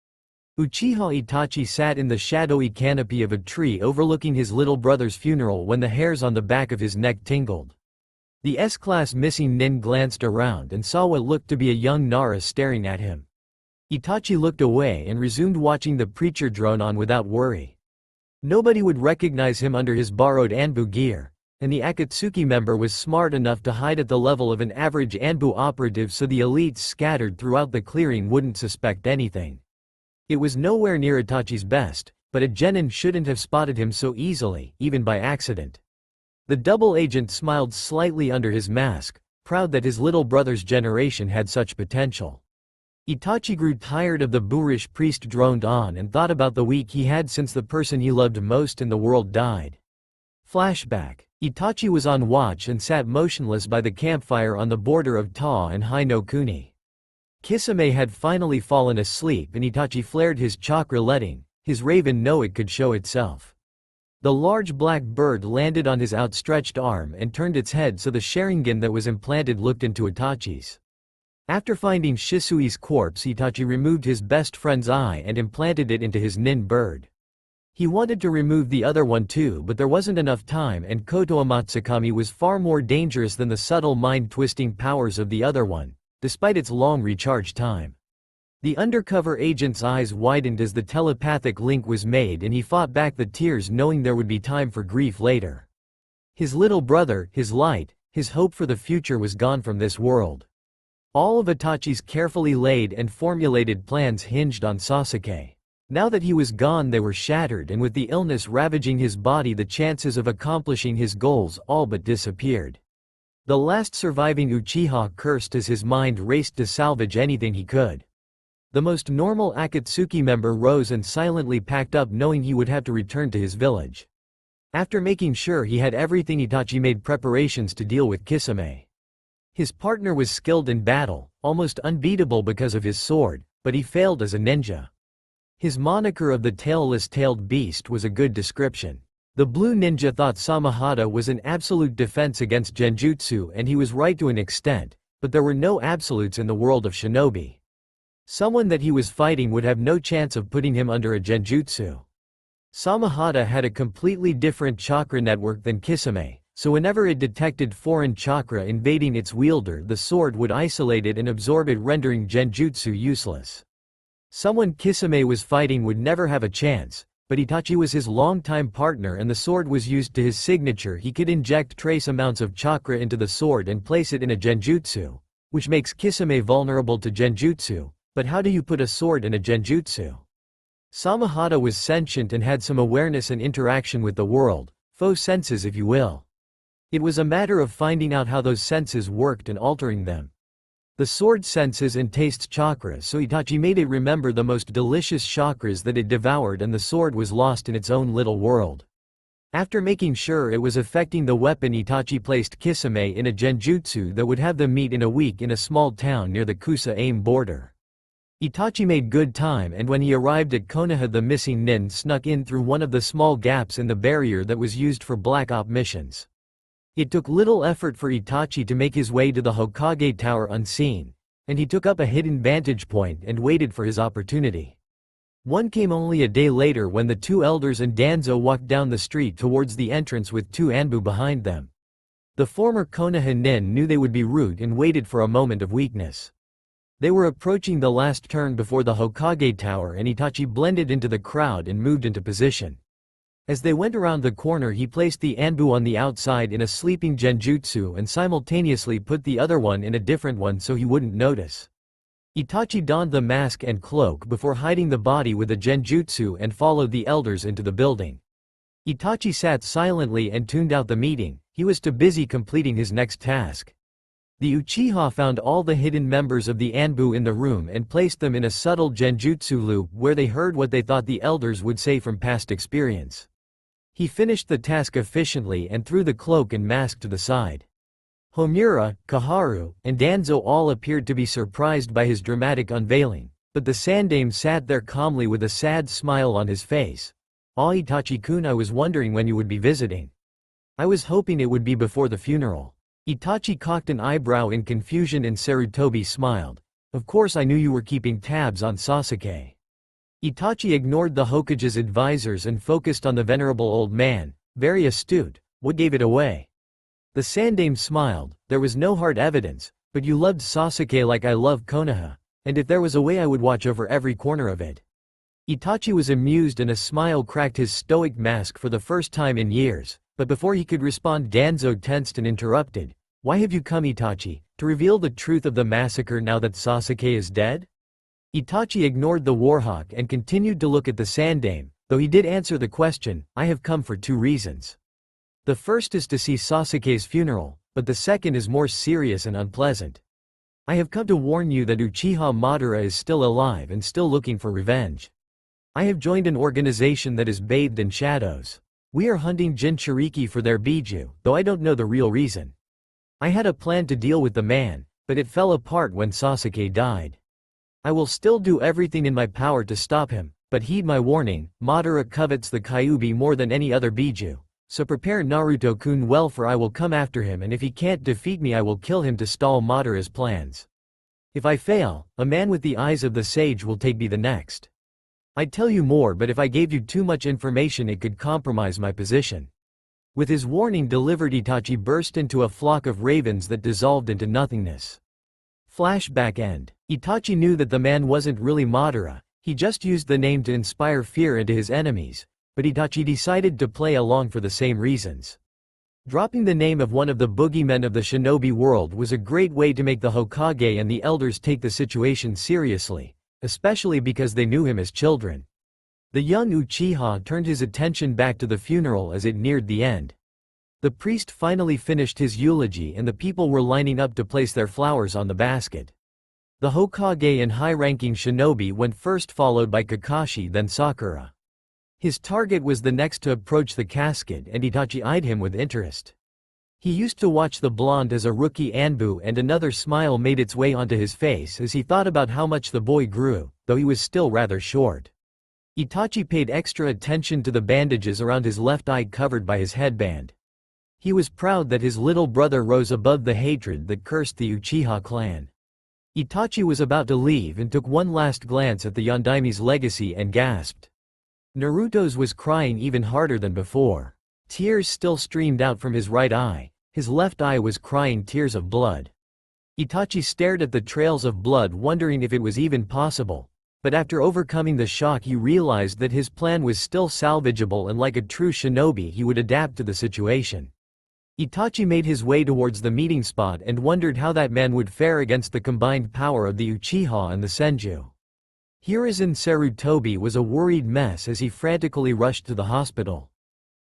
Uchiha Itachi sat in the shadowy canopy of a tree overlooking his little brother's funeral when the hairs on the back of his neck tingled. The S-class missing nin glanced around and saw what looked to be a young Nara staring at him. Itachi looked away and resumed watching the preacher drone on without worry. Nobody would recognize him under his borrowed Anbu gear, and the Akatsuki member was smart enough to hide at the level of an average Anbu operative so the elites scattered throughout the clearing wouldn't suspect anything. It was nowhere near Itachi's best, but a genin shouldn't have spotted him so easily, even by accident. The double agent smiled slightly under his mask, proud that his little brother's generation had such potential. Itachi grew tired of the boorish priest droned on and thought about the week he had since the person he loved most in the world died. Flashback. Itachi was on watch and sat motionless by the campfire on the border of Ta and Hai no Kuni. Kisame had finally fallen asleep and Itachi flared his chakra letting his raven know it could show itself. The large black bird landed on his outstretched arm and turned its head so the Sharingan that was implanted looked into Itachi's. After finding Shisui's corpse, Itachi removed his best friend's eye and implanted it into his nin bird. He wanted to remove the other one too, but there wasn't enough time and Kotoa Matsukami was far more dangerous than the subtle mind-twisting powers of the other one, despite its long recharge time. The undercover agent's eyes widened as the telepathic link was made and he fought back the tears knowing there would be time for grief later. His little brother, his light, his hope for the future was gone from this world. All of Itachi's carefully laid and formulated plans hinged on Sasuke. Now that he was gone they were shattered, and with the illness ravaging his body the chances of accomplishing his goals all but disappeared. The last surviving Uchiha cursed as his mind raced to salvage anything he could. The most normal Akatsuki member rose and silently packed up knowing he would have to return to his village. After making sure he had everything, Itachi made preparations to deal with Kisame. His partner was skilled in battle, almost unbeatable because of his sword, but he failed as a ninja. His moniker of the tailless-tailed beast was a good description. The blue ninja thought Samahata was an absolute defense against genjutsu, and he was right to an extent, but there were no absolutes in the world of shinobi. Someone that he was fighting would have no chance of putting him under a genjutsu. Samahata had a completely different chakra network than Kisame, so whenever it detected foreign chakra invading its wielder the sword would isolate it and absorb it, rendering genjutsu useless. Someone Kisame was fighting would never have a chance, but Itachi was his longtime partner and the sword was used to his signature. He could inject trace amounts of chakra into the sword and place it in a genjutsu, which makes Kisame vulnerable to genjutsu, but how do you put a sword in a genjutsu? Samahata was sentient and had some awareness and interaction with the world, faux senses if you will. It was a matter of finding out how those senses worked and altering them. The sword senses and tastes chakra, so Itachi made it remember the most delicious chakras that it devoured, and the sword was lost in its own little world. After making sure it was affecting the weapon, Itachi placed Kisame in a genjutsu that would have them meet in a week in a small town near the Kusa-Aim border. Itachi made good time, and when he arrived at Konoha the missing nin snuck in through one of the small gaps in the barrier that was used for Black Op missions. It took little effort for Itachi to make his way to the Hokage Tower unseen, and he took up a hidden vantage point and waited for his opportunity. One came only a day later when the two elders and Danzo walked down the street towards the entrance with two Anbu behind them. The former Konoha nin knew they would be rude and waited for a moment of weakness. They were approaching the last turn before the Hokage Tower, and Itachi blended into the crowd and moved into position. As they went around the corner he placed the Anbu on the outside in a sleeping genjutsu and simultaneously put the other one in a different one so he wouldn't notice. Itachi donned the mask and cloak before hiding the body with a genjutsu and followed the elders into the building. Itachi sat silently and tuned out the meeting. He was too busy completing his next task. The Uchiha found all the hidden members of the Anbu in the room and placed them in a subtle genjutsu loop where they heard what they thought the elders would say from past experience. He finished the task efficiently and threw the cloak and mask to the side. Homura, Kaharu, and Danzo all appeared to be surprised by his dramatic unveiling, but the Sandaime sat there calmly with a sad smile on his face. "Ah, Itachi-kun, I was wondering when you would be visiting. I was hoping it would be before the funeral." Itachi cocked an eyebrow in confusion and Sarutobi smiled. "Of course I knew you were keeping tabs on Sasuke." Itachi ignored the Hokage's advisors and focused on the venerable old man. "Very astute. What gave it away?" The Sandaime smiled. "There was no hard evidence, but you loved Sasuke like I love Konoha, and if there was a way I would watch over every corner of it." Itachi was amused and a smile cracked his stoic mask for the first time in years, but before he could respond Danzo tensed and interrupted. "Why have you come, Itachi? To reveal the truth of the massacre now that Sasuke is dead?" Itachi ignored the warhawk and continued to look at the Sandaime, though he did answer the question. "I have come for two reasons. The first is to see Sasuke's funeral, but the second is more serious and unpleasant. I have come to warn you that Uchiha Madara is still alive and still looking for revenge. I have joined an organization that is bathed in shadows. We are hunting Jinchuriki for their Biju, though I don't know the real reason. I had a plan to deal with the man, but it fell apart when Sasuke died. I will still do everything in my power to stop him, but heed my warning, Madara covets the Kyuubi more than any other Biju, so prepare Naruto-kun well, for I will come after him, and if he can't defeat me I will kill him to stall Madara's plans. If I fail, a man with the eyes of the sage will take me the next. I'd tell you more, but if I gave you too much information it could compromise my position." With his warning delivered, Itachi burst into a flock of ravens that dissolved into nothingness. Flashback end. Itachi knew that the man wasn't really Madara, he just used the name to inspire fear into his enemies, but Itachi decided to play along for the same reasons. Dropping the name of one of the boogeymen of the shinobi world was a great way to make the Hokage and the elders take the situation seriously, especially because they knew him as children. The young Uchiha turned his attention back to the funeral as it neared the end. The priest finally finished his eulogy and the people were lining up to place their flowers on the basket. The Hokage and high-ranking shinobi went first, followed by Kakashi, then Sakura. His target was the next to approach the casket and Itachi eyed him with interest. He used to watch the blonde as a rookie Anbu and another smile made its way onto his face as he thought about how much the boy grew, though he was still rather short. Itachi paid extra attention to the bandages around his left eye covered by his headband. He was proud that his little brother rose above the hatred that cursed the Uchiha clan. Itachi was about to leave and took one last glance at the Yondaime's legacy and gasped. Naruto's was crying even harder than before. Tears still streamed out from his right eye, his left eye was crying tears of blood. Itachi stared at the trails of blood wondering if it was even possible, but after overcoming the shock he realized that his plan was still salvageable and like a true shinobi he would adapt to the situation. Itachi made his way towards the meeting spot and wondered how that man would fare against the combined power of the Uchiha and the Senju. Hiruzen Sarutobi was a worried mess as he frantically rushed to the hospital.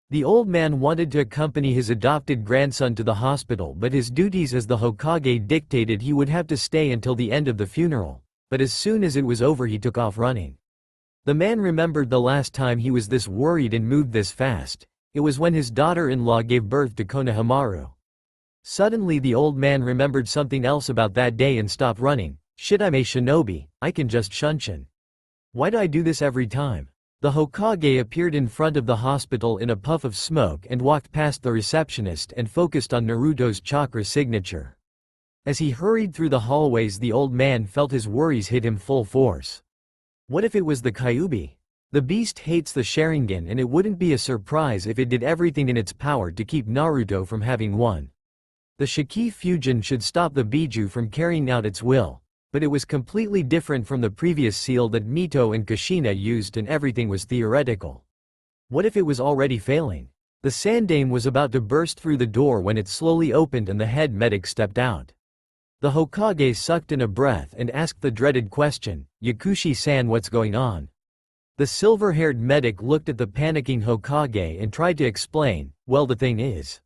The old man wanted to accompany his adopted grandson to the hospital, but his duties as the Hokage dictated he would have to stay until the end of the funeral, but as soon as it was over he took off running. The man remembered the last time he was this worried and moved this fast. It was when his daughter-in-law gave birth to Konohamaru. Suddenly the old man remembered something else about that day and stopped running. Shit, I'm a shinobi, I can just shunshin. Why do I do this every time? The Hokage appeared in front of the hospital in a puff of smoke and walked past the receptionist and focused on Naruto's chakra signature. As he hurried through the hallways the old man felt his worries hit him full force. What if it was the Kyuubi? The beast hates the Sharingan and it wouldn't be a surprise if it did everything in its power to keep Naruto from having one. The Shiki Fusion should stop the Biju from carrying out its will, but it was completely different from the previous seal that Mito and Kushina used and everything was theoretical. What if it was already failing? The Sandaime was about to burst through the door when it slowly opened and the head medic stepped out. The Hokage sucked in a breath and asked the dreaded question, "Yakushi-san, what's going on?" The silver-haired medic looked at the panicking Hokage and tried to explain, "Well, the thing is,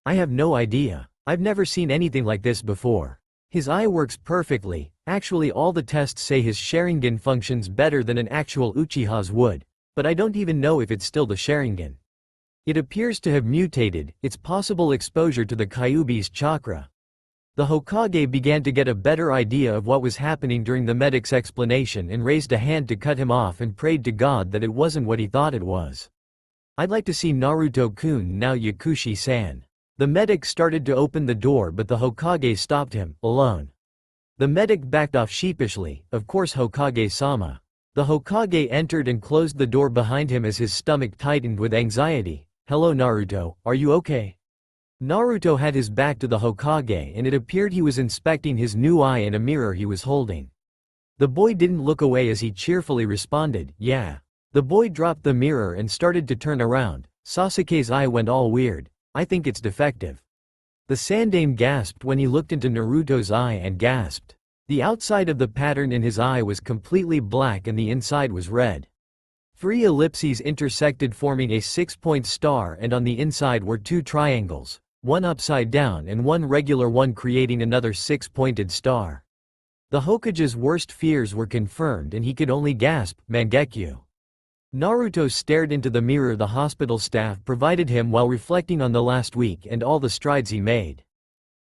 I have no idea. I've never seen anything like this before. His eye works perfectly, actually all the tests say his Sharingan functions better than an actual Uchiha's would, but I don't even know if it's still the Sharingan. It appears to have mutated, it's possible exposure to the Kyuubi's chakra." The Hokage began to get a better idea of what was happening during the medic's explanation and raised a hand to cut him off and prayed to God that it wasn't what he thought it was. "I'd like to see Naruto-kun now, Yakushi-san." The medic started to open the door but the Hokage stopped him, "Alone." The medic backed off sheepishly, "Of course Hokage-sama." The Hokage entered and closed the door behind him as his stomach tightened with anxiety. "Hello Naruto, are you okay?" Naruto had his back to the Hokage and it appeared he was inspecting his new eye in a mirror he was holding. The boy didn't look away as he cheerfully responded, "Yeah." The boy dropped the mirror and started to turn around. Sasuke's eye went all weird. "I think it's defective." The Sandaime gasped when he looked into Naruto's eye and gasped. The outside of the pattern in his eye was completely black and the inside was red. 3 ellipses intersected forming a 6-point star and on the inside were 2 triangles, one upside down and one regular one creating another 6-pointed star. The Hokage's worst fears were confirmed and he could only gasp, "Mangekyo." Naruto stared into the mirror the hospital staff provided him while reflecting on the last week and all the strides he made.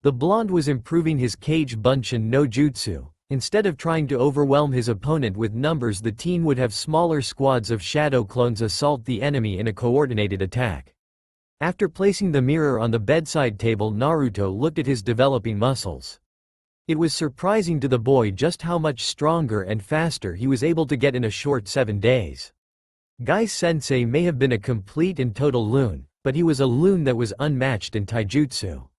The blonde was improving his Kage Bunshin no Jutsu. Instead of trying to overwhelm his opponent with numbers, the teen would have smaller squads of shadow clones assault the enemy in a coordinated attack. After placing the mirror on the bedside table, Naruto looked at his developing muscles. It was surprising to the boy just how much stronger and faster he was able to get in a short 7 days. Gai-sensei may have been a complete and total loon, but he was a loon that was unmatched in taijutsu.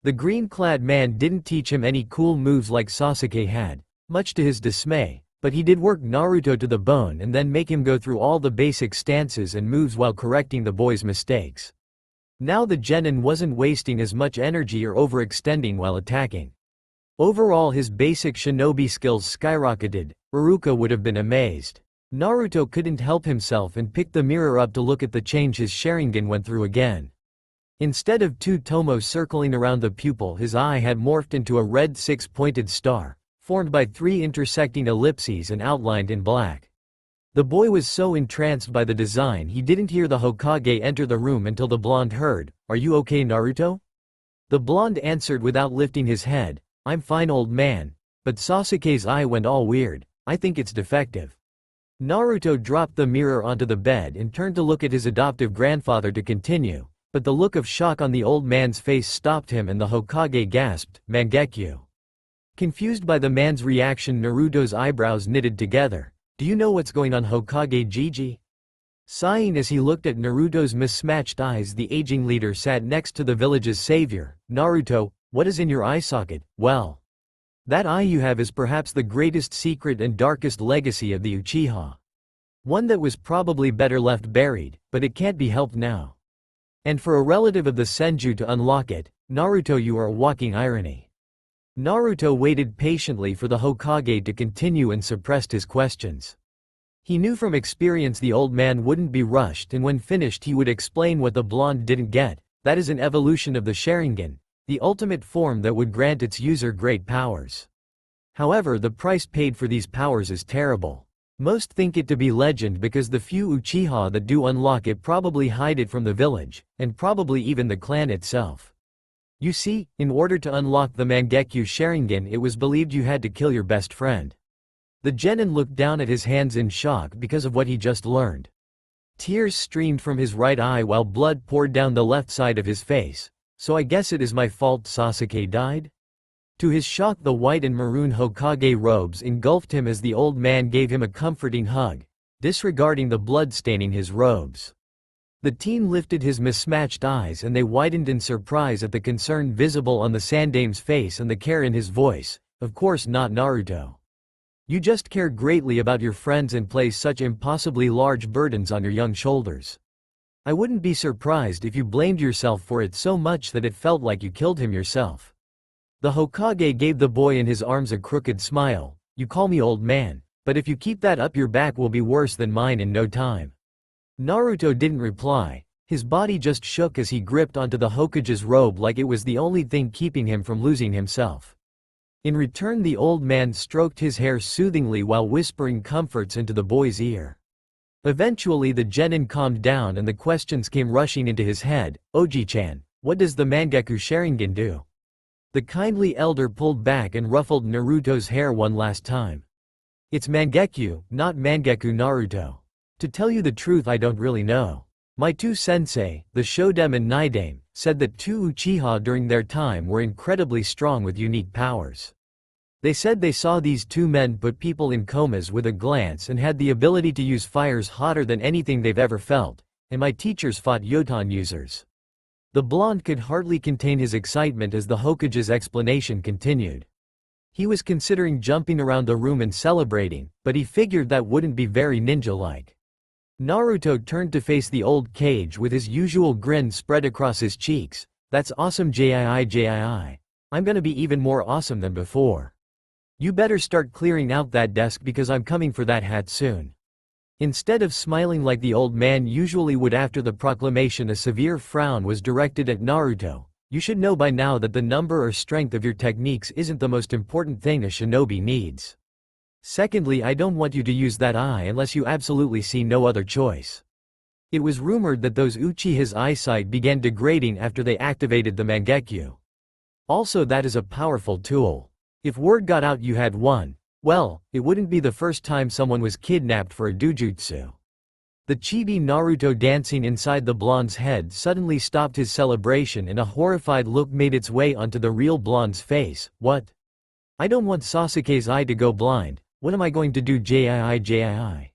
The green-clad man didn't teach him any cool moves like Sasuke had, much to his dismay, but he did work Naruto to the bone and then make him go through all the basic stances and moves while correcting the boy's mistakes. Now the genin wasn't wasting as much energy or overextending while attacking. Overall, his basic shinobi skills skyrocketed. Iruka would have been amazed. Naruto couldn't help himself and picked the mirror up to look at the change his Sharingan went through again. Instead of two tomos circling around the pupil, his eye had morphed into a red six-pointed star, formed by 3 intersecting ellipses and outlined in black. The boy was so entranced by the design he didn't hear the Hokage enter the room until the blonde heard, "Are you okay, Naruto?" The blonde answered without lifting his head, "I'm fine, old man." But Sasuke's eye went all weird. "I think it's defective." Naruto dropped the mirror onto the bed and turned to look at his adoptive grandfather to continue, but the look of shock on the old man's face stopped him and the Hokage gasped, "Mangekyo." Confused by the man's reaction, Naruto's eyebrows knitted together. "Do you know what's going on, Hokage Gigi?" Sighing as he looked at Naruto's mismatched eyes, the aging leader sat next to the village's savior. "Naruto, what is in your eye socket?" "Well, that eye you have is perhaps the greatest secret and darkest legacy of the Uchiha. One that was probably better left buried, but it can't be helped now. And for a relative of the Senju to unlock it, Naruto, you are a walking irony." Naruto waited patiently for the Hokage to continue and suppressed his questions. He knew from experience the old man wouldn't be rushed, and when finished he would explain what the blonde didn't get. That is an evolution of the Sharingan, the ultimate form that would grant its user great powers. However, the price paid for these powers is terrible. Most think it to be legend because the few Uchiha that do unlock it probably hide it from the village, and probably even the clan itself. You see, in order to unlock the Mangekyo Sharingan, it was believed you had to kill your best friend. The genin looked down at his hands in shock because of what he just learned. Tears streamed from his right eye while blood poured down the left side of his face. "So I guess it is my fault Sasuke died?" To his shock, the white and maroon Hokage robes engulfed him as the old man gave him a comforting hug, disregarding the blood staining his robes. The teen lifted his mismatched eyes and they widened in surprise at the concern visible on the Sandame's face and the care in his voice. "Of course not, Naruto. You just care greatly about your friends and place such impossibly large burdens on your young shoulders. I wouldn't be surprised if you blamed yourself for it so much that it felt like you killed him yourself." The Hokage gave the boy in his arms a crooked smile. "You call me old man, but if you keep that up your back will be worse than mine in no time." Naruto didn't reply. His body just shook as he gripped onto the Hokage's robe like it was the only thing keeping him from losing himself. In return, the old man stroked his hair soothingly while whispering comforts into the boy's ear. Eventually the genin calmed down and the questions came rushing into his head. "Oji-chan, what does the Mangekyo Sharingan do?" The kindly elder pulled back and ruffled Naruto's hair one last time. "It's Mangekyo, not Mangekyou, Naruto. To tell you the truth, I don't really know. My two sensei, the Shodem and Nidame, said that two Uchiha during their time were incredibly strong with unique powers. They said they saw these two men put people in comas with a glance and had the ability to use fires hotter than anything they've ever felt, and my teachers fought Yotan users." The blonde could hardly contain his excitement as the Hokage's explanation continued. He was considering jumping around the room and celebrating, but he figured that wouldn't be very ninja-like. Naruto turned to face the old Kage with his usual grin spread across his cheeks. "That's awesome, Jii. I'm gonna be even more awesome than before. You better start clearing out that desk because I'm coming for that hat soon." Instead of smiling like the old man usually would after the proclamation, a severe frown was directed at Naruto. "You should know by now that the number or strength of your techniques isn't the most important thing a shinobi needs. Secondly, I don't want you to use that eye unless you absolutely see no other choice." It was rumored that those Uchiha's eyesight began degrading after they activated the Mangekyo. Also, that is a powerful tool. If word got out you had one, well, it wouldn't be the first time someone was kidnapped for a dujutsu. The chibi Naruto dancing inside the blonde's head suddenly stopped his celebration and a horrified look made its way onto the real blonde's face. "What? I don't want Sasuke's eye to go blind. What am I going to do, Jii?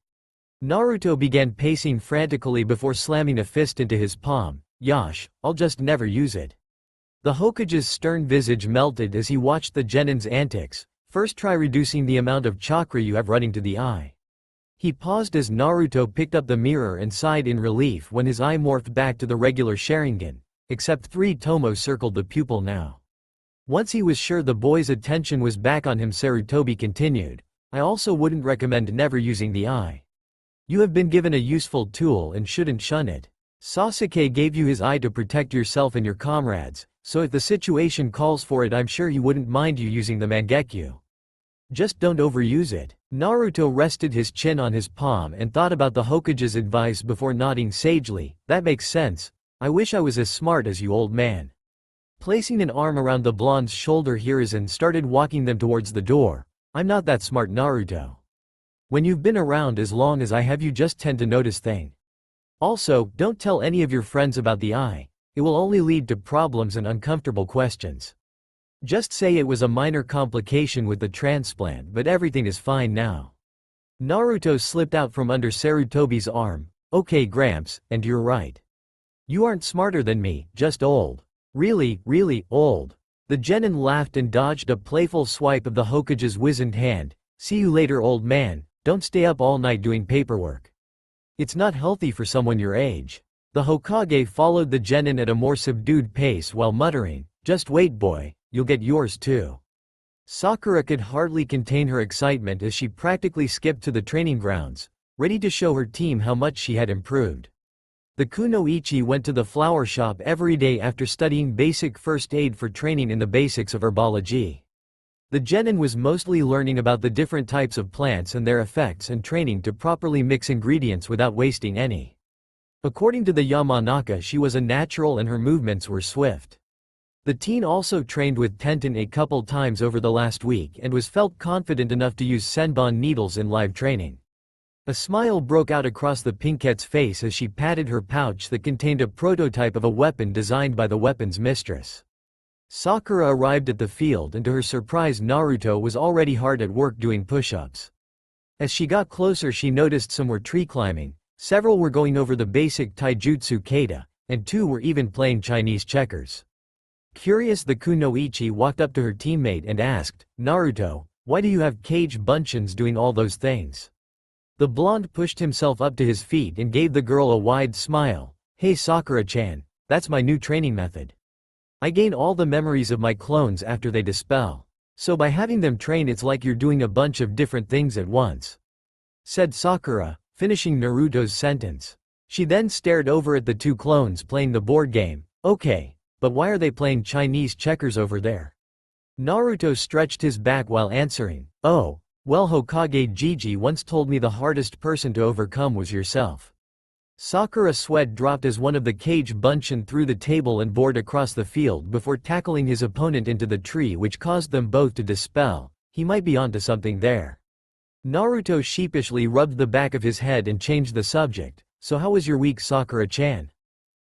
Naruto began pacing frantically before slamming a fist into his palm. "Yosh, I'll just never use it." The Hokage's stern visage melted as he watched the genin's antics. First try reducing the amount of chakra you have running to the eye. He paused as Naruto picked up the mirror and sighed in relief when his eye morphed back to the regular Sharingan, except 3 tomos circled the pupil now. Once he was sure the boy's attention was back on him, Sarutobi continued, I also wouldn't recommend never using the eye. You have been given a useful tool and shouldn't shun it. Sasuke gave you his eye to protect yourself and your comrades, so if the situation calls for it I'm sure he wouldn't mind you using the Mangekyo. Just don't overuse it. Naruto rested his chin on his palm and thought about the Hokage's advice before nodding sagely. That makes sense. I wish I was as smart as you, old man. Placing an arm around the blonde's shoulder, Hiruzen started walking them towards the door. I'm not that smart, Naruto. When you've been around as long as I have, you just tend to notice things. Also, don't tell any of your friends about the eye. It will only lead to problems and uncomfortable questions. Just say it was a minor complication with the transplant, but everything is fine now. Naruto slipped out from under Sarutobi's arm. Okay, Gramps, and you're right. You aren't smarter than me, just old. Really, really old. The genin laughed and dodged a playful swipe of the Hokage's wizened hand. See you later, old man. Don't stay up all night doing paperwork. It's not healthy for someone your age. The Hokage followed the genin at a more subdued pace while muttering, just wait, boy. You'll get yours too. Sakura could hardly contain her excitement as she practically skipped to the training grounds, ready to show her team how much she had improved. The kunoichi went to the flower shop every day after studying basic first aid for training in the basics of herbology. The genin was mostly learning about the different types of plants and their effects and training to properly mix ingredients without wasting any. According to the Yamanaka, she was a natural and her movements were swift. The teen also trained with Tenten a couple times over the last week and was felt confident enough to use senbon needles in live training. A smile broke out across the pinkette's face as she patted her pouch that contained a prototype of a weapon designed by the weapon's mistress. Sakura arrived at the field and to her surprise Naruto was already hard at work doing push-ups. As she got closer she noticed some were tree climbing, several were going over the basic taijutsu kata, and 2 were even playing Chinese checkers. Curious, the kunoichi walked up to her teammate and asked, Naruto, why do you have cage bunchins doing all those things? The blonde pushed himself up to his feet and gave the girl a wide smile. Hey Sakura-chan, that's my new training method. I gain all the memories of my clones after they dispel. So by having them train it's like you're doing a bunch of different things at once. Said Sakura, finishing Naruto's sentence. She then stared over at the 2 clones playing the board game. Okay. But why are they playing Chinese checkers over there? Naruto stretched his back while answering, oh, well Hokage Gigi once told me the hardest person to overcome was yourself. Sakura's sweat dropped as one of the cage bunchin threw the table and board across the field before tackling his opponent into the tree, which caused them both to dispel. He might be onto something there. Naruto sheepishly rubbed the back of his head and changed the subject. So how was your week, Sakura-chan?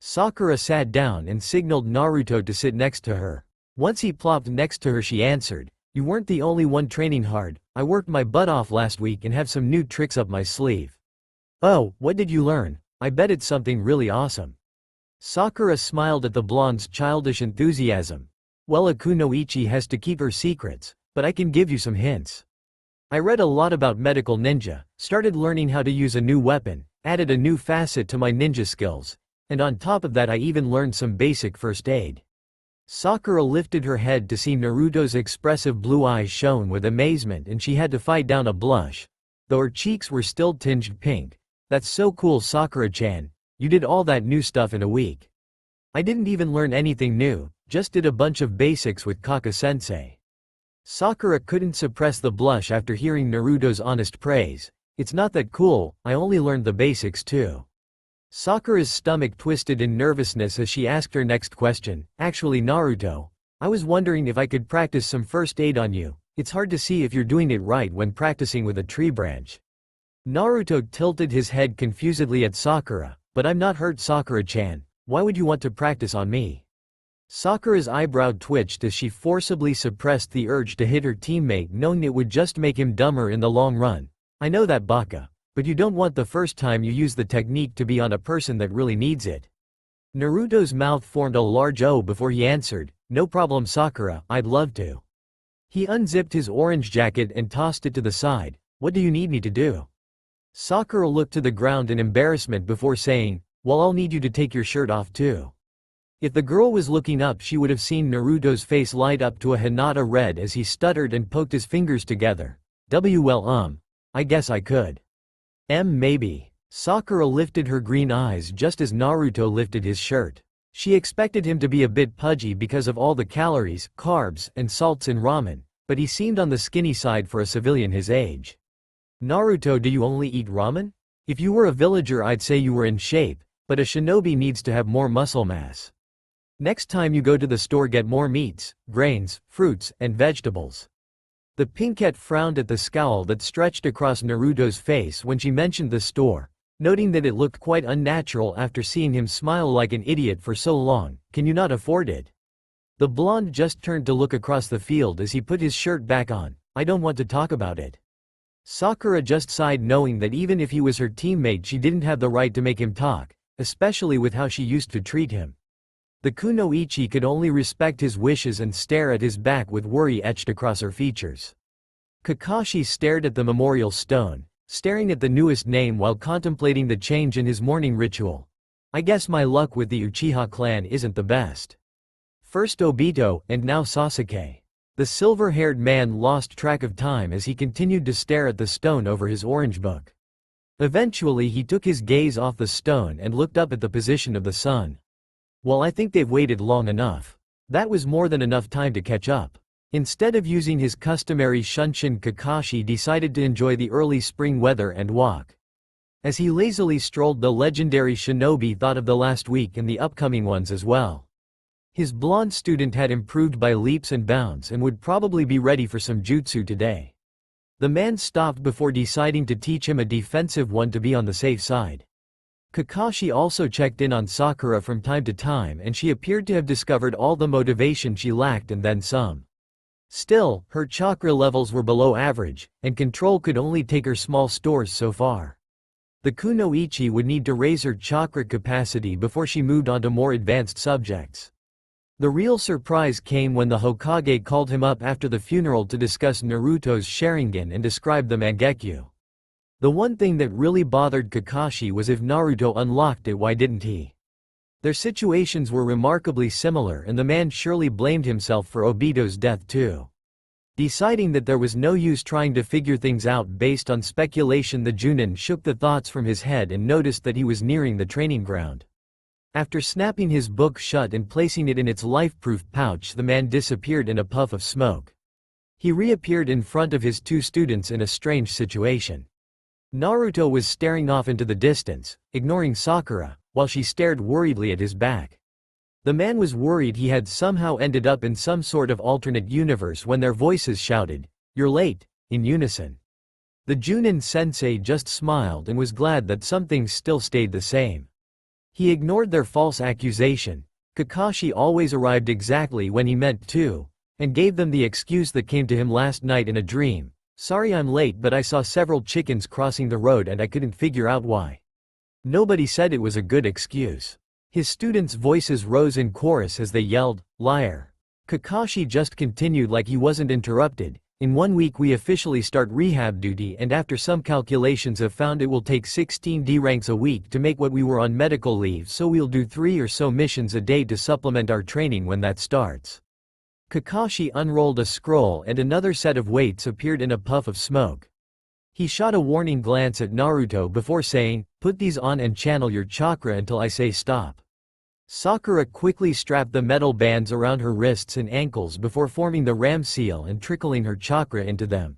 Sakura sat down and signaled Naruto to sit next to her. Once he plopped next to her she answered, you weren't the only one training hard. I worked my butt off last week and have some new tricks up my sleeve. Oh, what did you learn? I bet it's something really awesome. Sakura smiled at the blonde's childish enthusiasm. Well, a kunoichi has to keep her secrets, but I can give you some hints. I read a lot about medical ninja, started learning how to use a new weapon, added a new facet to my ninja skills. And on top of that I even learned some basic first aid. Sakura lifted her head to see Naruto's expressive blue eyes shone with amazement and she had to fight down a blush, though her cheeks were still tinged pink. That's so cool, Sakura-chan. You did all that new stuff in a week. I didn't even learn anything new, just did a bunch of basics with Kaka-sensei. Sakura couldn't suppress the blush after hearing Naruto's honest praise. It's not that cool, I only learned the basics too. Sakura's stomach twisted in nervousness as she asked her next question. Actually, Naruto, I was wondering if I could practice some first aid on you. It's hard to see if you're doing it right when practicing with a tree branch. Naruto tilted his head confusedly at Sakura, but I'm not hurt, Sakura-chan. Why would you want to practice on me? Sakura's eyebrow twitched as she forcibly suppressed the urge to hit her teammate, knowing it would just make him dumber in the long run. I know that, Baka. But you don't want the first time you use the technique to be on a person that really needs it. Naruto's mouth formed a large O before he answered, No problem Sakura, I'd love to. He unzipped his orange jacket and tossed it to the side. What do you need me to do? Sakura looked to the ground in embarrassment before saying, well, I'll need you to take your shirt off too. If the girl was looking up, she would have seen Naruto's face light up to a Hinata red as he stuttered and poked his fingers together. Well, I guess I could. Maybe. Sakura lifted her green eyes just as Naruto lifted his shirt. She expected him to be a bit pudgy because of all the calories, carbs, and salts in ramen, but he seemed on the skinny side for a civilian his age. Naruto, do you only eat ramen? If you were a villager I'd say you were in shape, but a shinobi needs to have more muscle mass. Next time you go to the store get more meats, grains, fruits, and vegetables. The pinkette frowned at the scowl that stretched across Naruto's face when she mentioned the store, noting that it looked quite unnatural after seeing him smile like an idiot for so long. Can you not afford it? The blonde just turned to look across the field as he put his shirt back on. I don't want to talk about it. Sakura just sighed, knowing that even if he was her teammate she didn't have the right to make him talk, especially with how she used to treat him. The kunoichi could only respect his wishes and stare at his back with worry etched across her features. Kakashi stared at the memorial stone, staring at the newest name while contemplating the change in his morning ritual. I guess my luck with the Uchiha clan isn't the best. First Obito, and now Sasuke. The silver-haired man lost track of time as he continued to stare at the stone over his orange book. Eventually he took his gaze off the stone and looked up at the position of the sun. Well, I think they've waited long enough. That was more than enough time to catch up. Instead of using his customary shunshin, Kakashi decided to enjoy the early spring weather and walk. As he lazily strolled, the legendary shinobi thought of the last week and the upcoming ones as well. His blonde student had improved by leaps and bounds and would probably be ready for some jutsu today. The man stopped before deciding to teach him a defensive one to be on the safe side. Kakashi also checked in on Sakura from time to time, and she appeared to have discovered all the motivation she lacked and then some. Still, her chakra levels were below average, and control could only take her small stores so far. The kunoichi would need to raise her chakra capacity before she moved on to more advanced subjects. The real surprise came when the Hokage called him up after the funeral to discuss Naruto's Sharingan and describe the Mangekyo. The one thing that really bothered Kakashi was if Naruto unlocked it, why didn't he? Their situations were remarkably similar, and the man surely blamed himself for Obito's death too. Deciding that there was no use trying to figure things out based on speculation, the Junin shook the thoughts from his head and noticed that he was nearing the training ground. After snapping his book shut and placing it in its life-proof pouch, the man disappeared in a puff of smoke. He reappeared in front of his two students in a strange situation. Naruto was staring off into the distance, ignoring Sakura, while she stared worriedly at his back. The man was worried he had somehow ended up in some sort of alternate universe when their voices shouted, "You're late," in unison. The Junin sensei just smiled and was glad that some things still stayed the same. He ignored their false accusation. Kakashi always arrived exactly when he meant to, and gave them the excuse that came to him last night in a dream. Sorry I'm late, but I saw several chickens crossing the road and I couldn't figure out why. Nobody said it was a good excuse. His students' voices rose in chorus as they yelled, "Liar." Kakashi just continued like he wasn't interrupted. In 1 week we officially start rehab duty, and after some calculations have found it will take 16 D ranks a week to make what we were on medical leave, so we'll do 3 or so missions a day to supplement our training when that starts. Kakashi unrolled a scroll and another set of weights appeared in a puff of smoke. He shot a warning glance at Naruto before saying, "Put these on and channel your chakra until I say stop." Sakura quickly strapped the metal bands around her wrists and ankles before forming the ram seal and trickling her chakra into them.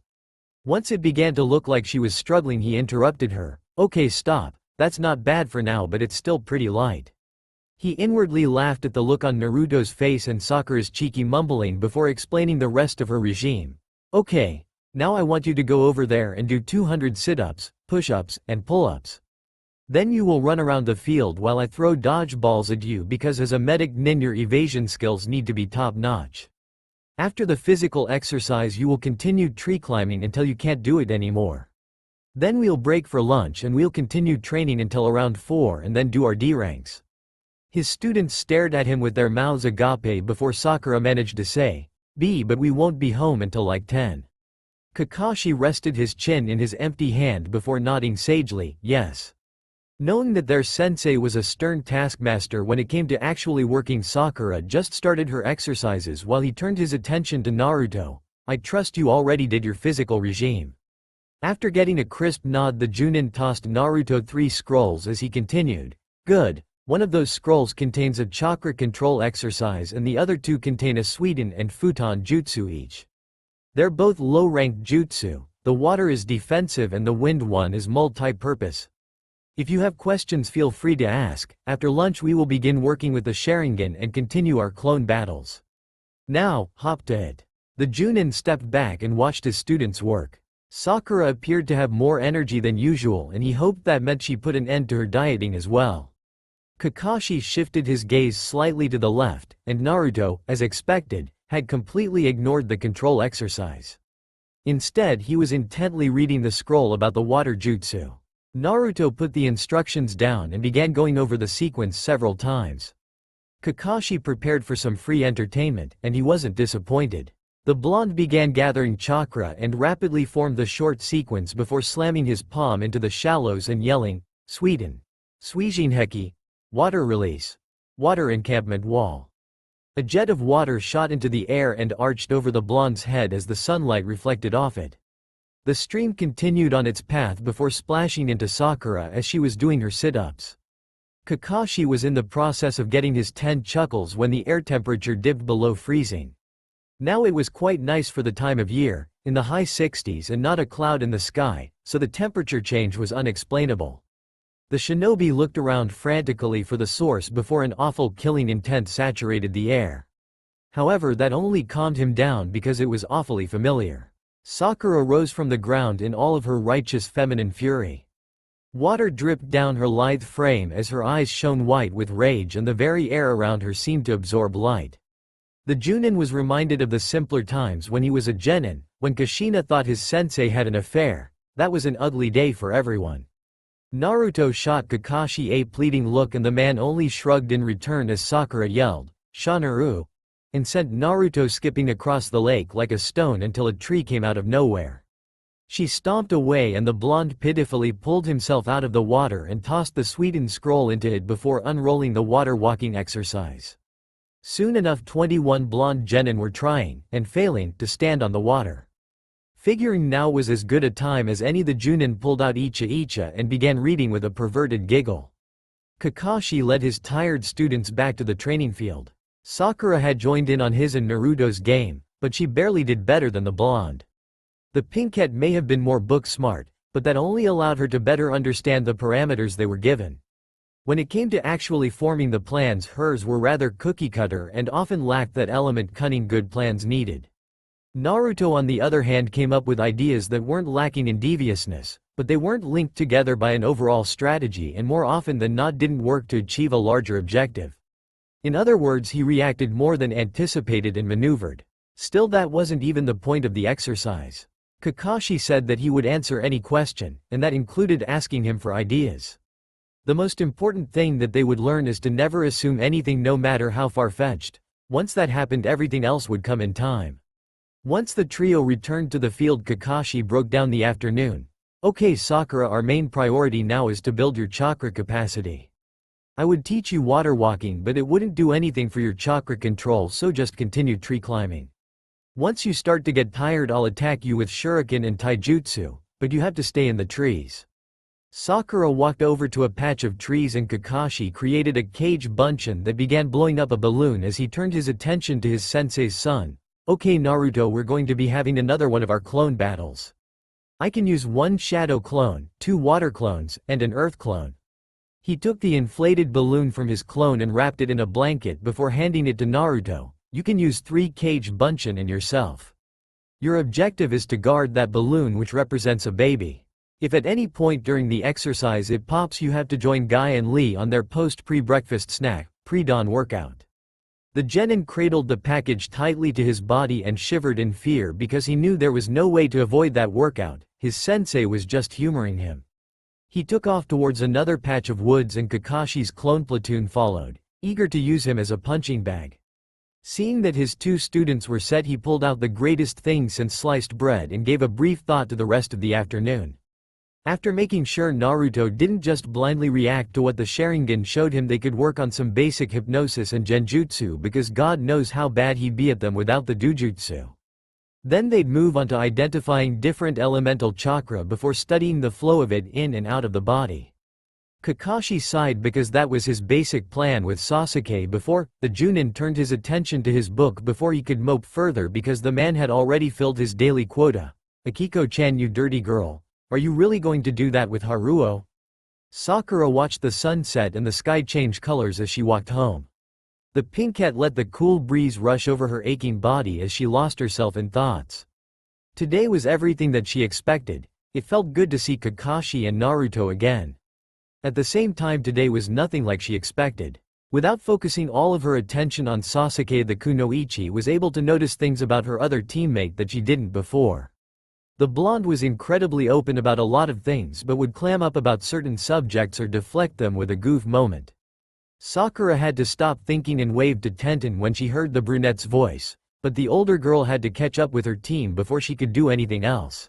Once it began to look like she was struggling, he interrupted her. "Okay, stop, that's not bad for now, but it's still pretty light." He inwardly laughed at the look on Naruto's face and Sakura's cheeky mumbling before explaining the rest of her regime. "Okay, now I want you to go over there and do 200 sit-ups, push-ups, and pull-ups. Then you will run around the field while I throw dodgeballs at you, because as a medic nin your evasion skills need to be top-notch. After the physical exercise you will continue tree climbing until you can't do it anymore. Then we'll break for lunch and we'll continue training until around 4 and then do our D ranks. His students stared at him with their mouths agape before Sakura managed to say, but we won't be home until like 10. Kakashi rested his chin in his empty hand before nodding sagely, yes. Knowing that their sensei was a stern taskmaster when it came to actually working, Sakura just started her exercises while he turned his attention to Naruto. I trust you already did your physical regime. After getting a crisp nod, the Junin tossed Naruto 3 scrolls as he continued. Good. One of those scrolls contains a chakra control exercise and the other 2 contain a Suiden and Futon jutsu each. They're both low-ranked jutsu. The water is defensive and the wind one is multi-purpose. If you have questions, feel free to ask. After lunch we will begin working with the Sharingan and continue our clone battles. Now, hop to it. The Junin stepped back and watched his students work. Sakura appeared to have more energy than usual and he hoped that meant she put an end to her dieting as well. Kakashi shifted his gaze slightly to the left, and Naruto, as expected, had completely ignored the control exercise. Instead, he was intently reading the scroll about the water jutsu. Naruto put the instructions down and began going over the sequence several times. Kakashi prepared for some free entertainment, and he wasn't disappointed. The blonde began gathering chakra and rapidly formed the short sequence before slamming his palm into the shallows and yelling, Suiden. Suijinheki. Water release. Water encampment wall. A jet of water shot into the air and arched over the blonde's head as the sunlight reflected off it. The stream continued on its path before splashing into Sakura as she was doing her sit-ups. Kakashi was in the process of getting his 10 chuckles when the air temperature dipped below freezing. Now it was quite nice for the time of year, in the high 60s and not a cloud in the sky, so the temperature change was unexplainable. The shinobi looked around frantically for the source before an awful killing intent saturated the air. However, that only calmed him down because it was awfully familiar. Sakura rose from the ground in all of her righteous feminine fury. Water dripped down her lithe frame as her eyes shone white with rage and the very air around her seemed to absorb light. The Junin was reminded of the simpler times when he was a genin, when Kushina thought his sensei had an affair. That was an ugly day for everyone. Naruto shot Kakashi a pleading look and the man only shrugged in return as Sakura yelled, Shanaru, and sent Naruto skipping across the lake like a stone until a tree came out of nowhere. She stomped away and the blonde pitifully pulled himself out of the water and tossed the Suiden scroll into it before unrolling the water walking exercise. Soon enough 21 blonde genin were trying, and failing, to stand on the water. Figuring now was as good a time as any, the Junin pulled out Icha and began reading with a perverted giggle. Kakashi led his tired students back to the training field. Sakura had joined in on his and Naruto's game, but she barely did better than the blonde. The pinkette may have been more book smart, but that only allowed her to better understand the parameters they were given. When it came to actually forming the plans, hers were rather cookie-cutter and often lacked that element cunning good plans needed. Naruto on the other hand came up with ideas that weren't lacking in deviousness, but they weren't linked together by an overall strategy and more often than not didn't work to achieve a larger objective. In other words, he reacted more than anticipated and maneuvered. Still, that wasn't even the point of the exercise. Kakashi said that he would answer any question, and that included asking him for ideas. The most important thing that they would learn is to never assume anything no matter how far-fetched. Once that happened, everything else would come in time. Once the trio returned to the field, Kakashi broke down the afternoon. Okay Sakura, our main priority now is to build your chakra capacity. I would teach you water walking, but it wouldn't do anything for your chakra control, so just continue tree climbing. Once you start to get tired, I'll attack you with shuriken and taijutsu, but you have to stay in the trees. Sakura walked over to a patch of trees and Kakashi created a cage bunshin that began blowing up a balloon as he turned his attention to his sensei's son. Okay Naruto, we're going to be having another one of our clone battles. I can use 1 shadow clone, 2 water clones, and an earth clone. He took the inflated balloon from his clone and wrapped it in a blanket before handing it to Naruto. You can use 3 cage bunshin and yourself. Your objective is to guard that balloon, which represents a baby. If at any point during the exercise it pops, you have to join Guy and Lee on their post-pre-breakfast snack, pre-dawn workout. The genin cradled the package tightly to his body and shivered in fear because he knew there was no way to avoid that workout. His sensei was just humoring him. He took off towards another patch of woods and Kakashi's clone platoon followed. eager to use him as a punching bag. Seeing that his two students were set, he pulled out the greatest thing since sliced bread and gave a brief thought to the rest of the afternoon. After making sure Naruto didn't just blindly react to what the Sharingan showed him, they could work on some basic hypnosis and genjutsu, because God knows how bad he'd be at them without the dojutsu. Then they'd move on to identifying different elemental chakra before studying the flow of it in and out of the body. Kakashi sighed because that was his basic plan with Sasuke before. The Junin turned his attention to his book before he could mope further because the man had already filled his daily quota. "Akiko-chan, you dirty girl. Are you really going to do that with Haruo?" Sakura watched the sunset and the sky change colors as she walked home. The pinkette let the cool breeze rush over her aching body as she lost herself in thoughts. Today was everything that she expected. It felt good to see Kakashi and Naruto again. At the same time, today was nothing like she expected. Without focusing all of her attention on Sasuke, the kunoichi was able to notice things about her other teammate that she didn't before. The blonde was incredibly open about a lot of things but would clam up about certain subjects or deflect them with a goof moment. Sakura had to stop thinking and waved to Tenten when she heard the brunette's voice, but the older girl had to catch up with her team before she could do anything else.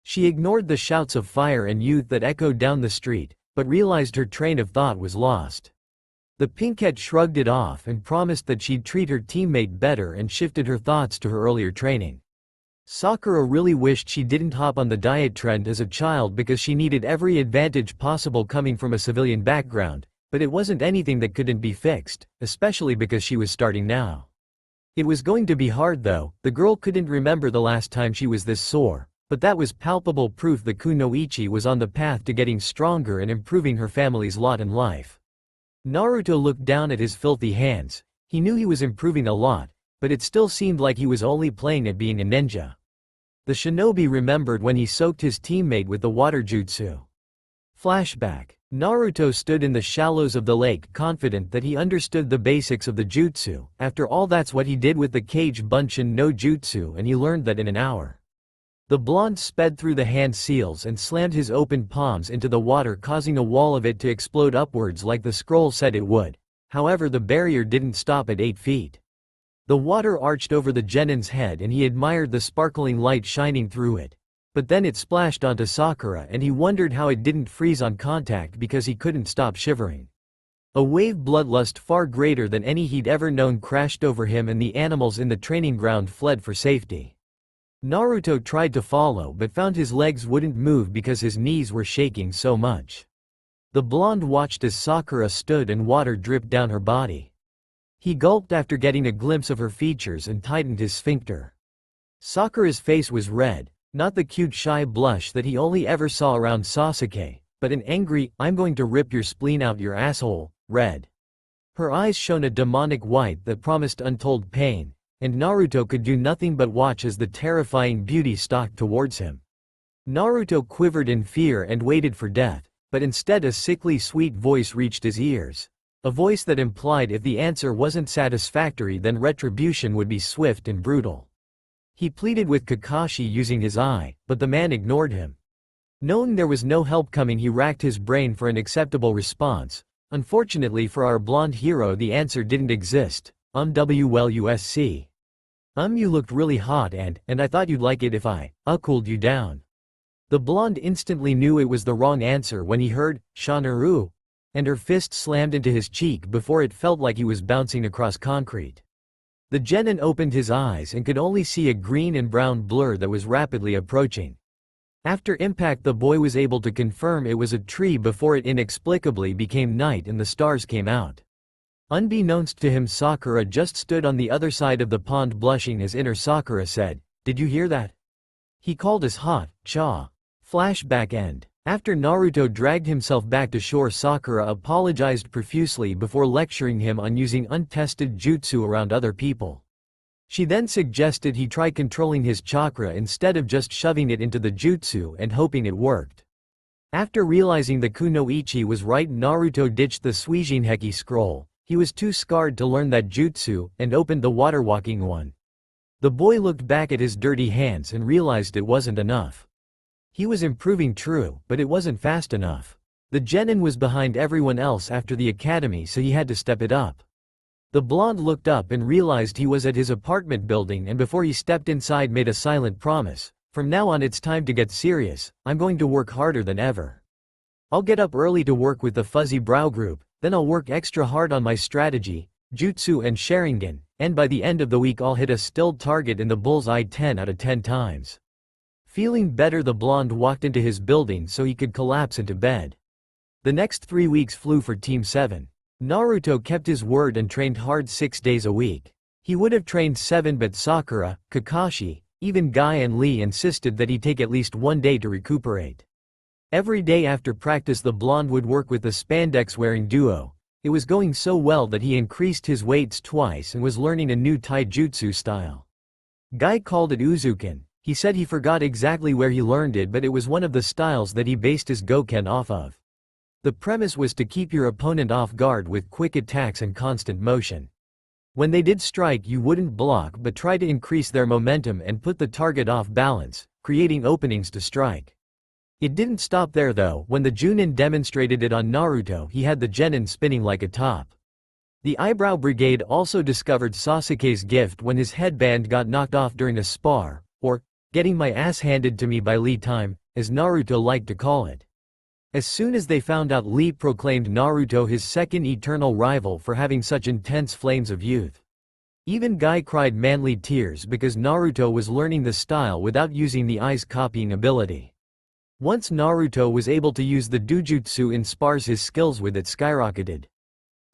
She ignored the shouts of fire and youth that echoed down the street, but realized her train of thought was lost. The pinkette shrugged it off and promised that she'd treat her teammate better and shifted her thoughts to her earlier training. Sakura really wished she didn't hop on the diet trend as a child because she needed every advantage possible coming from a civilian background, but it wasn't anything that couldn't be fixed, especially because she was starting now. It was going to be hard though. The girl couldn't remember the last time she was this sore, but that was palpable proof the kunoichi was on the path to getting stronger and improving her family's lot in life. Naruto looked down at his filthy hands. He knew he was improving a lot, but it still seemed like he was only playing at being a ninja. The shinobi remembered when he soaked his teammate with the water jutsu. Flashback. Naruto stood in the shallows of the lake confident that he understood the basics of the jutsu. After all, that's what he did with the Kage Bunshin no Jutsu, and he learned that in an hour. The blonde sped through the hand seals and slammed his open palms into the water, causing a wall of it to explode upwards like the scroll said it would. However, the barrier didn't stop at 8 feet. The water arched over the genin's head and he admired the sparkling light shining through it. But then it splashed onto Sakura and he wondered how it didn't freeze on contact because he couldn't stop shivering. A wave bloodlust far greater than any he'd ever known crashed over him and the animals in the training ground fled for safety. Naruto tried to follow but found his legs wouldn't move because his knees were shaking so much. The blonde watched as Sakura stood and water dripped down her body. He gulped after getting a glimpse of her features and tightened his sphincter. Sakura's face was red, not the cute shy blush that he only ever saw around Sasuke, but an angry, "I'm going to rip your spleen out your asshole," red. Her eyes shone a demonic white that promised untold pain, and Naruto could do nothing but watch as the terrifying beauty stalked towards him. Naruto quivered in fear and waited for death, but instead a sickly sweet voice reached his ears. A voice that implied if the answer wasn't satisfactory then retribution would be swift and brutal. He pleaded with Kakashi using his eye, but the man ignored him. Knowing there was no help coming, he racked his brain for an acceptable response. Unfortunately for our blonde hero, the answer didn't exist. WLUSC. You looked really hot and I thought you'd like it if I cooled you down. The blonde instantly knew it was the wrong answer when he heard, "Shanaru," and her fist slammed into his cheek before it felt like he was bouncing across concrete. The genin opened his eyes and could only see a green and brown blur that was rapidly approaching. After impact, the boy was able to confirm it was a tree before it inexplicably became night and the stars came out. Unbeknownst to him, Sakura just stood on the other side of the pond blushing as inner Sakura said, "Did you hear that? He called us hot, cha." Flashback end. After Naruto dragged himself back to shore, Sakura apologized profusely before lecturing him on using untested jutsu around other people. She then suggested he try controlling his chakra instead of just shoving it into the jutsu and hoping it worked. After realizing the kunoichi was right, Naruto ditched the Suijinheki scroll. He was too scarred to learn that jutsu and opened the water walking one. The boy looked back at his dirty hands and realized it wasn't enough. He was improving, true, but it wasn't fast enough. The genin was behind everyone else after the academy, so he had to step it up. The blonde looked up and realized he was at his apartment building, and before he stepped inside made a silent promise. From now on it's time to get serious, I'm going to work harder than ever. I'll get up early to work with the Fuzzy Brow group, then I'll work extra hard on my strategy, jutsu and Sharingan, and by the end of the week I'll hit a stilled target in the bullseye 10 out of 10 times. Feeling better, the blonde walked into his building so he could collapse into bed. The next 3 weeks flew for Team 7. Naruto kept his word and trained hard 6 days a week. He would have trained 7, but Sakura, Kakashi, even Guy and Lee insisted that he take at least 1 day to recuperate. Every day after practice the blonde would work with the spandex-wearing duo. It was going so well that he increased his weights twice and was learning a new taijutsu style. Guy called it Uzuken. He said he forgot exactly where he learned it, but it was one of the styles that he based his Goken off of. The premise was to keep your opponent off guard with quick attacks and constant motion. When they did strike, you wouldn't block but try to increase their momentum and put the target off balance, creating openings to strike. It didn't stop there though. When the Junin demonstrated it on Naruto, he had the genin spinning like a top. The Eyebrow Brigade also discovered Sasuke's gift when his headband got knocked off during a spar, or getting my ass handed to me by Lee time, as Naruto liked to call it. As soon as they found out, Lee proclaimed Naruto his second eternal rival for having such intense flames of youth. Even Guy cried manly tears because Naruto was learning the style without using the eyes copying ability. Once Naruto was able to use the dojutsu in spars, his skills with it skyrocketed.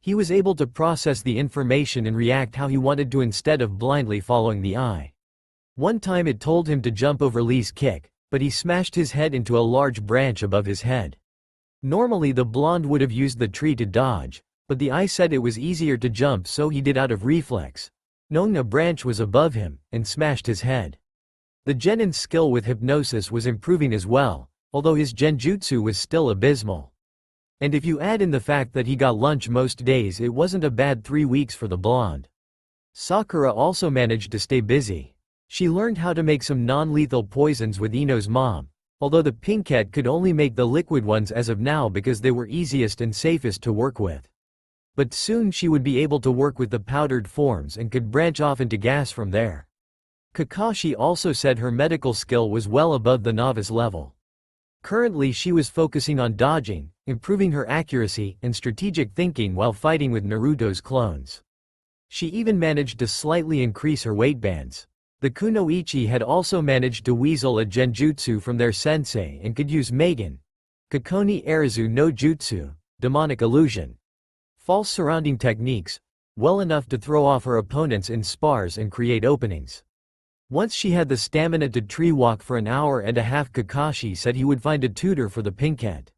He was able to process the information and react how he wanted to instead of blindly following the eye. One time it told him to jump over Lee's kick, but he smashed his head into a large branch above his head. Normally the blonde would have used the tree to dodge, but the eye said it was easier to jump, so he did out of reflex, knowing a branch was above him, and smashed his head. The genin's skill with hypnosis was improving as well, although his genjutsu was still abysmal. And if you add in the fact that he got lunch most days, it wasn't a bad 3 weeks for the blonde. Sakura also managed to stay busy. She learned how to make some non-lethal poisons with Ino's mom, although the pinkette could only make the liquid ones as of now because they were easiest and safest to work with. But soon she would be able to work with the powdered forms and could branch off into gas from there. Kakashi also said her medical skill was well above the novice level. Currently she was focusing on dodging, improving her accuracy, and strategic thinking while fighting with Naruto's clones. She even managed to slightly increase her weight bands. The kunoichi had also managed to weasel a genjutsu from their sensei and could use Megan, Kokoni Arizu no Jutsu, demonic illusion, false surrounding techniques, well enough to throw off her opponents in spars and create openings. Once she had the stamina to tree walk for an hour and a half, Kakashi said he would find a tutor for the pinkette.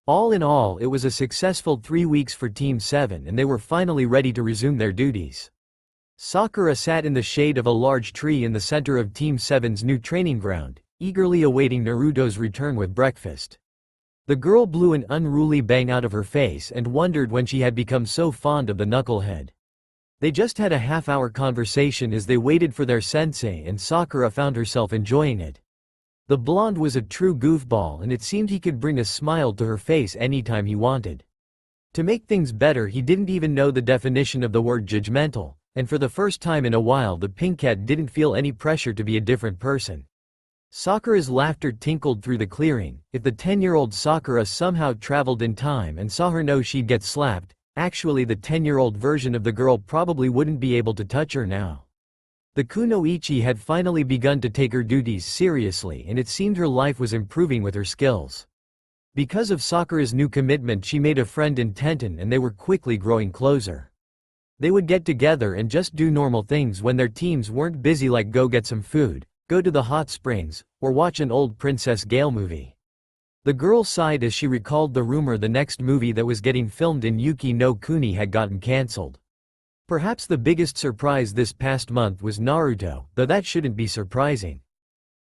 All in all, it was a successful 3 weeks for Team 7 and they were finally ready to resume their duties. Sakura sat in the shade of a large tree in the center of Team 7's new training ground, eagerly awaiting Naruto's return with breakfast. The girl blew an unruly bang out of her face and wondered when she had become so fond of the knucklehead. They just had a half-hour conversation as they waited for their sensei, and Sakura found herself enjoying it. The blonde was a true goofball and it seemed he could bring a smile to her face anytime he wanted. To make things better, he didn't even know the definition of the word judgmental. And for the first time in a while the pinkette didn't feel any pressure to be a different person. Sakura's laughter tinkled through the clearing. If the 10-year-old Sakura somehow traveled in time and saw her know, she'd get slapped. Actually, the 10-year-old version of the girl probably wouldn't be able to touch her now. The kunoichi had finally begun to take her duties seriously and it seemed her life was improving with her skills. Because of Sakura's new commitment, she made a friend in Tenten and they were quickly growing closer. They would get together and just do normal things when their teams weren't busy, like go get some food, go to the hot springs, or watch an old Princess Gale movie. The girl sighed as she recalled the rumor the next movie that was getting filmed in Yuki no Kuni had gotten cancelled. Perhaps the biggest surprise this past month was Naruto, though that shouldn't be surprising.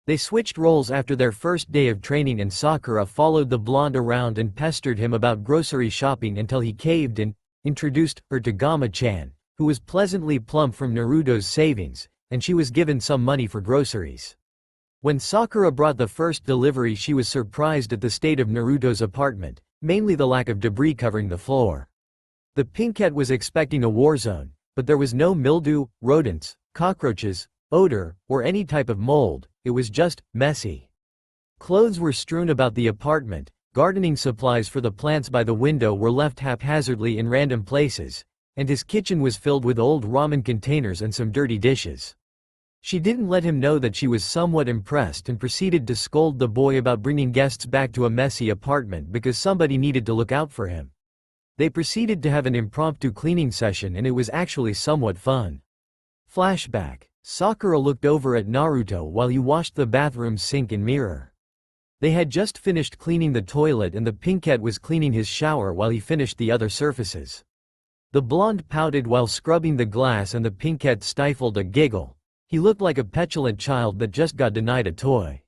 They switched roles after their first day of training and Sakura followed the blonde around and pestered him about grocery shopping until he caved and introduced her to Gama-chan, who was pleasantly plump from Naruto's savings, and she was given some money for groceries. When Sakura brought the first delivery, she was surprised at the state of Naruto's apartment. mainly the lack of debris covering the floor. The pink cat was expecting a war zone, but there was no mildew, rodents, cockroaches, odor, or any type of mold. It was just messy. Clothes were strewn about the apartment, gardening supplies for the plants by the window were left haphazardly in random places, and his kitchen was filled with old ramen containers and some dirty dishes. She didn't let him know that she was somewhat impressed and proceeded to scold the boy about bringing guests back to a messy apartment because somebody needed to look out for him. They proceeded to have an impromptu cleaning session and it was actually somewhat fun. Flashback. Sakura looked over at Naruto while he washed the bathroom's sink and mirror. They had just finished cleaning the toilet and the pink cat was cleaning his shower while he finished the other surfaces. The blonde pouted while scrubbing the glass and the pink cat stifled a giggle. He looked like a petulant child that just got denied a toy.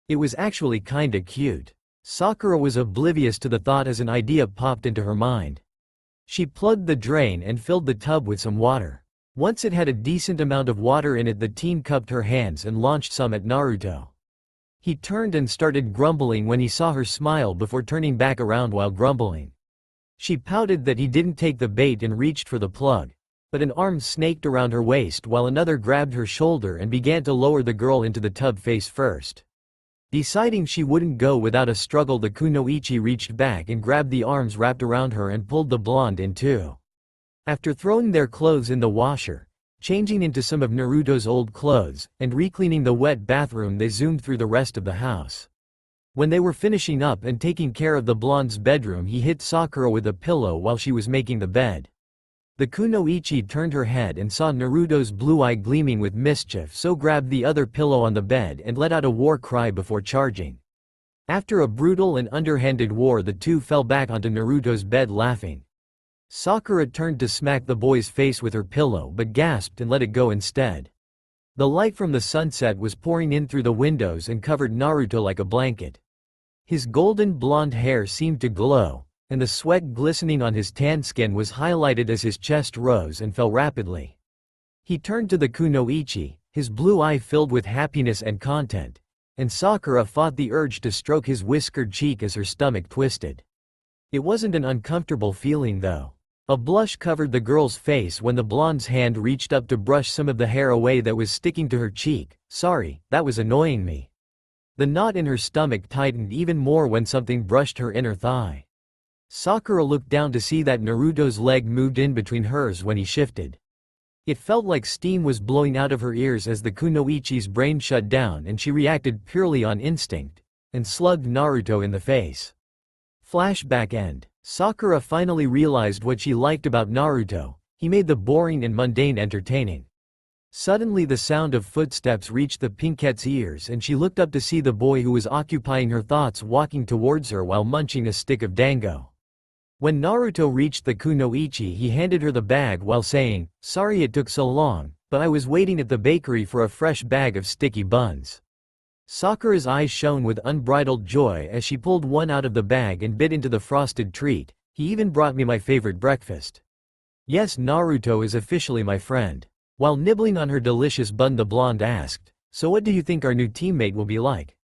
It was actually kinda cute. Sakura was oblivious to the thought as an idea popped into her mind. She plugged the drain and filled the tub with some water. Once it had a decent amount of water in it, the teen cupped her hands and launched some at Naruto. He turned and started grumbling when he saw her smile before turning back around while grumbling. She pouted that he didn't take the bait and reached for the plug. But an arm snaked around her waist while another grabbed her shoulder and began to lower the girl into the tub face first. Deciding she wouldn't go without a struggle, the kunoichi reached back and grabbed the arms wrapped around her and pulled the blonde in too. After throwing their clothes in the washer, changing into some of Naruto's old clothes, and recleaning the wet bathroom, they zoomed through the rest of the house. When they were finishing up and taking care of the blonde's bedroom, he hit Sakura with a pillow while she was making the bed. The kunoichi turned her head and saw Naruto's blue eye gleaming with mischief, so grabbed the other pillow on the bed and let out a war cry before charging. After a brutal and underhanded war, the two fell back onto Naruto's bed laughing. Sakura turned to smack the boy's face with her pillow but gasped and let it go instead. The light from the sunset was pouring in through the windows and covered Naruto like a blanket. His golden blonde hair seemed to glow, and the sweat glistening on his tan skin was highlighted as his chest rose and fell rapidly. He turned to the kunoichi, his blue eye filled with happiness and content, and Sakura fought the urge to stroke his whiskered cheek as her stomach twisted. It wasn't an uncomfortable feeling though. A blush covered the girl's face when the blonde's hand reached up to brush some of the hair away that was sticking to her cheek. "Sorry, that was annoying me." The knot in her stomach tightened even more when something brushed her inner thigh. Sakura looked down to see that Naruto's leg moved in between hers when he shifted. It felt like steam was blowing out of her ears as the kunoichi's brain shut down and she reacted purely on instinct, and slugged Naruto in the face. Flashback end. Sakura finally realized what she liked about Naruto. He made the boring and mundane entertaining. Suddenly the sound of footsteps reached the pink cat's ears and she looked up to see the boy who was occupying her thoughts walking towards her while munching a stick of dango. When Naruto reached the kunoichi, he handed her the bag while saying, "Sorry it took so long, but I was waiting at the bakery for a fresh bag of sticky buns." Sakura's eyes shone with unbridled joy as she pulled one out of the bag and bit into the frosted treat. "He even brought me my favorite breakfast. Yes, Naruto is officially my friend." While nibbling on her delicious bun, the blonde asked, "So what do you think our new teammate will be like?"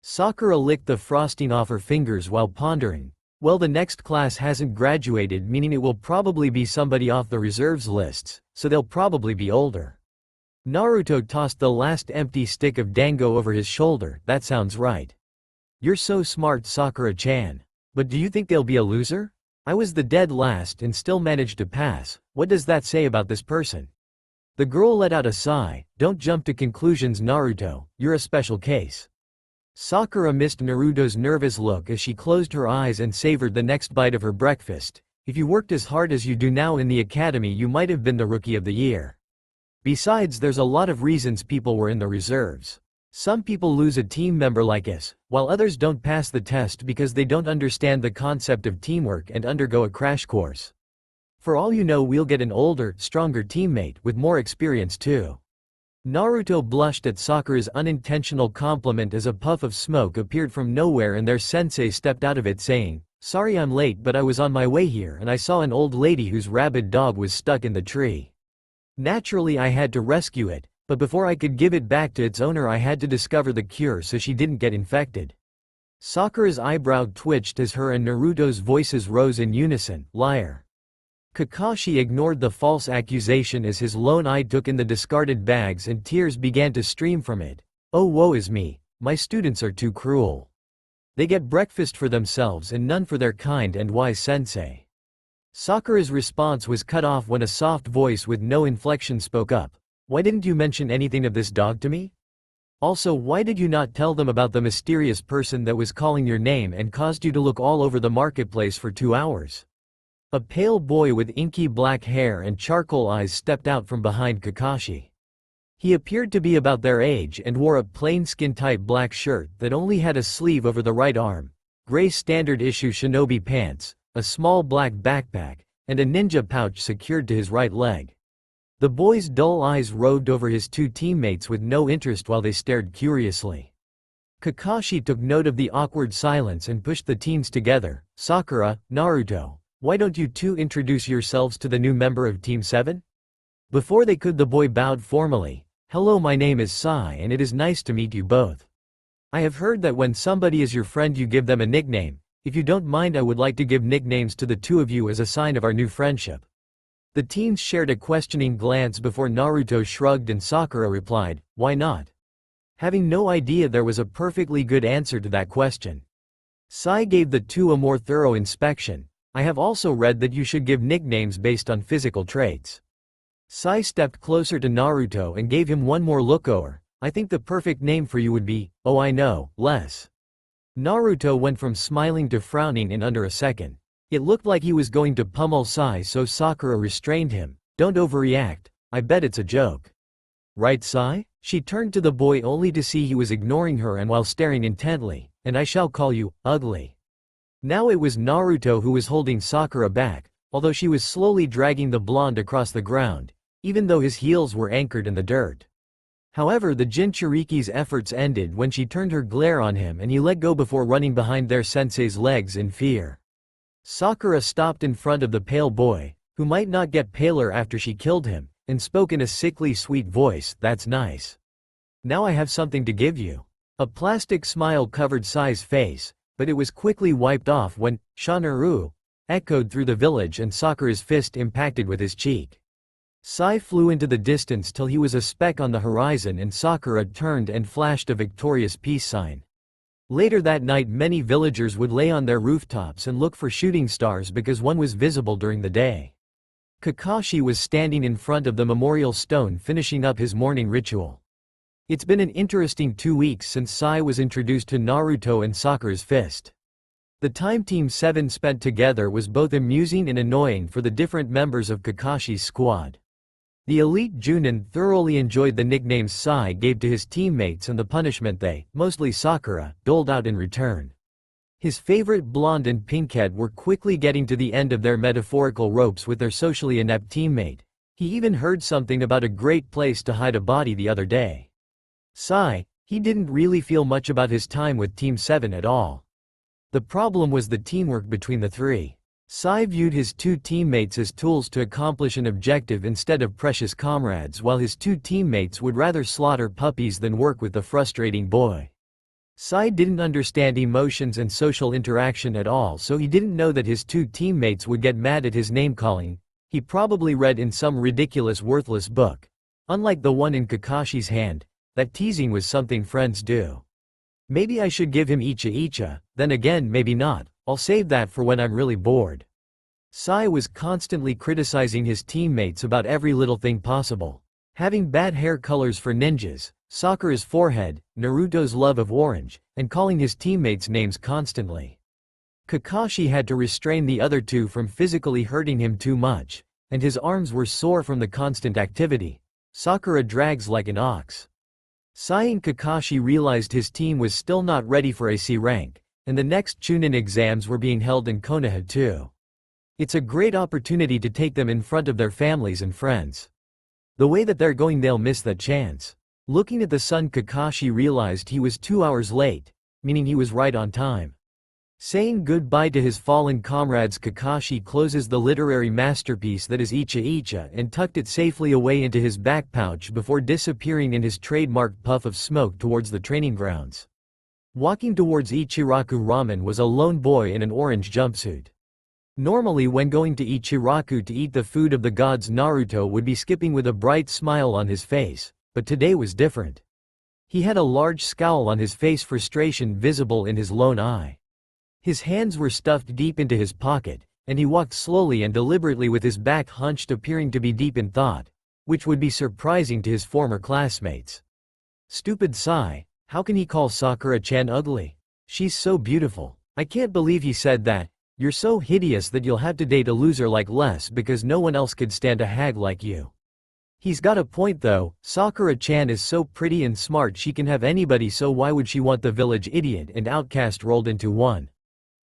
Sakura licked the frosting off her fingers while pondering. "Well, the next class hasn't graduated, meaning it will probably be somebody off the reserves lists, so they'll probably be older." Naruto tossed the last empty stick of dango over his shoulder. "That sounds right. You're so smart, Sakura-chan. But do you think they'll be a loser? I was the dead last and still managed to pass. What does that say about this person?" The girl let out a sigh. "Don't jump to conclusions, Naruto, you're a special case." Sakura missed Naruto's nervous look as she closed her eyes and savored the next bite of her breakfast. "If you worked as hard as you do now in the academy, you might have been the rookie of the year. Besides, there's a lot of reasons people were in the reserves. Some people lose a team member like us, while others don't pass the test because they don't understand the concept of teamwork and undergo a crash course. For all you know, we'll get an older, stronger teammate with more experience too." Naruto blushed at Sakura's unintentional compliment as a puff of smoke appeared from nowhere and their sensei stepped out of it saying, "Sorry I'm late, but I was on my way here and I saw an old lady whose rabid dog was stuck in the tree. Naturally I had to rescue it, but before I could give it back to its owner I had to discover the cure so she didn't get infected." Sakura's eyebrow twitched as her and Naruto's voices rose in unison. Liar. Kakashi ignored the false accusation as his lone eye took in the discarded bags and tears began to stream from it. Oh, woe is me, my students are too cruel. They get breakfast for themselves and none for their kind and wise sensei. Sakura's response was cut off when a soft voice with no inflection spoke up. Why didn't you mention anything of this dog to me? Also, why did you not tell them about the mysterious person that was calling your name and caused you to look all over the marketplace for 2 hours? A pale boy with inky black hair and charcoal eyes stepped out from behind Kakashi. He appeared to be about their age and wore a plain skin-tight black shirt that only had a sleeve over the right arm, gray standard-issue shinobi pants, a small black backpack, and a ninja pouch secured to his right leg. The boy's dull eyes roved over his two teammates with no interest while they stared curiously. Kakashi took note of the awkward silence and pushed the teens together. Sakura, Naruto, why don't you two introduce yourselves to the new member of Team 7? Before they could, the boy bowed formally. Hello, my name is Sai and it is nice to meet you both. I have heard that when somebody is your friend you give them a nickname. If you don't mind, I would like to give nicknames to the two of you as a sign of our new friendship. The teens shared a questioning glance before Naruto shrugged and Sakura replied, why not? Having no idea there was a perfectly good answer to that question. Sai gave the two a more thorough inspection. I have also read that you should give nicknames based on physical traits. Sai stepped closer to Naruto and gave him one more look over. I think the perfect name for you would be, oh I know, less. Naruto went from smiling to frowning in under a second. It looked like he was going to pummel Sai, so Sakura restrained him. Don't overreact, I bet it's a joke. Right, Sai? She turned to the boy only to see he was ignoring her and while staring intently, and I shall call you, ugly. Now it was Naruto who was holding Sakura back, although she was slowly dragging the blonde across the ground, even though his heels were anchored in the dirt. However, the Jinchuriki's efforts ended when she turned her glare on him and he let go before running behind their sensei's legs in fear. Sakura stopped in front of the pale boy, who might not get paler after she killed him, and spoke in a sickly sweet voice, that's nice. Now I have something to give you. A plastic smile covered Sai's face, but it was quickly wiped off when Shanaru echoed through the village and Sakura's fist impacted with his cheek. Sai flew into the distance till he was a speck on the horizon and Sakura turned and flashed a victorious peace sign. Later that night many villagers would lay on their rooftops and look for shooting stars because one was visible during the day. Kakashi was standing in front of the memorial stone finishing up his morning ritual. It's been an interesting 2 weeks since Sai was introduced to Naruto and Sakura's fist. The time Team 7 spent together was both amusing and annoying for the different members of Kakashi's squad. The elite Junin thoroughly enjoyed the nicknames Sai gave to his teammates and the punishment they, mostly Sakura, doled out in return. His favorite blonde and pinkhead were quickly getting to the end of their metaphorical ropes with their socially inept teammate. He even heard something about a great place to hide a body the other day. Sai, he didn't really feel much about his time with Team 7 at all. The problem was the teamwork between the three. Sai viewed his two teammates as tools to accomplish an objective instead of precious comrades, while his two teammates would rather slaughter puppies than work with the frustrating boy. Sai didn't understand emotions and social interaction at all, so he didn't know that his two teammates would get mad at his name-calling. He probably read in some ridiculous worthless book. Unlike the one in Kakashi's hand, that teasing was something friends do. Maybe I should give him Icha, then again maybe not, I'll save that for when I'm really bored. Sai was constantly criticizing his teammates about every little thing possible. Having bad hair colors for ninjas, Sakura's forehead, Naruto's love of orange, and calling his teammates names constantly. Kakashi had to restrain the other two from physically hurting him too much, and his arms were sore from the constant activity. Sakura drags like an ox. Sai and Kakashi realized his team was still not ready for a C rank, and the next Chunin exams were being held in Konoha too. It's a great opportunity to take them in front of their families and friends. The way that they're going, they'll miss that chance. Looking at the sun, Kakashi realized he was 2 hours late, meaning he was right on time. Saying goodbye to his fallen comrades, Kakashi closes the literary masterpiece that is Icha and tucked it safely away into his back pouch before disappearing in his trademark puff of smoke towards the training grounds. Walking towards Ichiraku Ramen was a lone boy in an orange jumpsuit. Normally when going to Ichiraku to eat the food of the gods, Naruto would be skipping with a bright smile on his face, but today was different. He had a large scowl on his face, frustration visible in his lone eye. His hands were stuffed deep into his pocket, and he walked slowly and deliberately with his back hunched, appearing to be deep in thought, which would be surprising to his former classmates. Stupid Sai, how can he call Sakura-chan ugly? She's so beautiful. I can't believe he said that. You're so hideous that you'll have to date a loser like Les because no one else could stand a hag like you. He's got a point though, Sakura-chan is so pretty and smart, she can have anybody, so why would she want the village idiot and outcast rolled into one?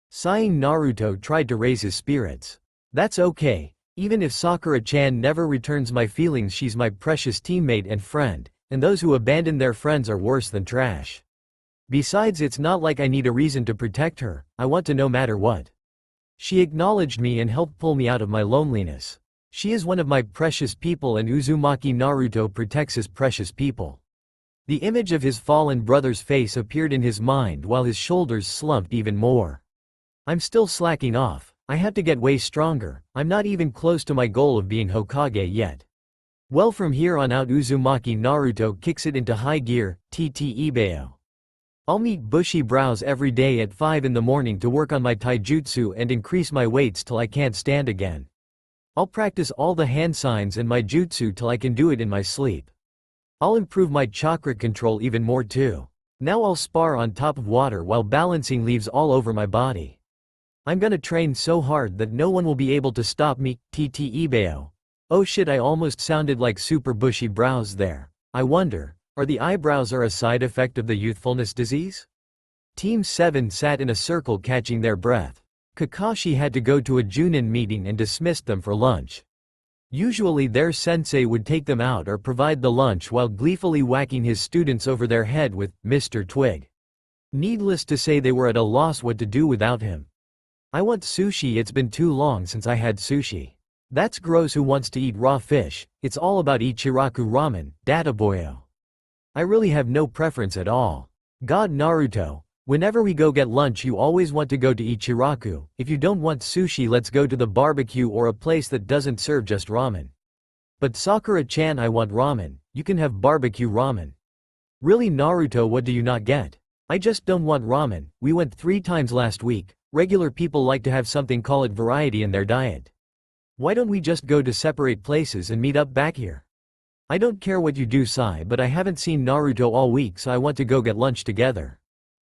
Sighing, Naruto tried to raise his spirits. That's okay. Even if Sakura-chan never returns my feelings, she's my precious teammate and friend, and those who abandon their friends are worse than trash. Besides, it's not like I need a reason to protect her, I want to no matter what. She acknowledged me and helped pull me out of my loneliness. She is one of my precious people, and Uzumaki Naruto protects his precious people. The image of his fallen brother's face appeared in his mind while his shoulders slumped even more. I'm still slacking off. I have to get way stronger. I'm not even close to my goal of being Hokage yet. Well, from here on out Uzumaki Naruto kicks it into high gear, Ibeo. I'll meet bushy brows every day at 5 in the morning to work on my taijutsu and increase my weights till I can't stand again. I'll practice all the hand signs and my jutsu till I can do it in my sleep. I'll improve my chakra control even more too. Now I'll spar on top of water while balancing leaves all over my body. I'm gonna train so hard that no one will be able to stop me, Ibeo. Oh shit, I almost sounded like super bushy brows there. I wonder, are the eyebrows a side effect of the youthfulness disease? Team 7 sat in a circle catching their breath. Kakashi had to go to a Junin meeting and dismissed them for lunch. Usually their sensei would take them out or provide the lunch while gleefully whacking his students over their head with Mr. Twig. Needless to say, they were at a loss what to do without him. I want sushi, it's been too long since I had sushi. That's gross, who wants to eat raw fish? It's all about Ichiraku Ramen, Data Boyo. I really have no preference at all. God, Naruto, whenever we go get lunch you always want to go to Ichiraku. If you don't want sushi, let's go to the barbecue or a place that doesn't serve just ramen. But Sakura-chan, I want ramen. You can have barbecue ramen. Really, Naruto, what do you not get? I just don't want ramen. We went 3 times last week. Regular people like to have something, call it variety in their diet. Why don't we just go to separate places and meet up back here? I don't care what you do, Sai, but I haven't seen Naruto all week, so I want to go get lunch together.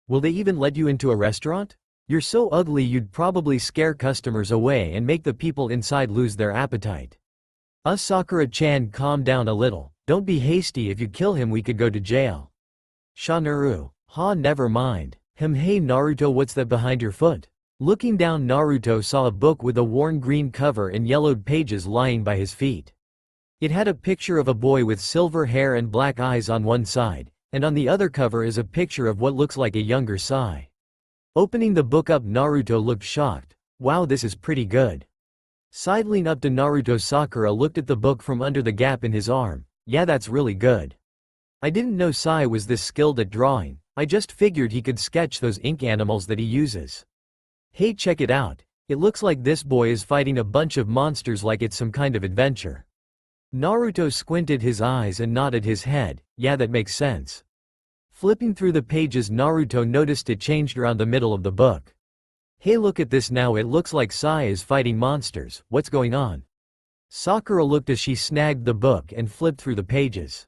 Will they even let you into a restaurant? You're so ugly you'd probably scare customers away and make the people inside lose their appetite. Sakura-chan, calm down a little. Don't be hasty, if you kill him we could go to jail. Shanuru. Ha, never mind. Hey Naruto, what's that behind your foot? Looking down, Naruto saw a book with a worn green cover and yellowed pages lying by his feet. It had a picture of a boy with silver hair and black eyes on one side, and on the other cover is a picture of what looks like a younger Sai. Opening the book up, Naruto looked shocked. Wow, this is pretty good. Sidling up to Naruto, Sakura looked at the book from under the gap in his arm. Yeah, that's really good. I didn't know Sai was this skilled at drawing. I just figured he could sketch those ink animals that he uses. Hey, check it out. It looks like this boy is fighting a bunch of monsters like it's some kind of adventure. Naruto squinted his eyes and nodded his head. Yeah, that makes sense. Flipping through the pages, Naruto noticed it changed around the middle of the book. Hey, look at this now, it looks like Sai is fighting monsters. What's going on? Sakura looked as she snagged the book and flipped through the pages.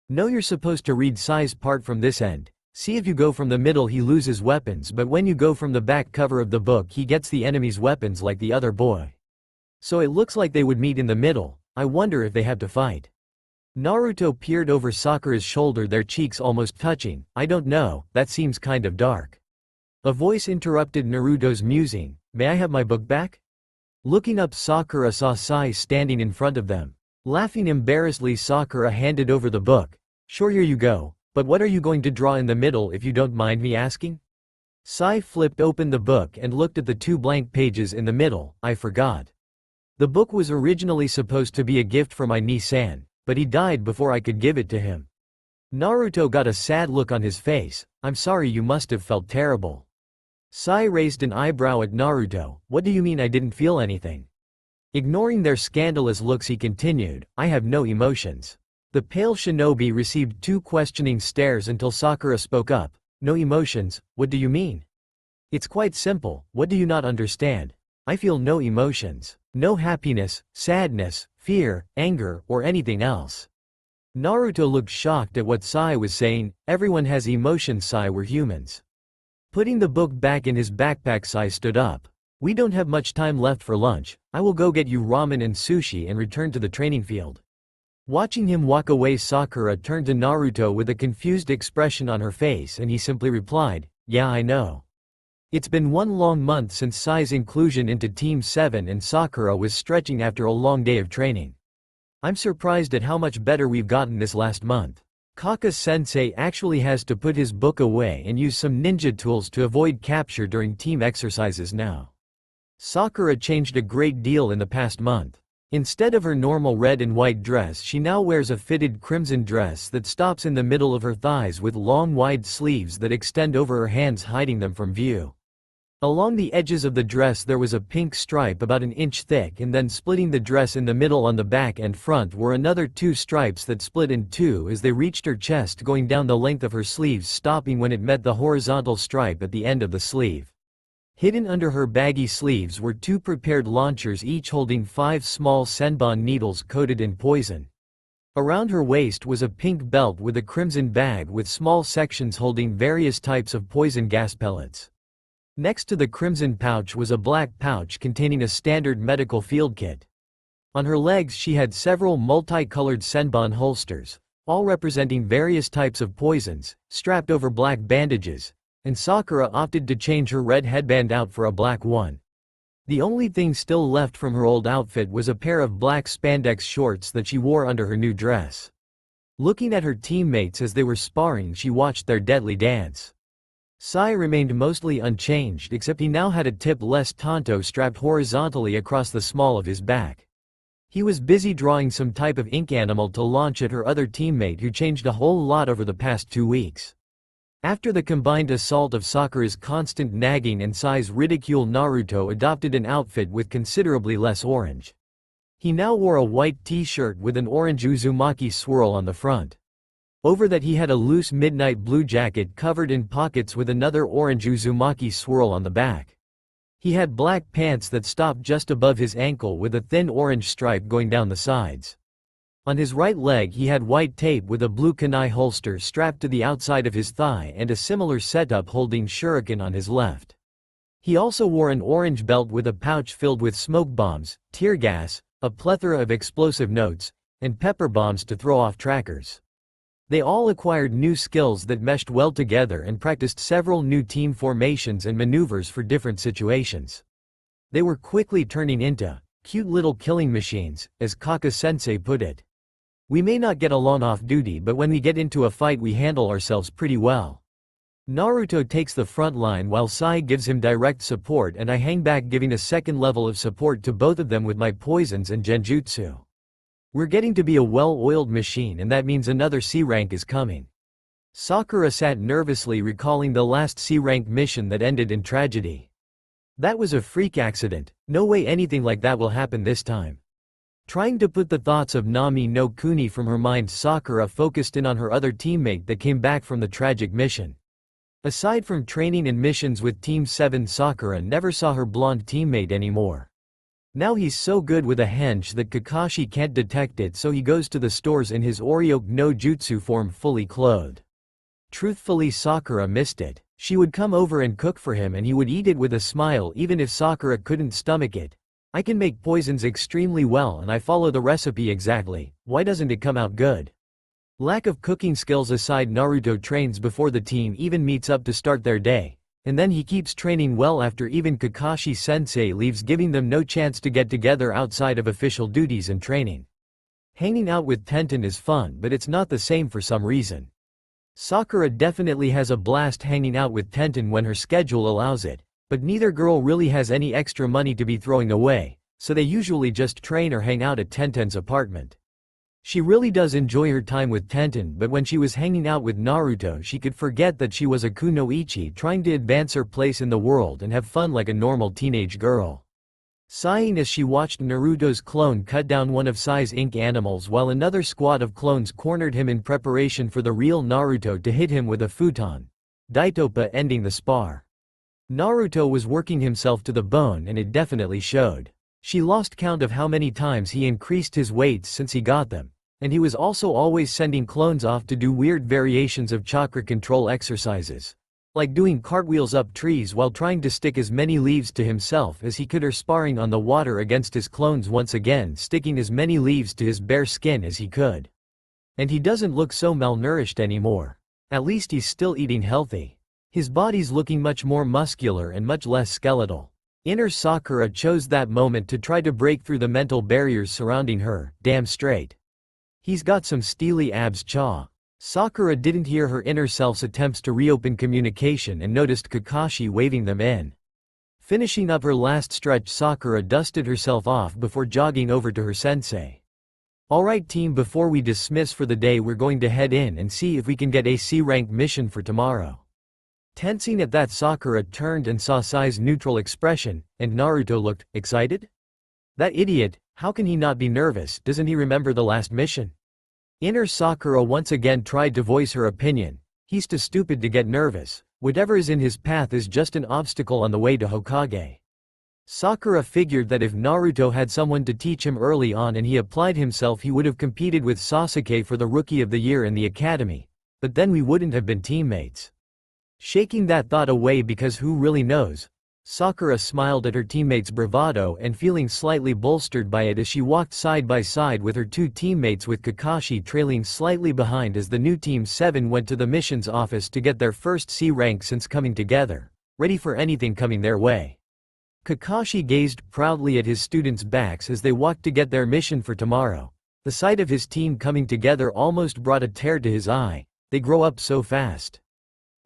No, you're supposed to read Sai's part from this end. See, if you go from the middle he loses weapons, but when you go from the back cover of the book he gets the enemy's weapons like the other boy. So it looks like they would meet in the middle. I wonder if they have to fight. Naruto peered over Sakura's shoulder, their cheeks almost touching. I don't know, that seems kind of dark. A voice interrupted Naruto's musing. May I have my book back? Looking up, Sakura saw Sai standing in front of them. Laughing embarrassedly, Sakura handed over the book. Sure, here you go. But what are you going to draw in the middle, if you don't mind me asking? Sai flipped open the book and looked at the 2 blank pages in the middle. I forgot. The book was originally supposed to be a gift for my Ni-san, but he died before I could give it to him. Naruto got a sad look on his face. I'm sorry, you must have felt terrible. Sai raised an eyebrow at Naruto. What do you mean I didn't feel anything? Ignoring their scandalous looks, he continued, I have no emotions. The pale shinobi received two questioning stares until Sakura spoke up. No emotions, what do you mean? It's quite simple, what do you not understand? I feel no emotions. No happiness, sadness, fear, anger, or anything else. Naruto looked shocked at what Sai was saying. Everyone has emotions, Sai, we're humans. Putting the book back in his backpack, Sai stood up. We don't have much time left for lunch. I will go get you ramen and sushi and return to the training field. Watching him walk away, Sakura turned to Naruto with a confused expression on her face and he simply replied, yeah, I know. It's been one long month since Sai's inclusion into Team 7 and Sakura was stretching after a long day of training. I'm surprised at how much better we've gotten this last month. Kaka-sensei actually has to put his book away and use some ninja tools to avoid capture during team exercises now. Sakura changed a great deal in the past month. Instead of her normal red and white dress, she now wears a fitted crimson dress that stops in the middle of her thighs with long wide sleeves that extend over her hands, hiding them from view. Along the edges of the dress there was a pink stripe about an inch thick, and then splitting the dress in the middle on the back and front were another two stripes that split in two as they reached her chest, going down the length of her sleeves, stopping when it met the horizontal stripe at the end of the sleeve. Hidden under her baggy sleeves were two prepared launchers, each holding 5 small senbon needles coated in poison. Around her waist was a pink belt with a crimson bag with small sections holding various types of poison gas pellets. Next to the crimson pouch was a black pouch containing a standard medical field kit. On her legs she had several multicolored senbon holsters, all representing various types of poisons, strapped over black bandages, and Sakura opted to change her red headband out for a black one. The only thing still left from her old outfit was a pair of black spandex shorts that she wore under her new dress. Looking at her teammates as they were sparring, she watched their deadly dance. Sai remained mostly unchanged, except he now had a tip-less tanto strapped horizontally across the small of his back. He was busy drawing some type of ink animal to launch at her other teammate, who changed a whole lot over the past 2 weeks. After the combined assault of Sakura's constant nagging and Sai's ridicule, Naruto adopted an outfit with considerably less orange. He now wore a white t-shirt with an orange Uzumaki swirl on the front. Over that he had a loose midnight blue jacket covered in pockets with another orange Uzumaki swirl on the back. He had black pants that stopped just above his ankle with a thin orange stripe going down the sides. On his right leg he had white tape with a blue kunai holster strapped to the outside of his thigh and a similar setup holding shuriken on his left. He also wore an orange belt with a pouch filled with smoke bombs, tear gas, a plethora of explosive notes, and pepper bombs to throw off trackers. They all acquired new skills that meshed well together and practiced several new team formations and maneuvers for different situations. They were quickly turning into cute little killing machines, as Kaka-sensei put it. We may not get along off duty, but when we get into a fight we handle ourselves pretty well. Naruto takes the front line while Sai gives him direct support, and I hang back giving a second level of support to both of them with my poisons and genjutsu. We're getting to be a well-oiled machine, and that means another C rank is coming. Sakura sat nervously recalling the last C rank mission that ended in tragedy. That was a freak accident, no way anything like that will happen this time. Trying to put the thoughts of Nami no Kuni from her mind, Sakura focused in on her other teammate that came back from the tragic mission. Aside from training and missions with Team 7, Sakura never saw her blonde teammate anymore. Now he's so good with a henge that Kakashi can't detect it, so he goes to the stores in his Oryoke no Jutsu form, fully clothed. Truthfully, Sakura missed it. She would come over and cook for him and he would eat it with a smile even if Sakura couldn't stomach it. I can make poisons extremely well and I follow the recipe exactly, why doesn't it come out good? Lack of cooking skills aside, Naruto trains before the team even meets up to start their day. And then he keeps training well after even Kakashi-sensei leaves, giving them no chance to get together outside of official duties and training. Hanging out with Tenten is fun, but it's not the same for some reason. Sakura definitely has a blast hanging out with Tenten when her schedule allows it, but neither girl really has any extra money to be throwing away, so they usually just train or hang out at Tenten's apartment. She really does enjoy her time with Tenten, but when she was hanging out with Naruto she could forget that she was a kunoichi trying to advance her place in the world and have fun like a normal teenage girl. Sighing as she watched Naruto's clone cut down one of Sai's ink animals while another squad of clones cornered him in preparation for the real Naruto to hit him with a futon. Daitopa ending the spar. Naruto was working himself to the bone and it definitely showed. She lost count of how many times he increased his weights since he got them. And he was also always sending clones off to do weird variations of chakra control exercises. Like doing cartwheels up trees while trying to stick as many leaves to himself as he could, or sparring on the water against his clones, once again sticking as many leaves to his bare skin as he could. And he doesn't look so malnourished anymore. At least he's still eating healthy. His body's looking much more muscular and much less skeletal. Inner Sakura chose that moment to try to break through the mental barriers surrounding her, damn straight. He's got some steely abs cha. Sakura didn't hear her inner self's attempts to reopen communication and noticed Kakashi waving them in. Finishing up her last stretch, Sakura dusted herself off before jogging over to her sensei. Alright team, before we dismiss for the day we're going to head in and see if we can get a C-rank mission for tomorrow. Tensing at that, Sakura turned and saw Sai's neutral expression, and Naruto looked excited? That idiot, how can he not be nervous? Doesn't he remember the last mission? Inner Sakura once again tried to voice her opinion. He's too stupid to get nervous. Whatever is in his path is just an obstacle on the way to Hokage. Sakura figured that if Naruto had someone to teach him early on and he applied himself, he would have competed with Sasuke for the Rookie of the Year in the academy. But then we wouldn't have been teammates. Shaking that thought away, because who really knows? Sakura smiled at her teammates' bravado and feeling slightly bolstered by it as she walked side by side with her two teammates, with Kakashi trailing slightly behind as the new Team 7 went to the missions office to get their first C rank since coming together, ready for anything coming their way. Kakashi gazed proudly at his students' backs as they walked to get their mission for tomorrow. The sight of his team coming together almost brought a tear to his eye. They grow up so fast.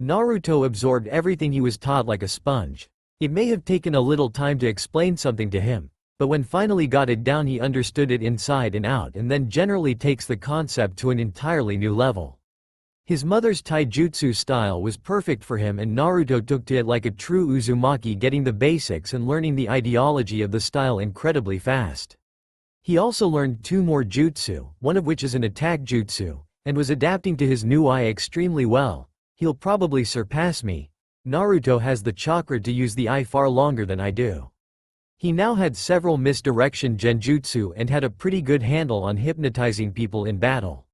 Naruto absorbed everything he was taught like a sponge. It may have taken a little time to explain something to him, but when finally got it down he understood it inside and out, and then generally takes the concept to an entirely new level. His mother's taijutsu style was perfect for him, and Naruto took to it like a true Uzumaki, getting the basics and learning the ideology of the style incredibly fast. He also learned 2 more jutsu, one of which is an attack jutsu, and was adapting to his new eye extremely well. He'll probably surpass me. Naruto has the chakra to use the eye far longer than I do. He now had several misdirection genjutsu and had a pretty good handle on hypnotizing people in battle.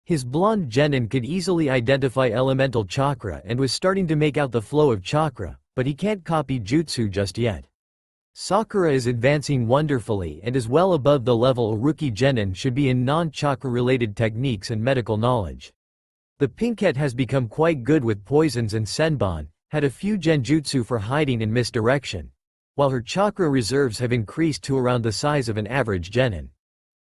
His blonde genin could easily identify elemental chakra and was starting to make out the flow of chakra, but he can't copy jutsu just yet. Sakura is advancing wonderfully and is well above the level a rookie genin should be in non-chakra related techniques and medical knowledge. The pinkette has become quite good with poisons and senbon, had a few genjutsu for hiding and misdirection, while her chakra reserves have increased to around the size of an average genin.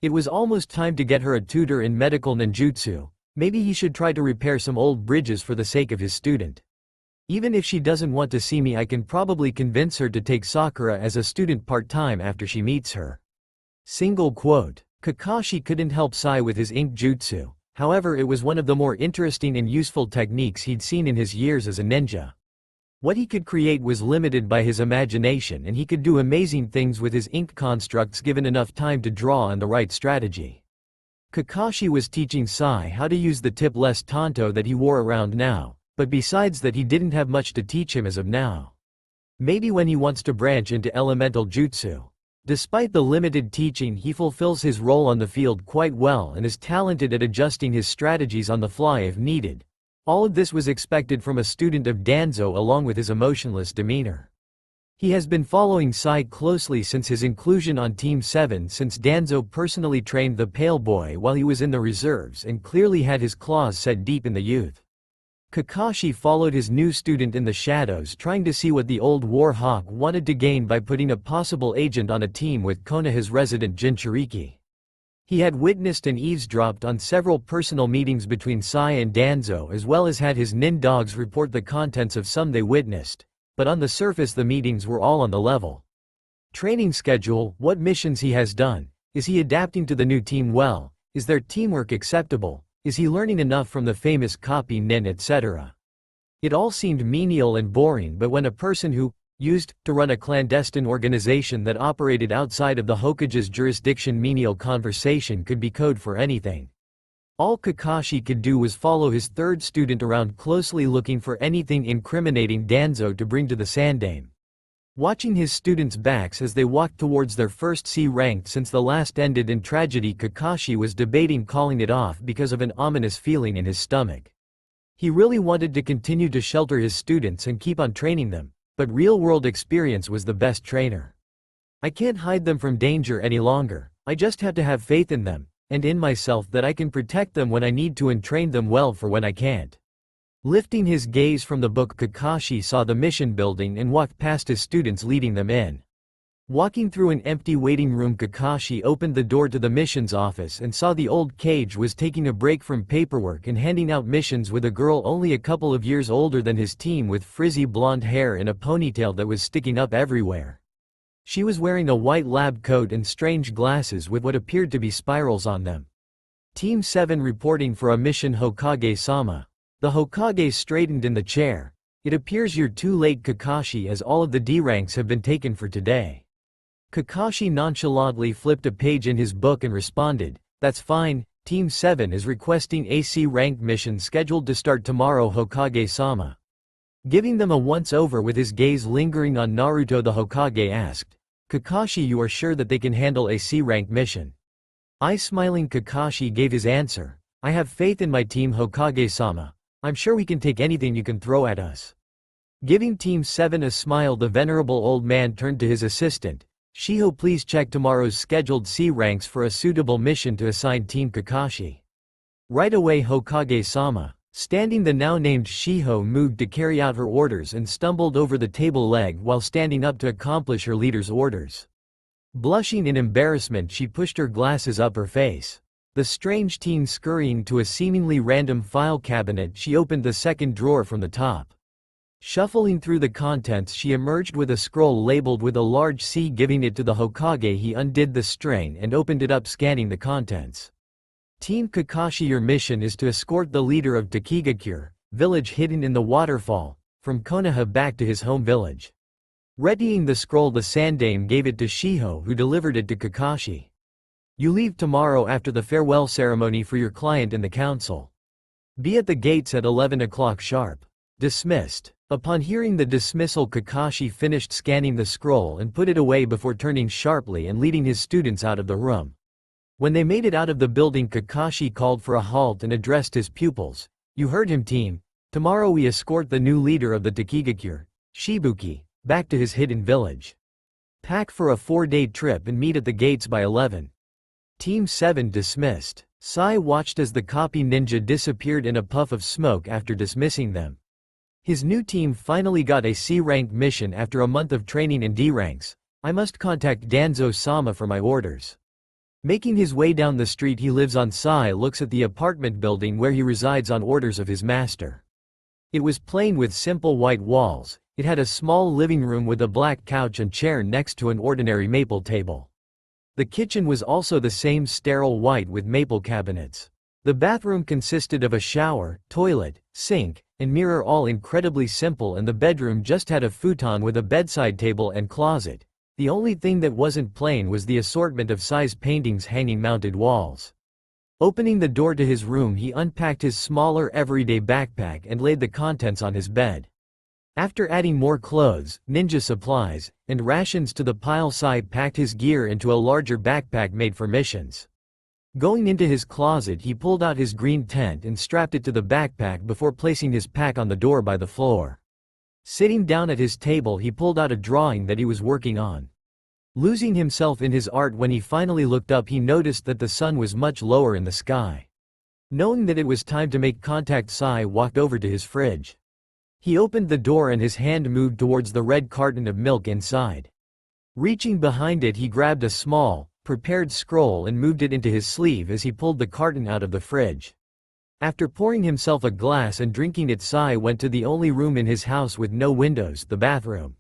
It was almost time to get her a tutor in medical ninjutsu. Maybe he should try to repair some old bridges for the sake of his student. Even if she doesn't want to see me, I can probably convince her to take Sakura as a student part-time after she meets her. Single quote. Kakashi couldn't help sigh with his ink jutsu. However, it was one of the more interesting and useful techniques he'd seen in his years as a ninja. What he could create was limited by his imagination, and he could do amazing things with his ink constructs given enough time to draw and the right strategy. Kakashi was teaching Sai how to use the tip-less tanto that he wore around now, but besides that he didn't have much to teach him as of now. Maybe when he wants to branch into elemental jutsu. Despite the limited teaching, he fulfills his role on the field quite well and is talented at adjusting his strategies on the fly if needed. All of this was expected from a student of Danzo, along with his emotionless demeanor. He has been following Sai closely since his inclusion on Team 7, since Danzo personally trained the Pale Boy while he was in the reserves and clearly had his claws set deep in the youth. Kakashi followed his new student in the shadows, trying to see what the old war hawk wanted to gain by putting a possible agent on a team with Konoha's resident Jinchuriki. He had witnessed and eavesdropped on several personal meetings between Sai and Danzo, as well as had his nin dogs report the contents of some they witnessed, but on the surface the meetings were all on the level. Training schedule, what missions he has done, is he adapting to the new team well, Is their teamwork acceptable? Is he learning enough from the famous copy nin, etc.? It all seemed menial and boring, but when a person who used to run a clandestine organization that operated outside of the Hokage's jurisdiction, menial conversation could be code for anything. All Kakashi could do was follow his third student around closely, looking for anything incriminating Danzo to bring to the Sandaime. Watching his students' backs as they walked towards their first C rank since the last ended in tragedy, Kakashi was debating calling it off because of an ominous feeling in his stomach. He really wanted to continue to shelter his students and keep on training them, but real-world experience was the best trainer. I can't hide them from danger any longer. I just have to have faith in them, and in myself, that I can protect them when I need to and train them well for when I can't. Lifting his gaze from the book, Kakashi saw the mission building and walked past his students, leading them in. Walking through an empty waiting room, Kakashi opened the door to the missions office and saw the old Kage was taking a break from paperwork and handing out missions with a girl only a couple of years older than his team, with frizzy blonde hair and a ponytail that was sticking up everywhere. She was wearing a white lab coat and strange glasses with what appeared to be spirals on them. Team 7 reporting for a mission, Hokage-sama. The Hokage straightened in the chair. It appears you're too late, Kakashi, as all of the D ranks have been taken for today. Kakashi nonchalantly flipped a page in his book and responded, "That's fine, Team 7 is requesting a C rank mission scheduled to start tomorrow, Hokage-sama." Giving them a once-over with his gaze lingering on Naruto, the Hokage asked, "Kakashi, you are sure that they can handle a C rank mission?" Smiling, Kakashi gave his answer, "I have faith in my team, Hokage-sama. I'm sure we can take anything you can throw at us." Giving Team 7 a smile, the venerable old man turned to his assistant, "Shiho, please check tomorrow's scheduled C ranks for a suitable mission to assign Team Kakashi." "Right away, Hokage-sama." Standing, the now named Shiho moved to carry out her orders and stumbled over the table leg while standing up to accomplish her leader's orders. Blushing in embarrassment, she pushed her glasses up her face. The strange teen scurrying to a seemingly random file cabinet, she opened the second drawer from the top. Shuffling through the contents, she emerged with a scroll labeled with a large C. Giving it to the Hokage, he undid the string and opened it up, scanning the contents. "Team Kakashi, your mission is to escort the leader of Takigakure, village hidden in the waterfall, from Konoha back to his home village." Readying the scroll, the Sandaime gave it to Shiho, who delivered it to Kakashi. "You leave tomorrow after the farewell ceremony for your client in the council. Be at the gates at 11 o'clock sharp. Dismissed." Upon hearing the dismissal, Kakashi finished scanning the scroll and put it away before turning sharply and leading his students out of the room. When they made it out of the building, Kakashi called for a halt and addressed his pupils. "You heard him, team. Tomorrow we escort the new leader of the Takigakure, Shibuki, back to his hidden village. Pack for a 4-day trip and meet at the gates by 11. Team 7 dismissed. Sai watched as the copy ninja disappeared in a puff of smoke after dismissing them. His new team finally got a C-rank mission after a month of training in D ranks. "I must contact Danzo-sama for my orders." Making his way down the street he lives on, Sai looks at the apartment building where he resides on orders of his master. It was plain with simple white walls. It had a small living room with a black couch and chair next to an ordinary maple table. The kitchen was also the same sterile white with maple cabinets. The bathroom consisted of a shower, toilet, sink, and mirror, all incredibly simple, and the bedroom just had a futon with a bedside table and closet. The only thing that wasn't plain was the assortment of Sai's paintings hanging mounted walls. Opening the door to his room, he unpacked his smaller everyday backpack and laid the contents on his bed. After adding more clothes, ninja supplies, and rations to the pile, Sai packed his gear into a larger backpack made for missions. Going into his closet, he pulled out his green tent and strapped it to the backpack before placing his pack on the door by the floor. Sitting down at his table, he pulled out a drawing that he was working on. Losing himself in his art, when he finally looked up, he noticed that the sun was much lower in the sky. Knowing that it was time to make contact, Sai walked over to his fridge. He opened the door and his hand moved towards the red carton of milk inside. Reaching behind it, he grabbed a small, prepared scroll and moved it into his sleeve as he pulled the carton out of the fridge. After pouring himself a glass and drinking it, Sai went to the only room in his house with no windows, the bathroom.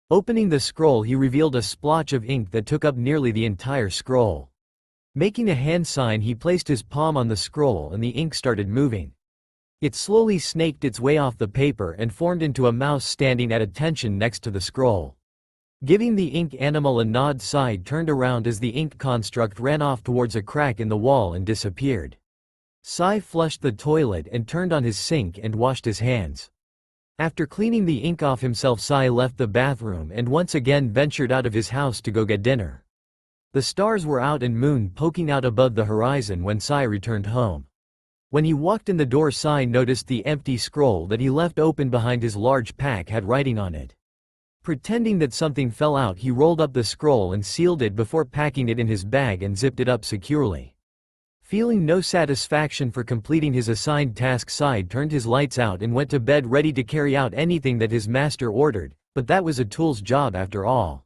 Opening the scroll, he revealed a splotch of ink that took up nearly the entire scroll. Making a hand sign, he placed his palm on the scroll and the ink started moving. It slowly snaked its way off the paper and formed into a mouse standing at attention next to the scroll. Giving the ink animal a nod, Sai turned around as the ink construct ran off towards a crack in the wall and disappeared. Sai flushed the toilet and turned on his sink and washed his hands. After cleaning the ink off himself, Sai left the bathroom and once again ventured out of his house to go get dinner. The stars were out and moon poking out above the horizon when Sai returned home. When he walked in the door, Sai noticed the empty scroll that he left open behind his large pack had writing on it. Pretending that something fell out, he rolled up the scroll and sealed it before packing it in his bag and zipped it up securely. Feeling no satisfaction for completing his assigned task, Sai turned his lights out and went to bed ready to carry out anything that his master ordered, but that was a tool's job after all.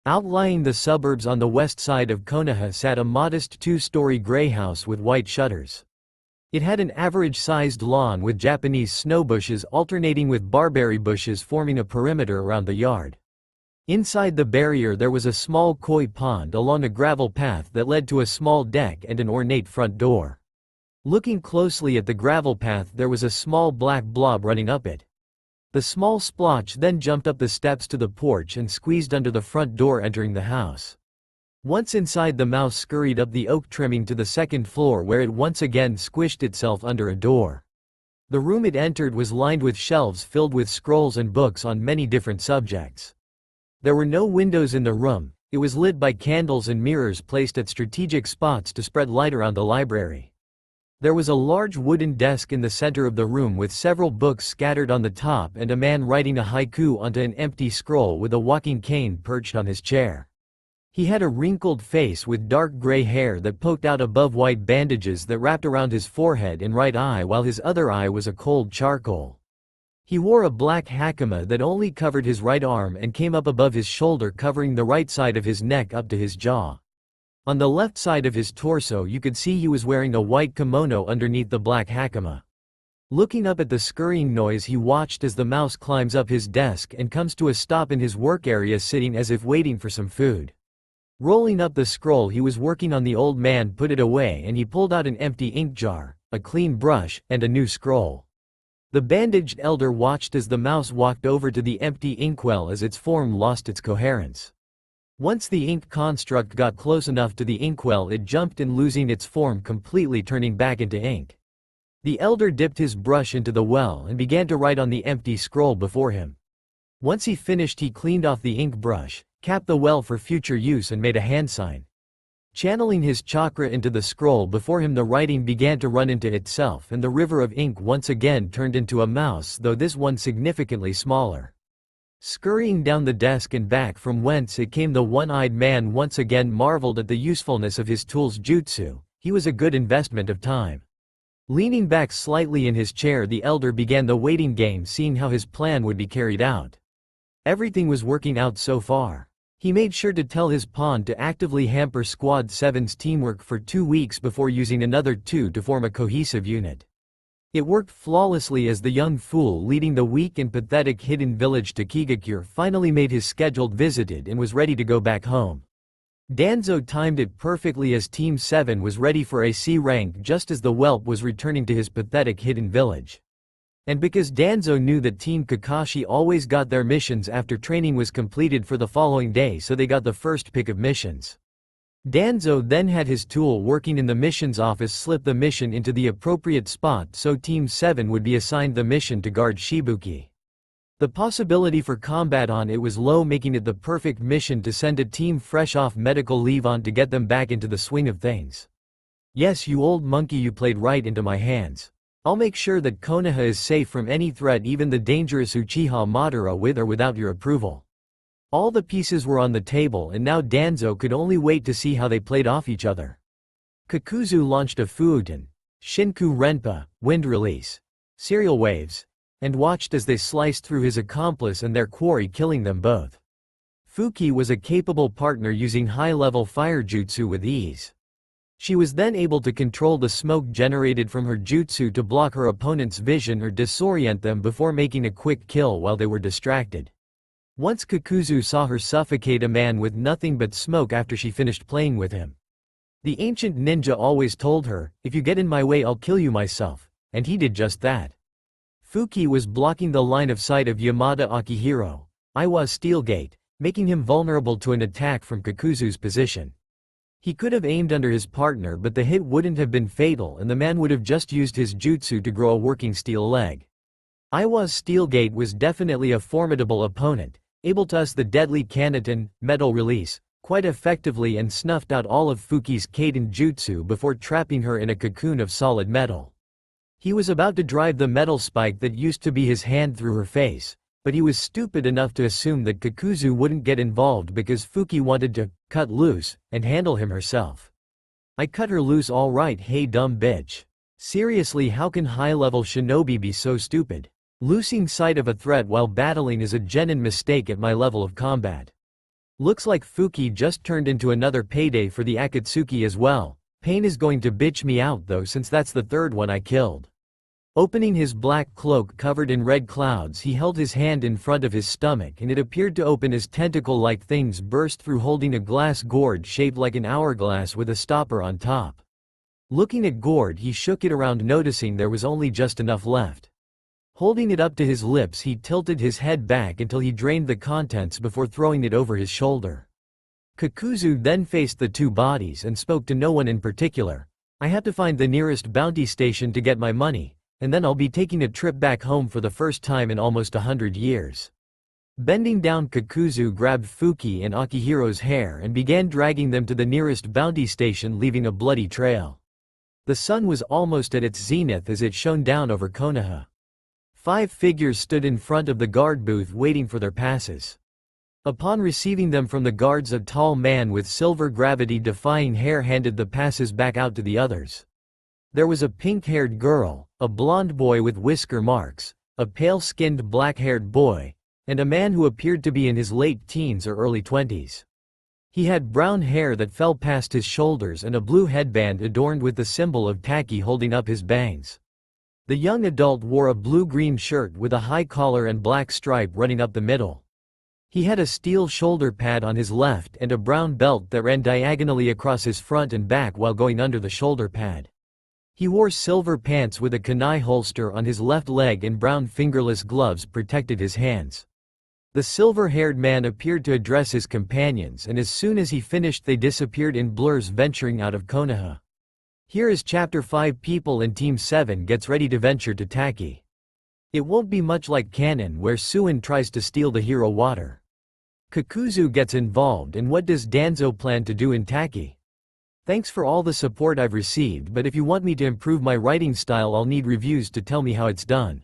Outlying the suburbs on the west side of Konoha sat a modest two-story gray house with white shutters. It had an average-sized lawn with Japanese snow bushes alternating with barberry bushes forming a perimeter around the yard. Inside the barrier there was a small koi pond along a gravel path that led to a small deck and an ornate front door. Looking closely at the gravel path, there was a small black blob running up it. The small splotch then jumped up the steps to the porch and squeezed under the front door, entering the house. Once inside, the mouse scurried up the oak trimming to the second floor, where it once again squished itself under a door. The room it entered was lined with shelves filled with scrolls and books on many different subjects. There were no windows in the room. It was lit by candles and mirrors placed at strategic spots to spread light around the library. There was a large wooden desk in the center of the room with several books scattered on the top and a man writing a haiku onto an empty scroll with a walking cane perched on his chair. He had a wrinkled face with dark gray hair that poked out above white bandages that wrapped around his forehead and right eye, while his other eye was a cold charcoal. He wore a black hakama that only covered his right arm and came up above his shoulder, covering the right side of his neck up to his jaw. On the left side of his torso you could see he was wearing a white kimono underneath the black hakama. Looking up at the scurrying noise, he watched as the mouse climbs up his desk and comes to a stop in his work area, sitting as if waiting for some food. Rolling up the scroll he was working on, the old man put it away and he pulled out an empty ink jar, a clean brush, and a new scroll. The bandaged elder watched as the mouse walked over to the empty inkwell as its form lost its coherence. Once the ink construct got close enough to the inkwell, it jumped in, losing its form completely, turning back into ink. The elder dipped his brush into the well and began to write on the empty scroll before him. Once he finished, he cleaned off the ink brush, capped the well for future use, and made a hand sign. Channeling his chakra into the scroll before him, the writing began to run into itself and the river of ink once again turned into a mouse, though this one significantly smaller. Scurrying down the desk and back from whence it came, the one-eyed man once again marveled at the usefulness of his tool's jutsu. He was a good investment of time. Leaning back slightly in his chair, the elder began the waiting game, seeing how his plan would be carried out. Everything was working out so far. He made sure to tell his pawn to actively hamper Squad 7's teamwork for 2 weeks before using another 2 to form a cohesive unit. It worked flawlessly as the young fool leading the weak and pathetic hidden village to Kigakure finally made his scheduled visit and was ready to go back home. Danzo timed it perfectly as Team 7 was ready for a C rank just as the whelp was returning to his pathetic hidden village. And because Danzo knew that Team Kakashi always got their missions after training was completed for the following day, so they got the first pick of missions. Danzo then had his tool working in the missions office slip the mission into the appropriate spot so Team 7 would be assigned the mission to guard Shibuki. The possibility for combat on it was low, making it the perfect mission to send a team fresh off medical leave on to get them back into the swing of things. Yes, you old monkey, you played right into my hands. I'll make sure that Konoha is safe from any threat, even the dangerous Uchiha Madara, with or without your approval. All the pieces were on the table and now Danzo could only wait to see how they played off each other. Kakuzu launched a Fuuten, Shinku Renpa, Wind Release, Serial Waves, and watched as they sliced through his accomplice and their quarry, killing them both. Fuki was a capable partner using high-level fire jutsu with ease. She was then able to control the smoke generated from her jutsu to block her opponent's vision or disorient them before making a quick kill while they were distracted. Once Kakuzu saw her suffocate a man with nothing but smoke after she finished playing with him. The ancient ninja always told her, "If you get in my way I'll kill you myself," and he did just that. Fuki was blocking the line of sight of Yamada Akihiro, Iwa's steel gate, making him vulnerable to an attack from Kakuzu's position. He could have aimed under his partner, but the hit wouldn't have been fatal and the man would have just used his jutsu to grow a working steel leg. Iwa's steel gate was definitely a formidable opponent, able to use the deadly Kanaton metal release quite effectively and snuffed out all of Fuki's Kaden jutsu before trapping her in a cocoon of solid metal. He was about to drive the metal spike that used to be his hand through her face, but he was stupid enough to assume that Kakuzu wouldn't get involved because Fuki wanted to cut loose and handle him herself. "I cut her loose all right, hey dumb bitch. Seriously, how can high-level shinobi be so stupid? Losing sight of a threat while battling is a genuine mistake at my level of combat." Looks like Fuki just turned into another payday for the Akatsuki as well. Pain is going to bitch me out though, since that's the third one I killed. Opening his black cloak covered in red clouds, he held his hand in front of his stomach and it appeared to open as tentacle-like things burst through, holding a glass gourd shaped like an hourglass with a stopper on top. Looking at gourd, he shook it around, noticing there was only just enough left. Holding it up to his lips, he tilted his head back until he drained the contents before throwing it over his shoulder. Kakuzu then faced the two bodies and spoke to no one in particular. "I have to find the nearest bounty station to get my money, and then I'll be taking a trip back home for the first time in almost 100 years. Bending down, Kakuzu grabbed Fuki and Akihiro's hair and began dragging them to the nearest bounty station, leaving a bloody trail. The sun was almost at its zenith as it shone down over Konoha. 5 figures stood in front of the guard booth waiting for their passes. Upon receiving them from the guards, a tall man with silver gravity-defying hair handed the passes back out to the others. There was a pink-haired girl, a blonde boy with whisker marks, a pale-skinned black-haired boy, and a man who appeared to be in his late teens or early 20s. He had brown hair that fell past his shoulders and a blue headband adorned with the symbol of Taki holding up his bangs. The young adult wore a blue-green shirt with a high collar and black stripe running up the middle. He had a steel shoulder pad on his left and a brown belt that ran diagonally across his front and back while going under the shoulder pad. He wore silver pants with a kunai holster on his left leg and brown fingerless gloves protected his hands. The silver-haired man appeared to address his companions, and as soon as he finished they disappeared in blurs, venturing out of Konoha. Here is Chapter 5. People in Team 7 gets ready to venture to Taki. It won't be much like canon where Suin tries to steal the hero water. Kakuzu gets involved, and what does Danzo plan to do in Taki? Thanks for all the support I've received, but if you want me to improve my writing style I'll need reviews to tell me how it's done.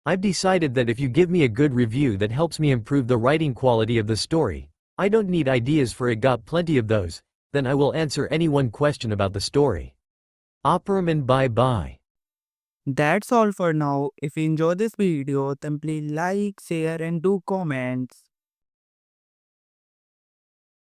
I've decided that if you give me a good review that helps me improve the writing quality of the story, I don't need ideas for it, got plenty of those, then I will answer any one question about the story. Operaman, bye bye. That's all for now. If you enjoy this video, then please like, share and do comments.